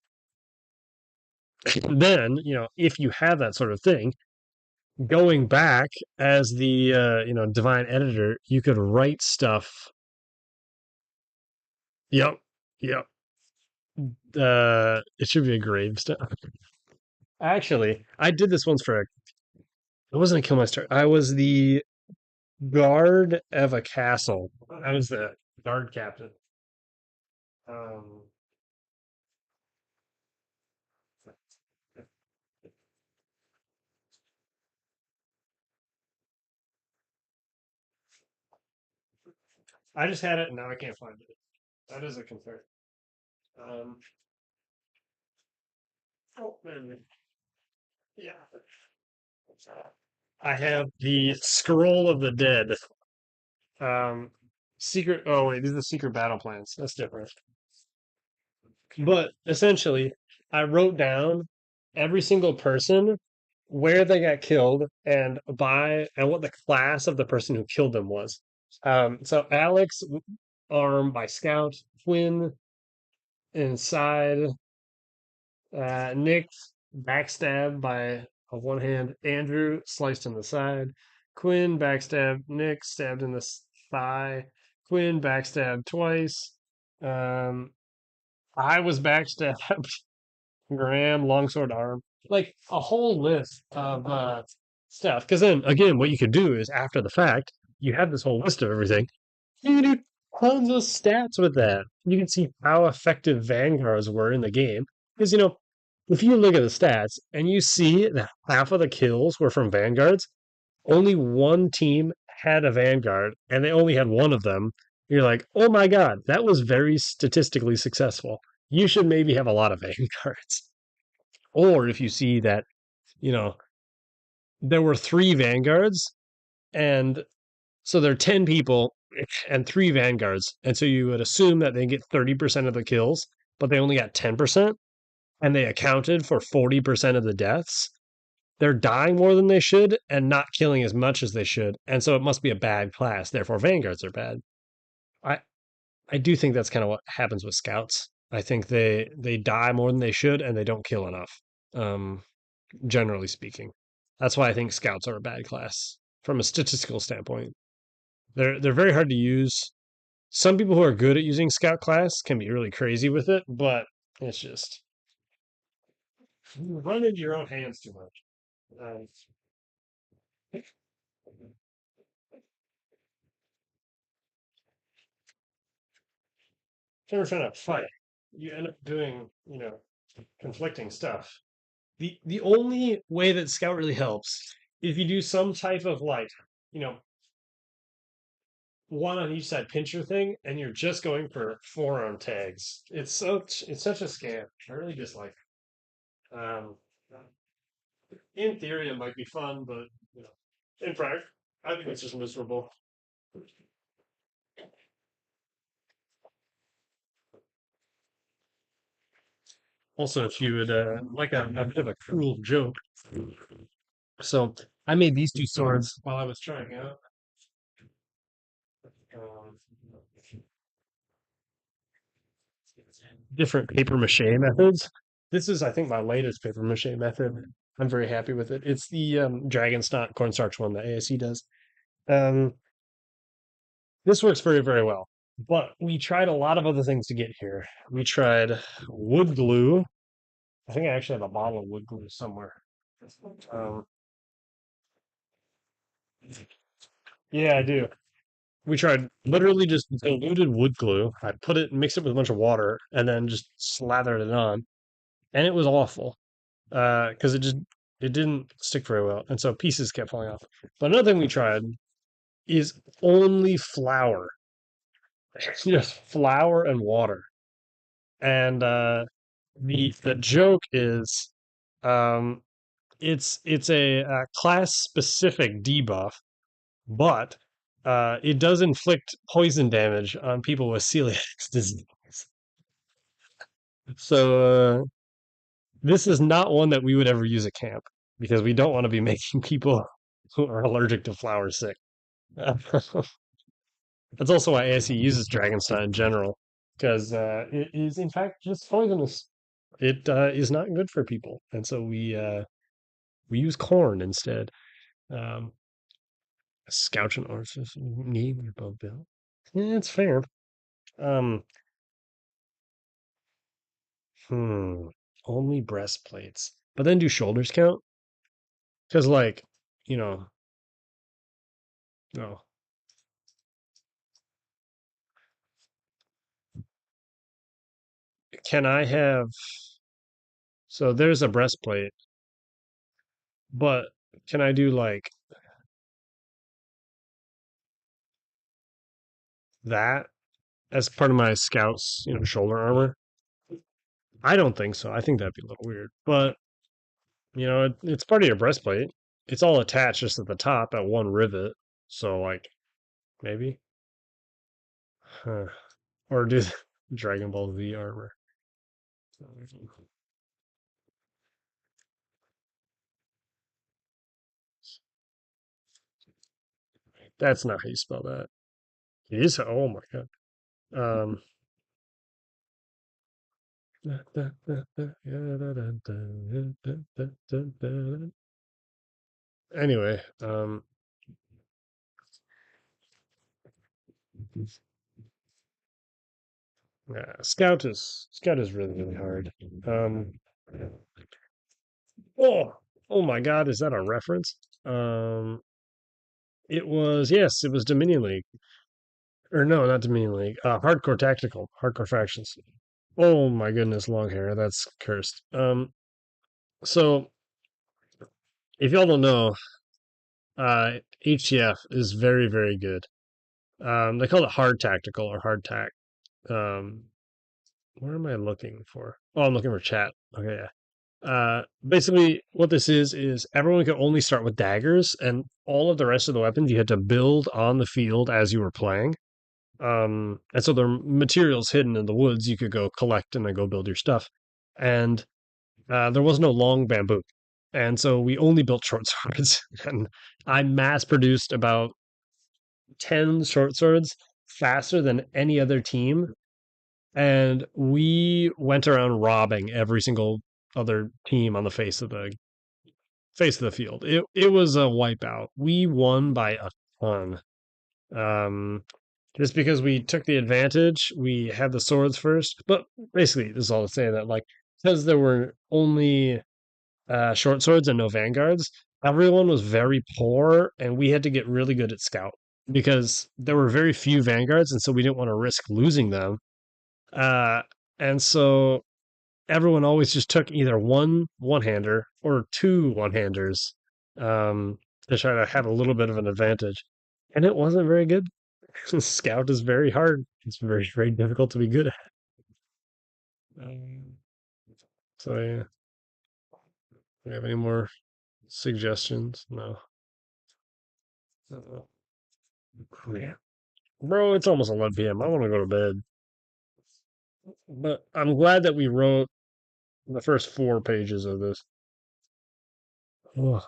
then if you have that sort of thing, going back as the divine editor, you could write stuff. Yep, yep. It should be a gravestone. Actually, I did this once for a. It wasn't a kill my start. I was the guard of a castle. I was the guard captain, Um, I just had it and now I can't find it. That is a concern. Um, oh man, yeah. I have the Scroll of the Dead. Um, secret. Oh wait, these are the secret battle plans. That's different. But essentially, I wrote down every single person, where they got killed, and what the class of the person who killed them was. So Alex, armed by Scout, Quinn inside, Nick backstabbed by a one hand, Andrew sliced in the side, Quinn backstabbed, Nick stabbed in the thigh, Quinn backstabbed twice. Um, I was backstabbed. Graham, longsword arm, like a whole list of stuff. Because then again, what you could do is after the fact, you have this whole list of everything. You can do tons of stats with that. You can see how effective vanguards were in the game. Because if you look at the stats and you see that half of the kills were from vanguards, only one team had a vanguard, and they only had one of them. You're like, oh my god, that was very statistically successful. You should maybe have a lot of vanguards. Or if you see that, you know, there were three vanguards, and so there are 10 people and three vanguards. And so you would assume that they get 30% of the kills, but they only got 10%, and they accounted for 40% of the deaths. They're dying more than they should and not killing as much as they should. And so it must be a bad class. Therefore, vanguards are bad. I, I do think that's kind of what happens with scouts. I think they die more than they should and they don't kill enough. Um, Generally speaking. That's why I think scouts are a bad class from a statistical standpoint. They're very hard to use. Some people who are good at using scout class can be really crazy with it, but it's just you run into your own hands too much. If you're trying to fight, you end up doing conflicting stuff. The only way that scout really helps if you do some type of like you know one on each side pincher thing, and you're just going for forearm tags. It's such a scam. I really dislike it. In theory, it might be fun, but you know, in practice, I think it's just miserable. Also, if you would like a bit of a cruel joke, so I made these two swords while I was trying out um, different paper mache methods. This is, I think, my latest paper mache method. I'm very happy with it. It's the dragon snot cornstarch one that ASE does. Um, this works very, very well. But we tried a lot of other things to get here. We tried wood glue. I think I actually have a bottle of wood glue somewhere. Um, yeah, I do. We tried literally just diluted wood glue. I put it, mixed it with a bunch of water, and then just slathered it on, and it was awful because it didn't stick very well, and so pieces kept falling off. But another thing we tried is only flour, just flour and water, and the joke is, um, it's a class specific debuff, but it does inflict poison damage on people with celiac disease. So this is not one that we would ever use at camp because we don't want to be making people who are allergic to flowers sick. That's also why ASE uses Dragonstein in general, because it is in fact just poisonous. It is not good for people, and so we use corn instead. Um, Scouch and arses knee above belt. Yeah, it's fair. Um, hmm. Only breastplates, but then do shoulders count? Because like, you know, no. can I have, so there's a breastplate, but can I do like that as part of my scout's, shoulder armor? I don't think so. I think that'd be a little weird, but it's part of your breastplate. It's all attached just at the top at one rivet. So like maybe, huh. Or do Dragon Ball Z armor. That's not how you spell that. It is. Oh my god. Um. Anyway, yeah, Scout is really hard. Um. Oh, oh my god, is that a reference? Um. It was, yes, it was Dominion League, or no, not Dominion League. Hardcore Tactical, Hardcore Factions. Oh my goodness, long hair. That's cursed. So if y'all don't know, HTF is very, very good. They call it hard tactical or hard tack. Um, where am I looking for? Oh, I'm looking for chat. Okay, yeah. Basically, what this is everyone could only start with daggers, and all of the rest of the weapons you had to build on the field as you were playing. And so there are materials hidden in the woods you could go collect and then go build your stuff. And there was no long bamboo. And so we only built short swords. And I mass produced about 10 short swords faster than any other team. And we went around robbing every single other team on the face of the field. It was a wipeout. We won by a ton. Um, just because we took the advantage, we had the swords first. But basically, this is all to say that like because there were only short swords and no vanguards, everyone was very poor, and we had to get really good at scout because there were very few vanguards, and so we didn't want to risk losing them. Uh, and so everyone always just took either one-hander or two one-handers um, to try to have a little bit of an advantage, and it wasn't very good. Scout is very hard. It's very, very difficult to be good at. Um, so yeah, do you have any more suggestions? No. Yeah. Bro, it's almost 11 p.m. I want to go to bed. But I'm glad that we wrote the first 4 pages of this. Ugh.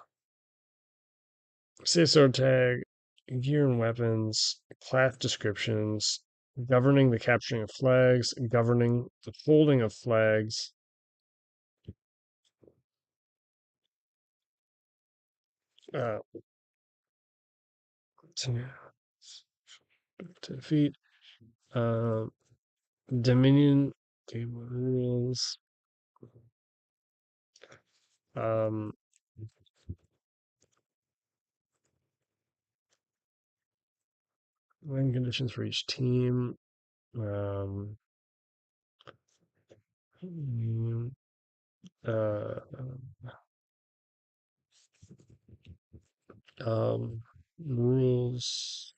CSO tag, gear and weapons, class descriptions, governing the capturing of flags, governing the folding of flags. Uh, to, to defeat uh, Dominion game rules. Um, win conditions for each team. Um, mm, uh, um, rules.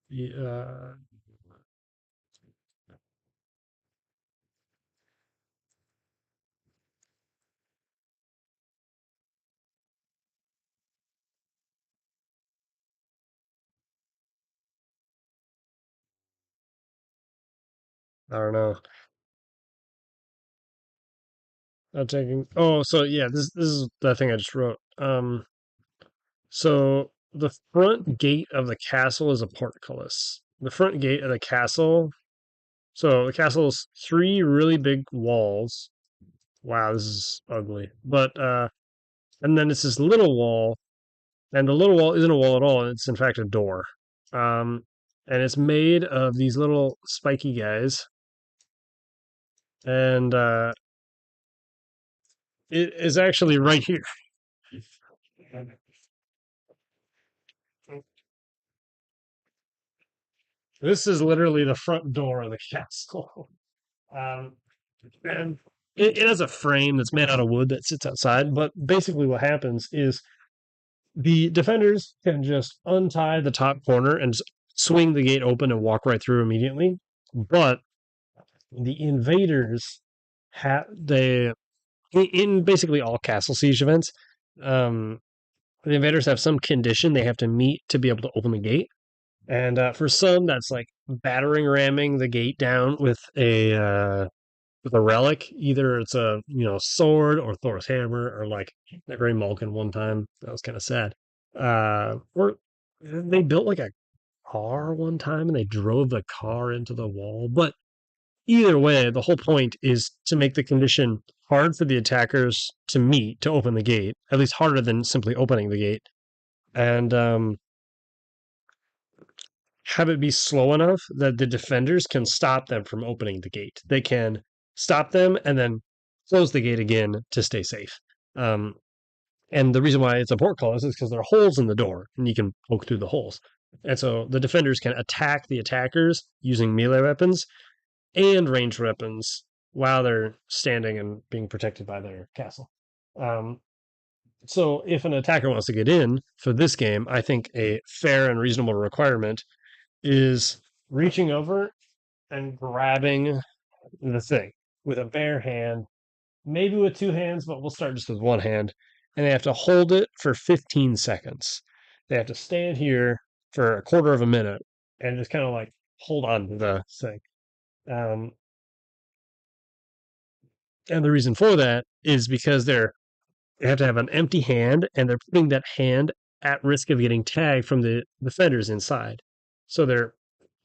Yeah, I don't know. I'm taking. Oh, so yeah, this is the thing I just wrote. So the front gate of the castle is a portcullis. The front gate of the castle. So the castle's three really big walls. Wow, this is ugly. But and then it's this little wall, and the little wall isn't a wall at all. It's in fact a door. Um, and it's made of these little spiky guys, and it is actually right here. This is literally the front door of the castle. Um, and it has a frame that's made out of wood that sits outside. But basically, what happens is the defenders can just untie the top corner and swing the gate open and walk right through immediately. But the invaders have they in basically all castle siege events, um, the invaders have some condition they have to meet to be able to open the gate. And for some, that's like battering ramming the gate down with a relic. Either it's a sword or Thor's hammer or like the Grey Malkin one time. That was kind of sad. Or they built like a car one time and they drove the car into the wall. But either way, the whole point is to make the condition hard for the attackers to meet to open the gate, at least harder than simply opening the gate, and have it be slow enough that the defenders can stop them from opening the gate. They can stop them and then close the gate again to stay safe. Um, and the reason why it's a portcullis is because there are holes in the door and you can poke through the holes. And so the defenders can attack the attackers using melee weapons and ranged weapons while they're standing and being protected by their castle. Um, so if an attacker wants to get in for this game, I think a fair and reasonable requirement is reaching over and grabbing the thing with a bare hand, maybe with two hands, but we'll start just with one hand. And they have to hold it for 15 seconds. They have to stand here for a quarter of a minute and just kind of like hold on to the thing. Um, and the reason for that is because they have to have an empty hand and they're putting that hand at risk of getting tagged from the defenders inside. So they're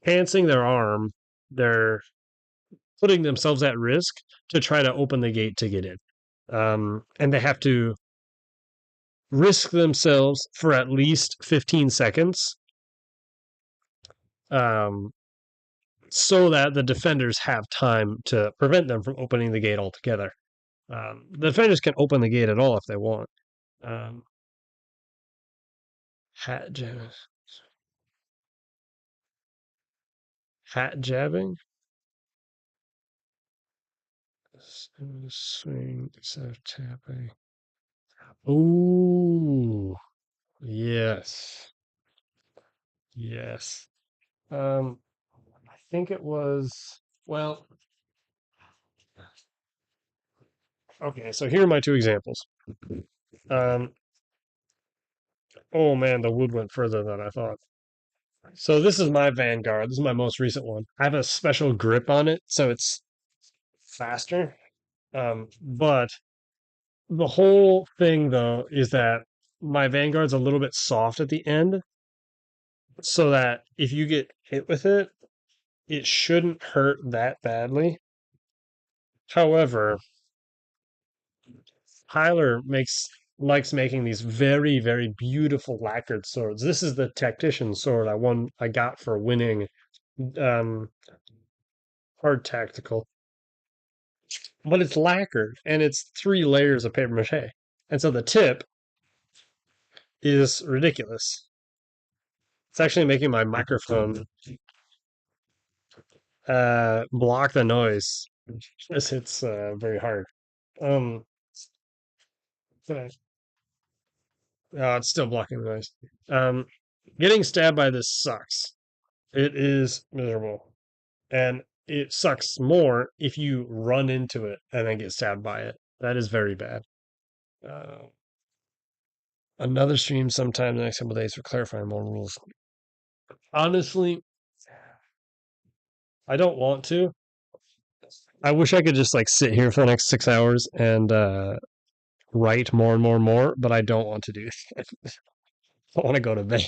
pantsing their arm, they're putting themselves at risk to try to open the gate to get in. And they have to risk themselves for at least 15 seconds um, so that the defenders have time to prevent them from opening the gate altogether. The defenders can open the gate at all if they want. Um, hat, jab, hat jabbing? Swing instead of tapping. Ooh, yes, yes. I think it was, well, okay, so here are my two examples. Um, oh man, the wood went further than I thought. So this is my Vanguard. This is my most recent one. I have a special grip on it, so it's faster. But the whole thing though is that my Vanguard's a little bit soft at the end, so that if you get hit with it, it shouldn't hurt that badly. However, Tyler makes likes making these very, very beautiful lacquered swords. This is the tactician sword I got for winning um hard tactical. But it's lacquered and it's 3 layers of paper mache. And so the tip is ridiculous. It's actually making my microphone block the noise. It's very hard. Um it's still blocking the noise. Um Getting stabbed by this sucks. It is miserable. And it sucks more if you run into it and then get stabbed by it. That is very bad. Uh, Another stream sometime the next couple days for clarifying more rules. Honestly, I don't want to. I wish I could just like sit here for the next 6 hours and write more and more and more, but I don't want to do it. I want to go to bed.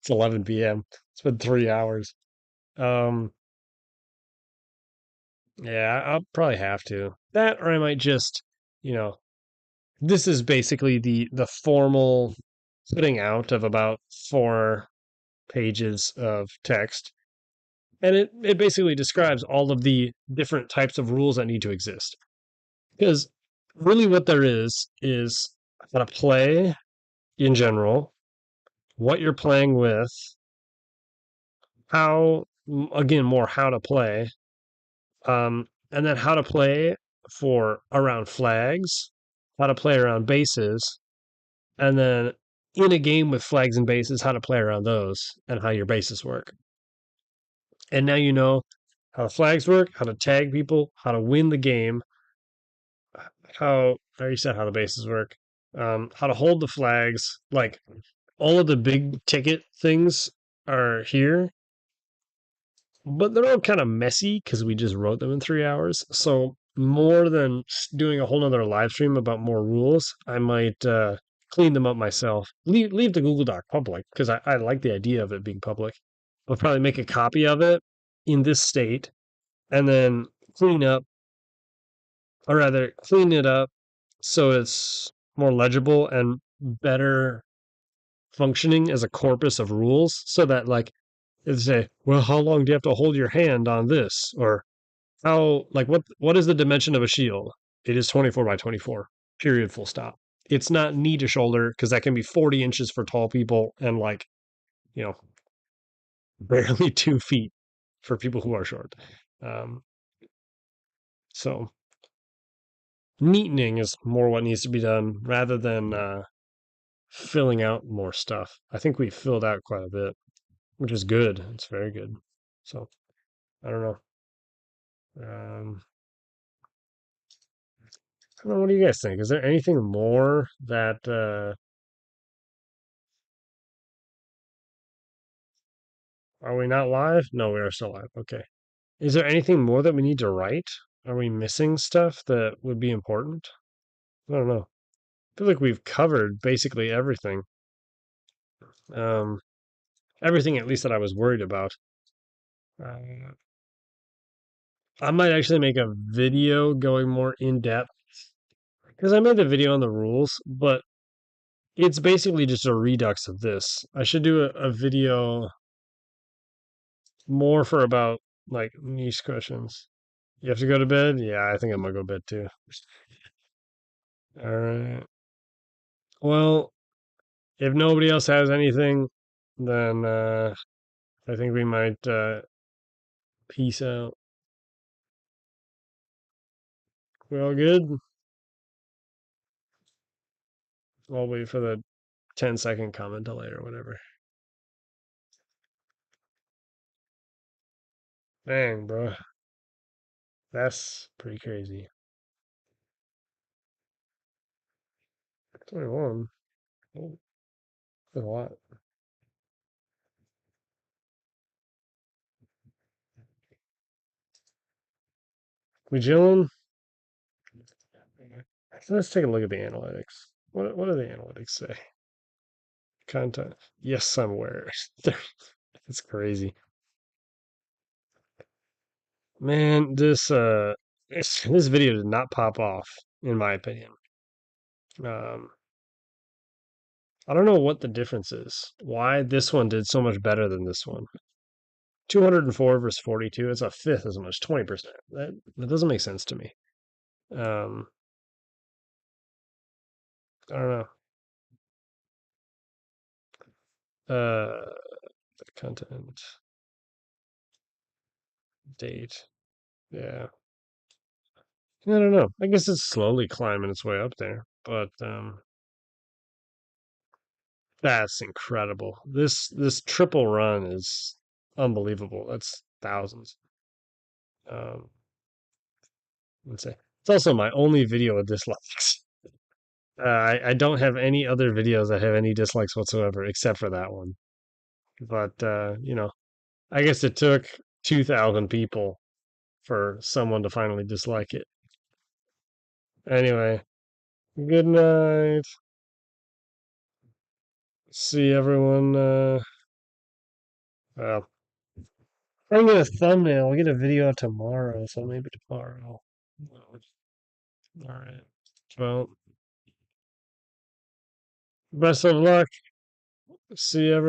It's 11 p.m. It's been 3 hours. Um, yeah, I'll probably have to. That, or I might just, you know, this is basically the formal putting out of about 4 pages of text, and it basically describes all of the different types of rules that need to exist. Because really, what there is how to play in general, what you're playing with, how again, more how to play, and then how to play for around flags, how to play around bases, and then in a game with flags and bases, how to play around those and how your bases work. And now you know how the flags work, how to tag people, how to win the game, how I already said how the bases work, how to hold the flags. Like all of the big ticket things are here, but they're all kind of messy because we just wrote them in 3 hours. So more than doing a whole nother live stream about more rules, I might clean them up myself. Leave the Google Doc public because I like the idea of it being public. I'll probably make a copy of it in this state and then clean up, or rather clean it up so it's more legible and better functioning as a corpus of rules so that like it's say, well, how long do you have to hold your hand on this? Or how like what is the dimension of a shield? It is 24 by 24. Period, full stop. It's not knee to shoulder because that can be 40 inches for tall people and like, you know, barely 2 feet for people who are short. Um, so neatening is more what needs to be done rather than filling out more stuff. I think we filled out quite a bit, which is good. It's very good. So I don't know. I don't know. What do you guys think? Is there anything more that are we not live? No, we are still live. Okay. Is there anything more that we need to write? Are we missing stuff that would be important? I don't know. I feel like we've covered basically everything. Um, everything at least that I was worried about. Uh, I might actually make a video going more in depth because I made the video on the rules, but it's basically just a redux of this. I should do a video more for about like niche questions. You have to go to bed? Yeah, I think I'm gonna go to bed too. All right. Well, if nobody else has anything, then I think we might peace out. We all good? I'll wait for the 10-second comment delay or whatever. Dang, bro. That's pretty crazy. 21. Oh, that's a lot. We chilling? Let's take a look at the analytics. What do the analytics say? Content. Yes, I'm aware. It's crazy. Man, this video did not pop off, in my opinion. Um, I don't know what the difference is. Why this one did so much better than this one. 204 versus 42. It's a fifth as much, 20%. That doesn't make sense to me. Um, I don't know. Uh, content date. Yeah. I don't know. I guess it's slowly climbing its way up there, but that's incredible. This triple run is unbelievable. That's thousands. Um, let's say it's also my only video with dislikes. I don't have any other videos that have any dislikes whatsoever except for that one. But I guess it took 2,000 people for someone to finally dislike it. Anyway, good night. See everyone. Well, I'm gonna thumbnail. We'll get a video tomorrow, so maybe tomorrow. All right. Well, best of luck. See everyone.